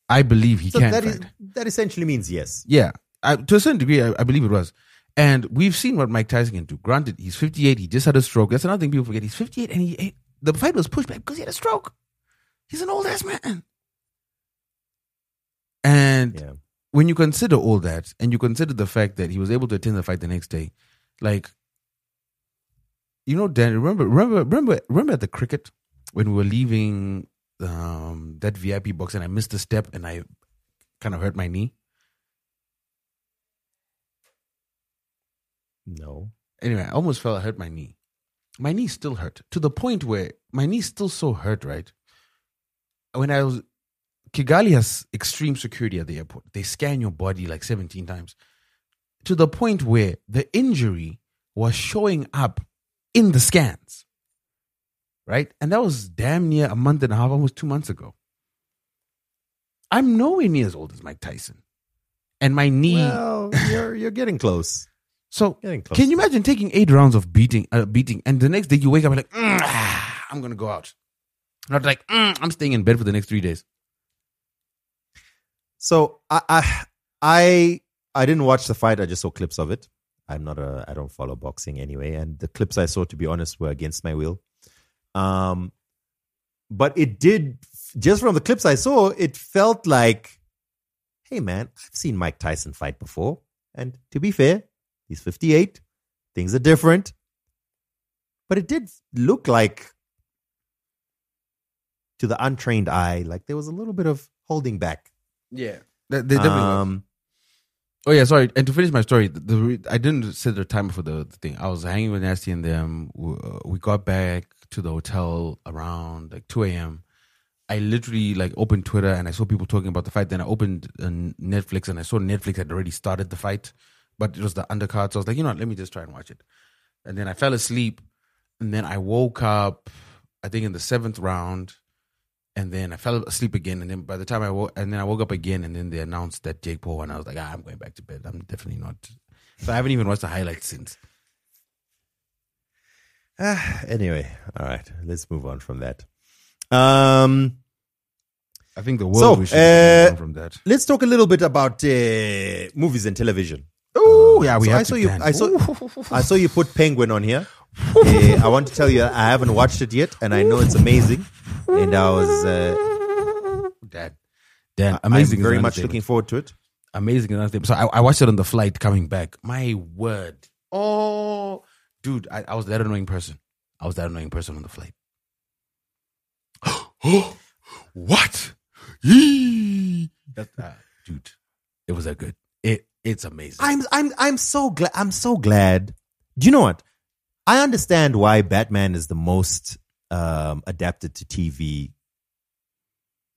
I believe he can fight. That essentially means yes. Yeah. To a certain degree, I believe it was. And we've seen what Mike Tyson can do. Granted, he's 58. He just had a stroke. That's another thing people forget. He's 58 and the fight was pushed back because he had a stroke. He's an old-ass man. And when you consider all that, and you consider the fact that he was able to attend the fight the next day, like, Dan, remember at the cricket when we were leaving that VIP box and I missed a step and I kind of hurt my knee? No. Anyway, I almost felt I hurt my knee. My knee still hurt to the point where my knee's still so hurt, right? Kigali has extreme security at the airport. They scan your body like 17 times to the point where the injury was showing up in the scans, right? And that was damn near a month and a half, almost 2 months ago. I'm nowhere near as old as Mike Tyson. And my knee... Well, you're getting close. So, can you imagine taking 8 rounds of beating, and the next day you wake up and like, I'm going to go out. Not like, I'm staying in bed for the next 3 days. So, I didn't watch the fight. I just saw clips of it. I don't follow boxing anyway. And the clips I saw, to be honest, were against my will. But it did, just from the clips I saw, it felt like, hey man, I've seen Mike Tyson fight before. And to be fair, he's 58. Things are different. But it did look like, to the untrained eye, like there was a little bit of holding back. Yeah. They definitely was. Oh yeah, sorry. And to finish my story, I didn't set the timer for the thing. I was hanging with Nasty and them. We got back to the hotel around like 2 a.m. I literally like opened Twitter and I saw people talking about the fight. Then I opened Netflix and I saw Netflix had already started the fight but it was the undercard. So I was like, you know what, let me just try and watch it. And then I fell asleep, and then I woke up, I think in the 7th round, and then I fell asleep again. And then by the time I woke up again, and then they announced that Jake Paul won. I was like, I'm going back to bed. I'm definitely not. So I haven't even watched the highlights since. Anyway, all right, let's move on from that. I think the world should move on from that. Let's talk a little bit about movies and television. Oh, yeah, we have I saw you put Penguin on here. I want to tell you, I haven't watched it yet, and I know it's amazing. And I was Dan, amazing. I'm very much looking forward to it. Amazing. So I watched it on the flight coming back. My word. Oh, dude, I was that annoying person. I was that annoying person on the flight. What? Dude, it was that good. It's amazing. I'm so glad. I'm so glad. Do you know what? I understand why Batman is the most adapted to TV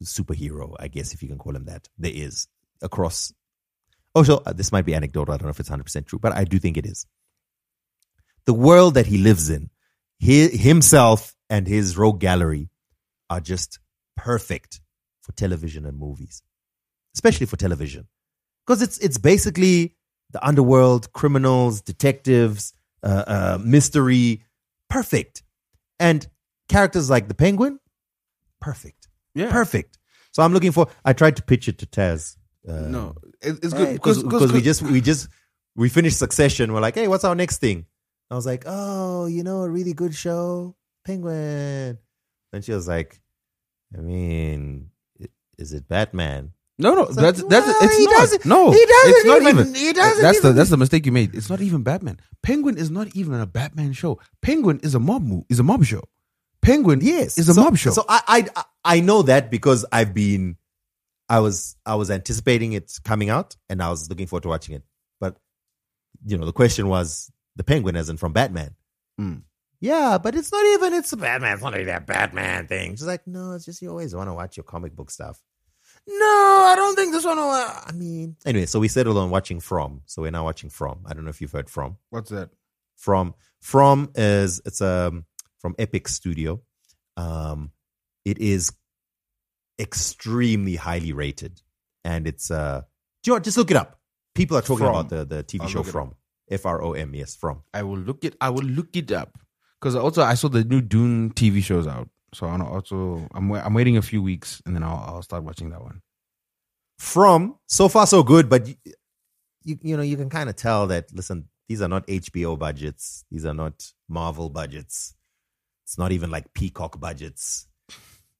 superhero, I guess, if you can call him that. There is across. Oh, so this might be anecdotal. I don't know if it's 100% true, but I do think it is. The world that he lives in, himself and his rogue gallery are just perfect for television and movies, especially for television, because it's basically the underworld, criminals, detectives, mystery, perfect, and characters like the Penguin, perfect, perfect. So I'm looking for. I tried to pitch it to Taz. No, it's good because we finished Succession. We're like, hey, what's our next thing? I was like, oh, a really good show, Penguin. And she was like, I mean, is it Batman? No, that's he it's not. It's not even. That's the mistake you made. It's not even Batman. Penguin is not even a Batman show. Penguin is a mob show. Penguin is a mob show. So I know that because I was anticipating it coming out and I was looking forward to watching it. But the question was the Penguin as in from Batman. Yeah, but it's Batman. It's not really that Batman thing. She's like, no, it's just you always want to watch your comic book stuff. No, I don't think this one. Anyway, so we settled on watching From. So we're now watching From. I don't know if you've heard From. What's that? From is from Epic Studio. It is extremely highly rated, and it's do you know what? Just look it up. People are talking about the TV show From. From, yes, From. I will look it up because also I saw the new Dune TV shows out. So I'm waiting a few weeks and then I'll start watching that one. From, so far so good, but you can kind of tell that, listen, these are not HBO budgets. These are not Marvel budgets. It's not even like Peacock budgets.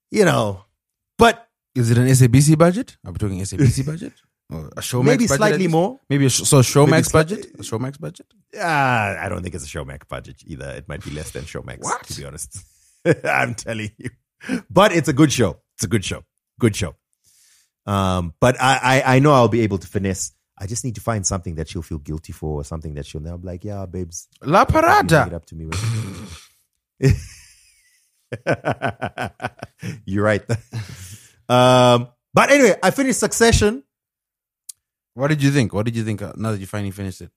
But is it an SABC budget? Are we talking SABC budget? Or a Showmax maybe budget? Slightly more. Maybe Showmax budget? A Showmax budget? I don't think it's a Showmax budget either. It might be less than Showmax, to be honest. I'm telling you. But it's a good show. It's a good show. Good show. But I know I'll be able to finesse. I just need to find something that she'll feel guilty for or something that she'll now be like, yeah, babes. La Parada. It up to me You're right. But anyway, I finished Succession. What did you think? Now that you finally finished it?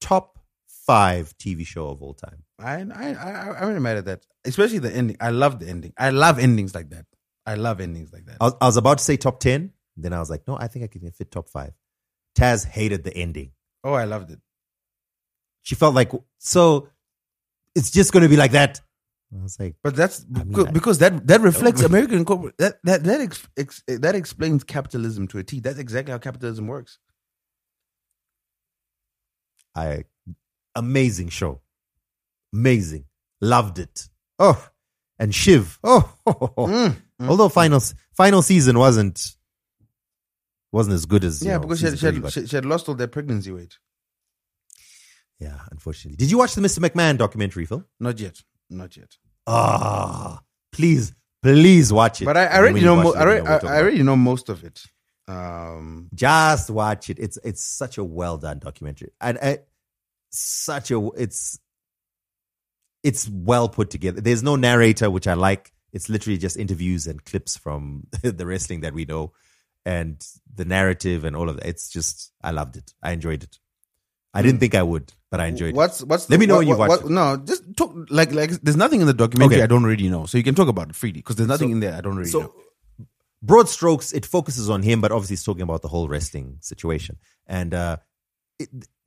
Top 5 TV show of all time. I'm really mad at that. Especially the ending. I love the ending. I love endings like that. I was about to say top 10. Then I was like, no, I think I can fit top 5. Taz hated the ending. Oh, I loved it. She felt like, so it's just going to be like that. I was like, but that's because that reflects American corporate. That explains capitalism to a T. That's exactly how capitalism works. Amazing show, amazing, loved it. Oh, and Shiv. Although final season wasn't as good as because she had lost all their pregnancy weight. Yeah, unfortunately. Did you watch the Mr. McMahon documentary, Phil? Not yet. Please watch it. But I already know. I already know most of it. Just watch it. It's such a well done documentary, and it's well put together. There's no narrator, which I like. It's literally just interviews and clips from the wrestling that we know, and the narrative and all of that. It's just, I loved it. I enjoyed it. I didn't think I would, but I enjoyed it. What's Let me know when you watch it. No, just talk like there's nothing in the documentary Okay. I don't already know, so you can talk about it freely because there's nothing in there I don't already know. Broad strokes, it focuses on him, but obviously it's talking about the whole wrestling situation. And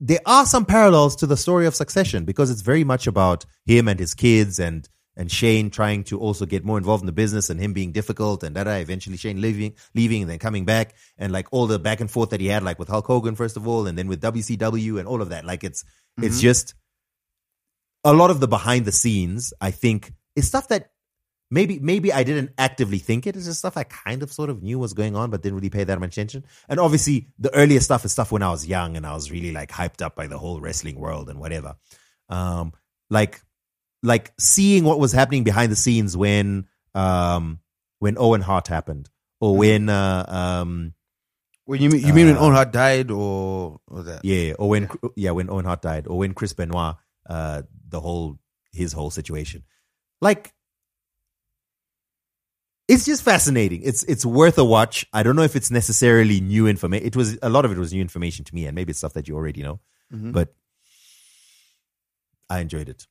there are some parallels to the story of Succession because it's very much about him and his kids and Shane trying to also get more involved in the business and him being difficult and eventually Shane leaving and then coming back and like all the back and forth that he had like with Hulk Hogan first of all and then with WCW and all of that. Like it's just a lot of the behind the scenes, I think, is stuff that maybe I didn't actively think it. It's just stuff I kind of sort of knew was going on but didn't really pay that much attention. And obviously the earlier stuff is stuff when I was young and I was really like hyped up by the whole wrestling world and whatever. Like seeing what was happening behind the scenes when Owen Hart happened, or when you mean when Owen Hart died, or that? Yeah, or when Owen Hart died, or when Chris Benoit, his whole situation, like it's just fascinating. It's worth a watch. I don't know if it's necessarily new information. A lot of it was new information to me, and maybe it's stuff that you already know, but I enjoyed it.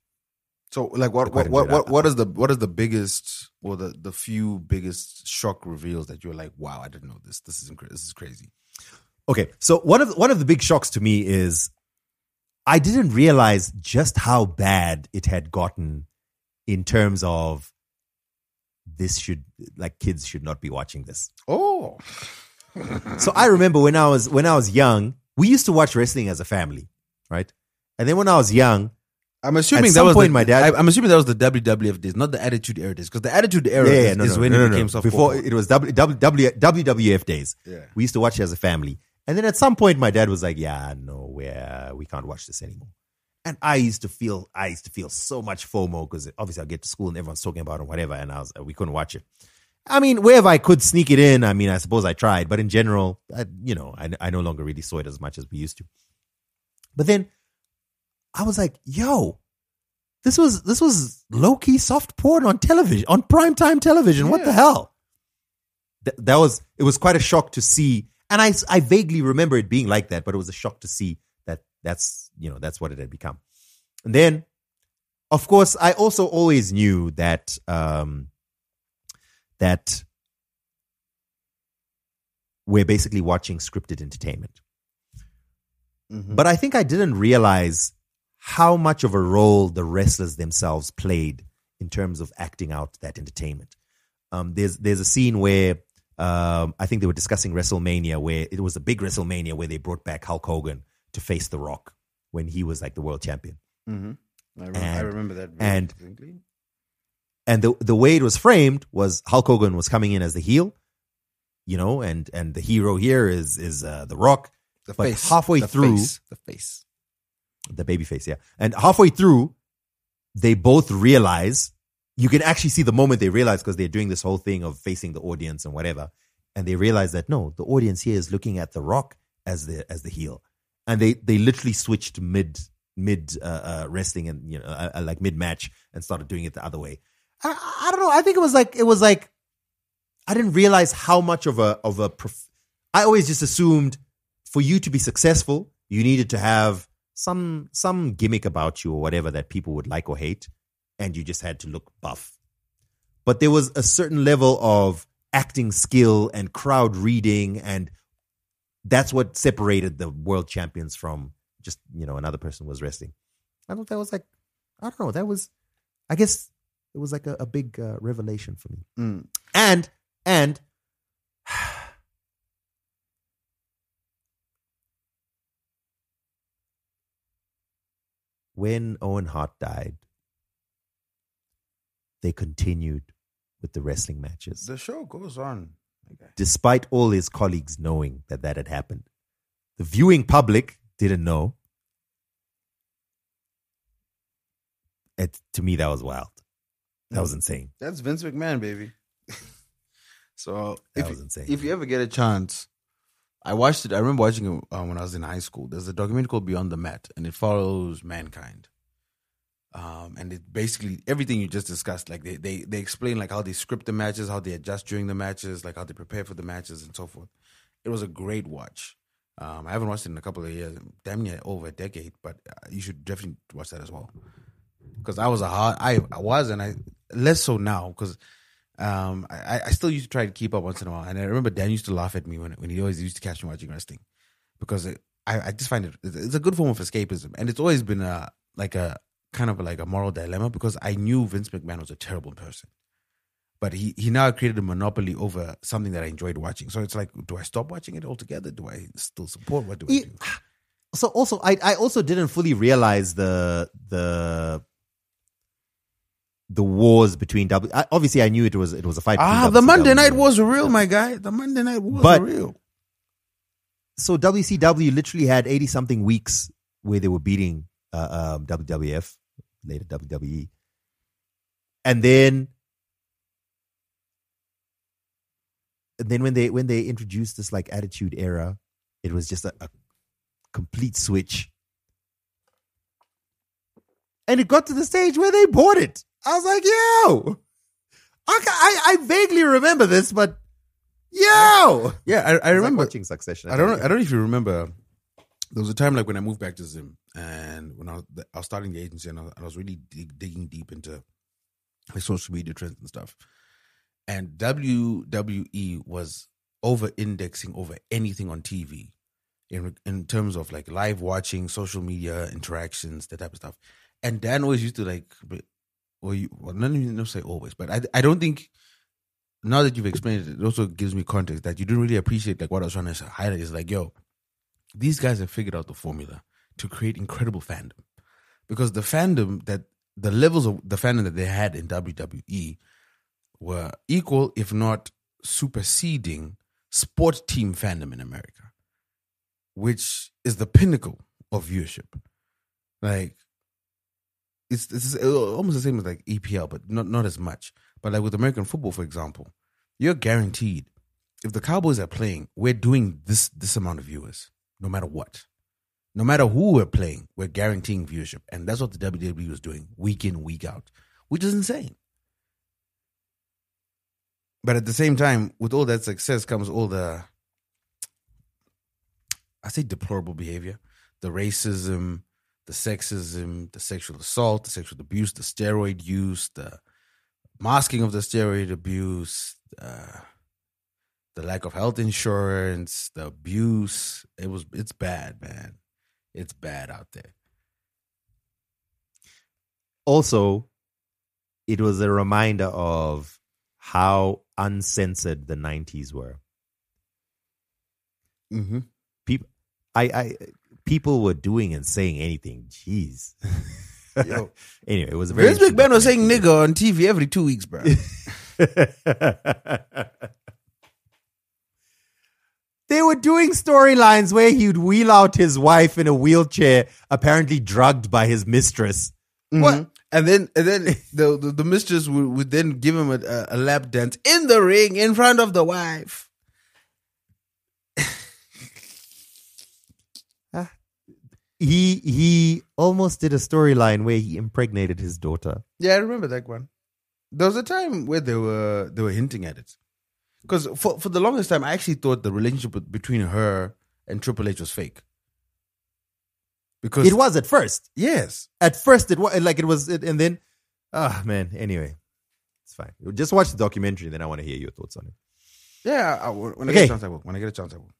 So, like, what is the biggest or the few biggest shock reveals that you're like, wow, I didn't know this. This is crazy. Okay, so one of the big shocks to me is I didn't realize just how bad it had gotten in terms of kids should not be watching this. Oh, so I remember when I was young, we used to watch wrestling as a family, right? And then when I was young. I'm assuming that was the WWF days, not the Attitude Era days, because the Attitude Era is when it became soft. Before it was WWF days. Yeah. We used to watch it as a family, and then at some point, my dad was like, "Yeah, no, we can't watch this anymore." And I used to feel so much FOMO because obviously I get to school and everyone's talking about it and whatever, and we couldn't watch it. I mean, wherever I could sneak it in, I mean, I suppose I tried, but in general, I no longer really saw it as much as we used to. But then I was like, yo, this was low-key soft porn on television, on primetime television. Yeah. What the hell? It was quite a shock to see. And I vaguely remember it being like that, but it was a shock to see that's what it had become. And then, of course, I also always knew that that we're basically watching scripted entertainment. Mm-hmm. But I think I didn't realize how much of a role the wrestlers themselves played in terms of acting out that entertainment. There's a scene where I think they were discussing WrestleMania, where it was a big WrestleMania where they brought back Hulk Hogan to face The Rock when he was like the world champion. Mm-hmm. I remember that very distinctly. And the way it was framed was Hulk Hogan was coming in as the heel, and the hero here is The Rock. The face. Halfway through, the baby face, yeah. And halfway through, they both realize, you can actually see the moment they realize, because they're doing this whole thing of facing the audience and whatever. And they realize that no, the audience here is looking at The Rock as the heel. And they literally switched mid wrestling and like mid match and started doing it the other way. I don't know. I think it was like I didn't realize how much of a I always just assumed for you to be successful, you needed to have some gimmick about you or whatever that people would like or hate, and you just had to look buff. But there was a certain level of acting skill and crowd reading, and that's what separated the world champions from just, another person was wrestling. I thought that was like, I don't know, I guess it was like a big revelation for me. Mm. And when Owen Hart died, they continued with the wrestling matches. The show goes on. Okay. Despite all his colleagues knowing that had happened. The viewing public didn't know. To me, that was wild. That was insane. That's Vince McMahon, baby. So that was insane. If you ever get a chance, I watched it. I remember watching it when I was in high school. There's a documentary called Beyond the Mat, and it follows Mankind. And it basically everything you just discussed. Like they explain like how they script the matches, how they adjust during the matches, like how they prepare for the matches and so forth. It was a great watch. I haven't watched it in a couple of years, damn near over a decade, but you should definitely watch that as well. Because I was less so now, because I still used to try to keep up once in a while. And I remember Dan used to laugh at me when he always used to catch me watching wrestling, because I just find it's a good form of escapism. And it's always been a kind of like a moral dilemma, because I knew Vince McMahon was a terrible person. But he now created a monopoly over something that I enjoyed watching. So it's like, do I stop watching it altogether? Do I still support? What do I do? So also, I also didn't fully realize the wars between obviously I knew it was a fight. The Monday Night Wars were real, my guy. The Monday Night Wars were real. So WCW literally had 80 something weeks where they were beating WWF, later WWE, and then when they introduced this like Attitude Era, it was just a complete switch. And it got to the stage where they bought it. I was like, yo, I vaguely remember this, but yo. Yeah, I remember watching Succession. I don't know if you remember, there was a time like when I moved back to Zim, and when I was starting the agency, and I was really digging deep into like social media trends and stuff. And WWE was over-indexing over anything on TV in terms of like live watching, social media interactions, that type of stuff. And Dan always used to like, not even say always, but I don't think, now that you've explained it, it also gives me context that you didn't really appreciate like what I was trying to highlight is like, yo, these guys have figured out the formula to create incredible fandom. Because the levels of the fandom that they had in WWE were equal, if not superseding, sports team fandom in America, which is the pinnacle of viewership. Like, it's almost the same as like EPL, but not as much. But like with American football, for example, you're guaranteed, if the Cowboys are playing, we're doing this amount of viewers, no matter what. No matter who we're playing, we're guaranteeing viewership. And that's what the WWE was doing week in, week out, which is insane. But at the same time, with all that success comes all the, I say deplorable behavior, the racism, the sexism, the sexual assault, the sexual abuse, the steroid use, the masking of the steroid abuse, the lack of health insurance, the abuse. It's bad, man. It's bad out there. Also, it was a reminder of how uncensored the 90s were. Mm-hmm. People were doing and saying anything. Jeez. Yo. Anyway, it was a very Vince McMahon was saying nigga on TV every 2 weeks, bro. They were doing storylines where he'd wheel out his wife in a wheelchair, apparently drugged by his mistress. Mm-hmm. What? And then the mistress would then give him a lap dance in the ring in front of the wife. He almost did a storyline where he impregnated his daughter. Yeah, I remember that one. There was a time where they were hinting at it. Because for the longest time, I actually thought the relationship between her and Triple H was fake. Because it was at first. Yes. At first, and then, man, anyway, it's fine. Just watch the documentary, then I want to hear your thoughts on it. Yeah, when I get a chance, I will. When I get a chance, I will.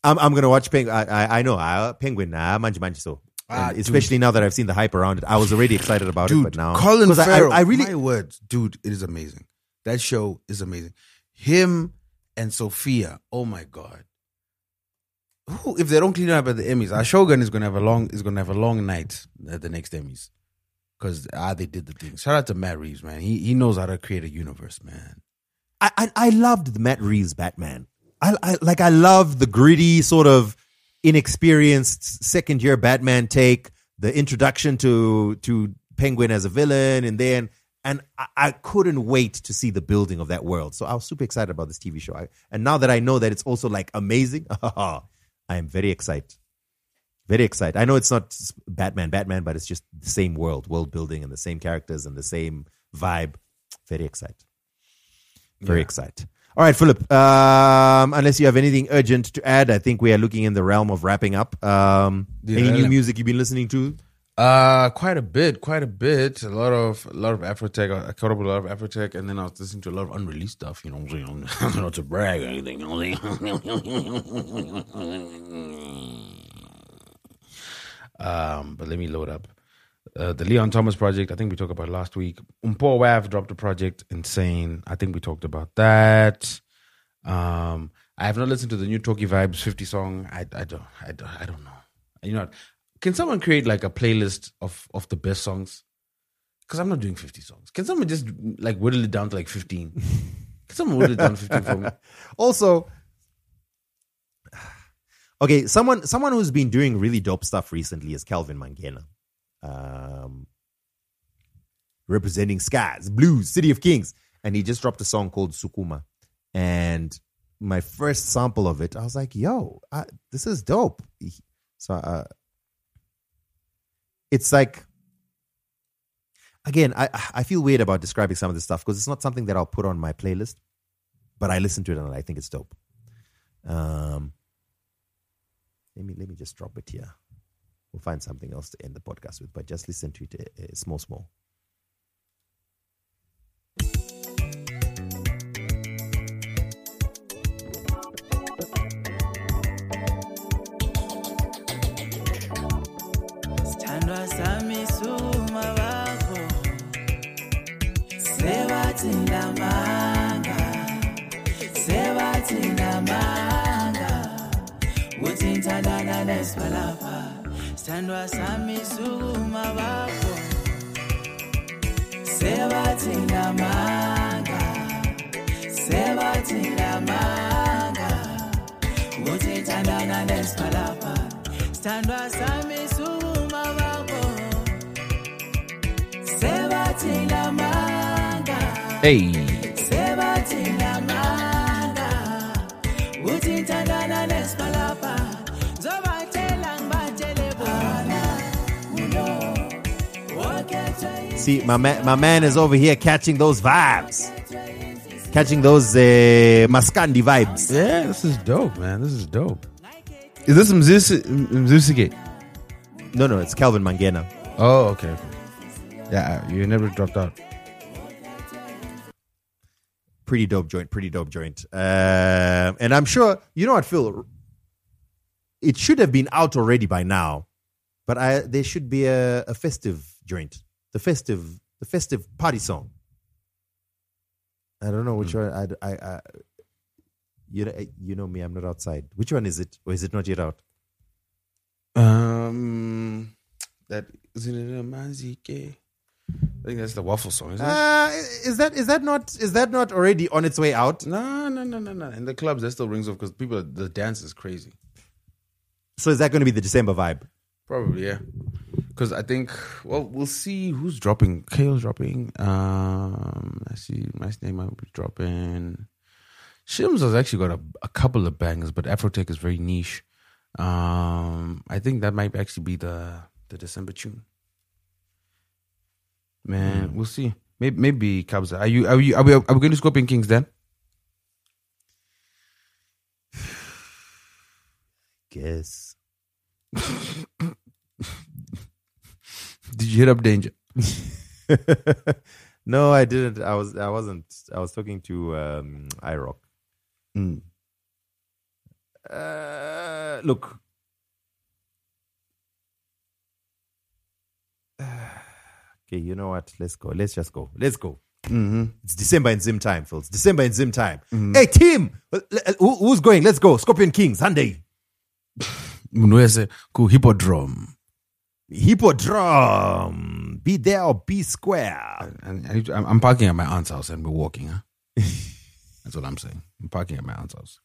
I'm going to watch Penguin. I know, Penguin, manji so. Especially now that I've seen the hype around it. I was already excited about it, but now. Colin Farrell, I really, my words, dude, it is amazing. That show is amazing. Him and Sophia, oh my God. If they don't clean up at the Emmys, our Shogun is gonna have a long night at the next Emmys, because they did the thing. Shout out to Matt Reeves, man. He knows how to create a universe, man. I loved the Matt Reeves Batman. I love the gritty sort of inexperienced second year Batman take, the introduction to Penguin as a villain, and I couldn't wait to see the building of that world. So I was super excited about this TV show. And now that I know that it's also like amazing, I am very excited. Very excited. I know it's not Batman, but it's just the same world building and the same characters and the same vibe. Very excited. Very excited. All right, Philip. Unless you have anything urgent to add, I think we are looking in the realm of wrapping up. Any new music you've been listening to? Quite a bit. A lot of Afrotech. I caught up with a lot of Afrotech, and then I was listening to a lot of unreleased stuff. You know what I'm saying? Not to brag or anything. But let me load up. The Leon Thomas project, I think we talked about last week. Umpo Wav dropped a project, Insane. I think we talked about that. I have not listened to the new Talkie Vibes 50 song. I don't know. You know what? Can someone create like a playlist of the best songs? Because I'm not doing 50 songs. Can someone just like whittle it down to like 15? Can someone whittle it down to 15 for me? Also, okay, someone who's been doing really dope stuff recently is Calvin Mangena. Representing Skies, Blues, City of Kings. And he just dropped a song called Sukuma. And my first sample of it, I was like, yo, this is dope. So it's like, again, I feel weird about describing some of this stuff because it's not something that I'll put on my playlist, but I listen to it and I think it's dope. Let me just drop it here. We'll find something else to end the podcast with, but just listen to it small. Standwa sami suma wako Sebatina manga Uti tandana nespalapa Standwa sami suma wako Sebatina manga Hey. Sebatina manga Uti tandana nespalapa See, my man is over here catching those vibes. Catching those Maskandi vibes. Yeah, this is dope, man. This is dope. Is this Mzusike? No, it's Calvin Mangena. Oh, okay. Yeah, you never dropped out. Pretty dope joint. And I'm sure, you know what, Phil? It should have been out already by now. But there should be a festive joint. The festive party song. I don't know which one. I you know me. I'm not outside. Which one is it, or is it not yet out? That isn't it a Mazike? I think that's the waffle song. Isn't it? Is that not already on its way out? No. In the clubs, that still rings off because the dance is crazy. So is that going to be the December vibe? Probably, yeah. Because I think, well, we'll see who's dropping. Kale's dropping. I see my name might be dropping. Shims has actually got a couple of bangers, but Afrotech is very niche. I think that might actually be the December tune. Man, we'll see. Maybe Kabza. Are we going to Scorpion Kings then? Guess. Did you hit up Danger? No, I didn't. I wasn't. I was talking to iRock. Look. Okay, you know what? Let's go. Let's just go. Let's go. Mm-hmm. It's December in Zim time, Phil. It's December in Zim time. Mm-hmm. Hey, team! Who's going? Let's go. Scorpion Kings, Hinde. Hippodrome. Be there or be square. I'm parking at my aunt's house and we're walking, huh? That's what I'm saying. I'm parking at my aunt's house.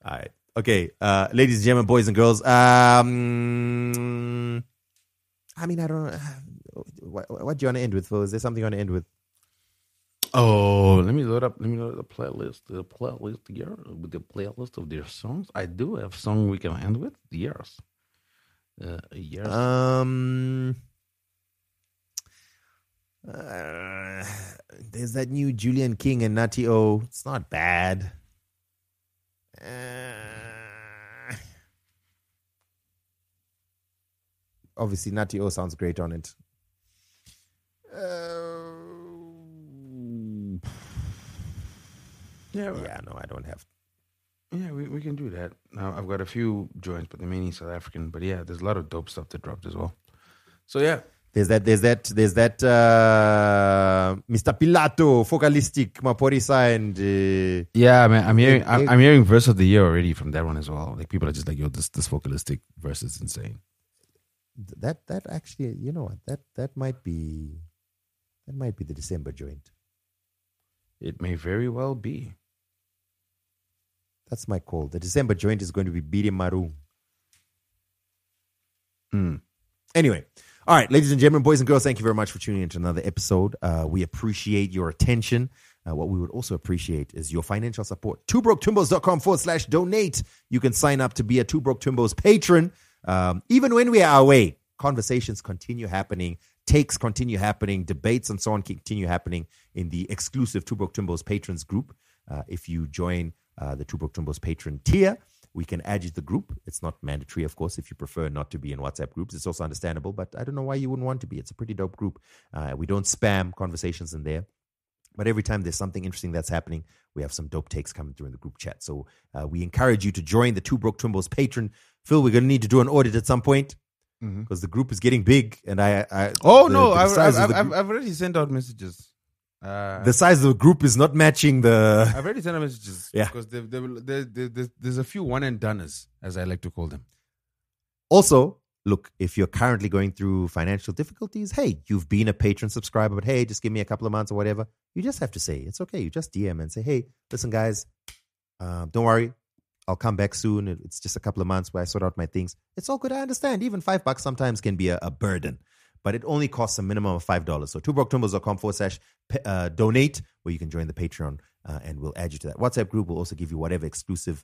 All right. Okay. Ladies and gentlemen, boys and girls. I mean, I don't know. What do you want to end with, Phil? Is there something you want to end with? Oh, let me load up the playlist. The playlist here with the playlist of their songs. I do have a song we can end with. Years. There's that new Julian King and Natty O. It's not bad. Obviously, Natty O sounds great on it. Yeah, no, I don't have. Yeah, we can do that. Now I've got a few joints, but they're mainly South African. But yeah, there's a lot of dope stuff that dropped as well. So yeah. There's that Mr. Pilato, Focalistic, Maporisa, and yeah, man, I'm hearing verse of the year already from that one as well. Like people are just like, yo, this Focalistic verse is insane. That actually, you know what? That might be the December joint. It may very well be. That's my call. The December joint is going to be Bidi Maru. Anyway. All right, ladies and gentlemen, boys and girls, thank you very much for tuning in to another episode. We appreciate your attention. What we would also appreciate is your financial support. TwoBrokeTwimbos.com/donate. You can sign up to be a Two Broke Twimbos patron. Even when we are away, conversations continue happening, takes continue happening, debates and so on continue happening in the exclusive Two Broke Twimbos patrons group. If you join the Two Broke Twimbos patron tier, we can add you to the group. It's not mandatory, of course, if you prefer not to be in WhatsApp groups. It's also understandable, but I don't know why you wouldn't want to be. It's a pretty dope group. We don't spam conversations in there. But every time there's something interesting that's happening, we have some dope takes coming through in the group chat. So we encourage you to join the Two Broke Twimbos patron. Phil, we're going to need to do an audit at some point because the group is getting big. And I've already sent out messages. The size of the group is not matching the... I've already sent messages. Yeah. Because there's a few one and doneers, as I like to call them. Also, look, if you're currently going through financial difficulties, hey, you've been a patron subscriber, but hey, just give me a couple of months or whatever. You just have to say, it's okay. You just DM and say, hey, listen, guys, don't worry. I'll come back soon. It's just a couple of months where I sort out my things. It's all good. I understand. Even $5 sometimes can be a burden. But it only costs a minimum of $5. So TwoBrokeTwimbos.com/donate, where you can join the Patreon and we'll add you to that WhatsApp group. We'll also give you whatever exclusive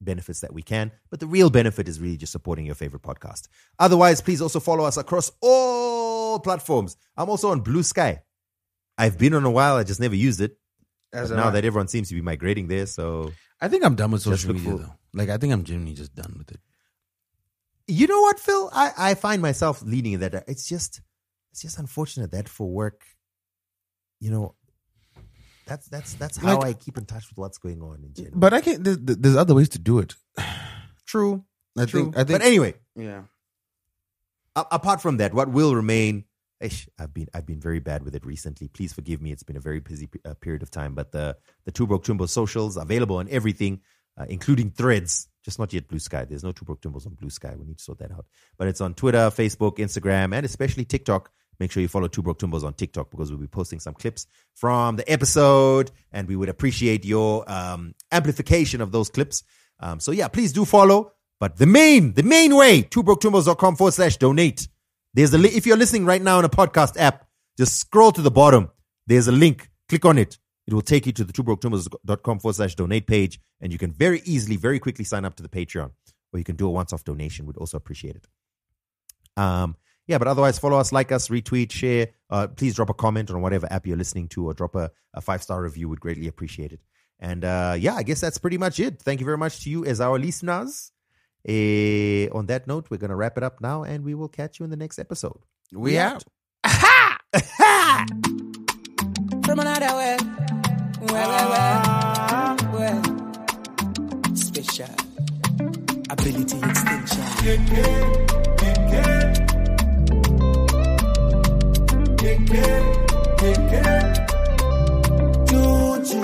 benefits that we can. But the real benefit is really just supporting your favorite podcast. Otherwise, please also follow us across all platforms. I'm also on Blue Sky. I've been on a while. I just never used it. Now that everyone seems to be migrating there, so... I think I'm done with social media, though. Like, I think I'm genuinely just done with it. You know what, Phil? I find myself leaning in that. It's just unfortunate that for work, you know, that's how I keep in touch with what's going on in general. But I can't. There's other ways to do it. True. I think. But anyway, yeah. Apart from that, what will remain? I've been very bad with it recently. Please forgive me. It's been a very busy period of time. But the Two Broke Twimbos socials available on everything, including Threads. Just not yet Blue Sky. There's no Two Broke Twimbos on Blue Sky. We need to sort that out. But it's on Twitter, Facebook, Instagram, and especially TikTok. Make sure you follow Two Broke Twimbos on TikTok because we'll be posting some clips from the episode, and we would appreciate your amplification of those clips. So yeah, please do follow. But the main way, TwoBrokeTwimbos.com/donate. There's a if you're listening right now on a podcast app, just scroll to the bottom. There's a link. Click on it. It will take you to the TwoBrokeTwimbos.com/donate page, and you can very easily, very quickly sign up to the Patreon, or you can do a once-off donation. We'd also appreciate it. But otherwise, follow us, like us, retweet, share. Please drop a comment on whatever app you're listening to, or drop a 5-star review. We'd greatly appreciate it. And I guess that's pretty much it. Thank you very much to you as our listeners. On that note, we're going to wrap it up now, and we will catch you in the next episode. We out. From another way. Well. Special ability extension. Juju.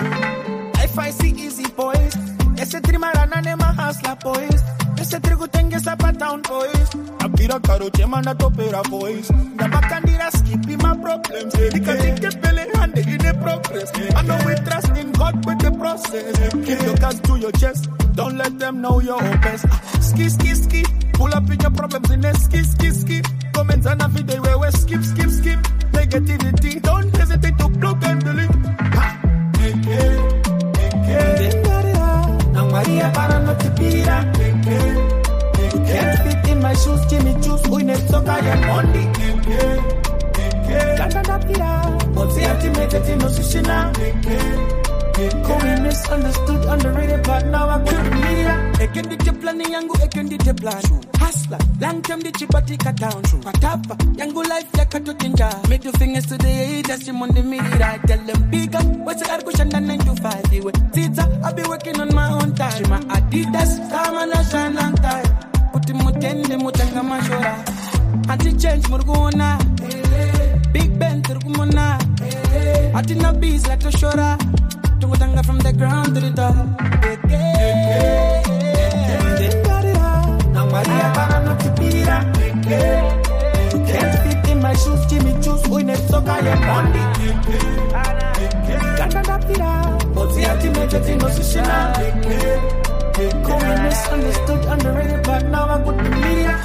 If I see easy boys, ese trimarana ne mahasla boys. Ese trigo tenga sapa town boys. Abira karo chema na topera boys. Na bakandira skipping my problems. Because it get belly hand in a progress. I know we trust in God with the process. Keep your cards to your chest. Don't let them know you're best. Ski. Pull up in your problems in a ski. Comments on a video where we skip. Negativity. Don't hesitate to block and delete. Maria para no te pira. You can't fit in my shoes, Jimmy Juice. We need to buy a money. Come misunderstood, underrated, but now I got the media. I can do the planning, yangu, I can do the plan. Hustler, long term, the chipatika down. Patapa, yangu life, like a totinja. Make your fingers to the haters, you on the media. I tell them, big up, what's the argument, 9 to 5. You with Tita, I'll be working on my own time. My Adidas, time and I shine long time. Put him with 10, the mutanga mashora. Anti change, Murgona. Big Ben, Turkumona. I did not be like a shora. From the ground to the top. You can't fit in my shoes, Jimmy Juice, we need so kind of money. Come misunderstood, underrated, but now I got the media.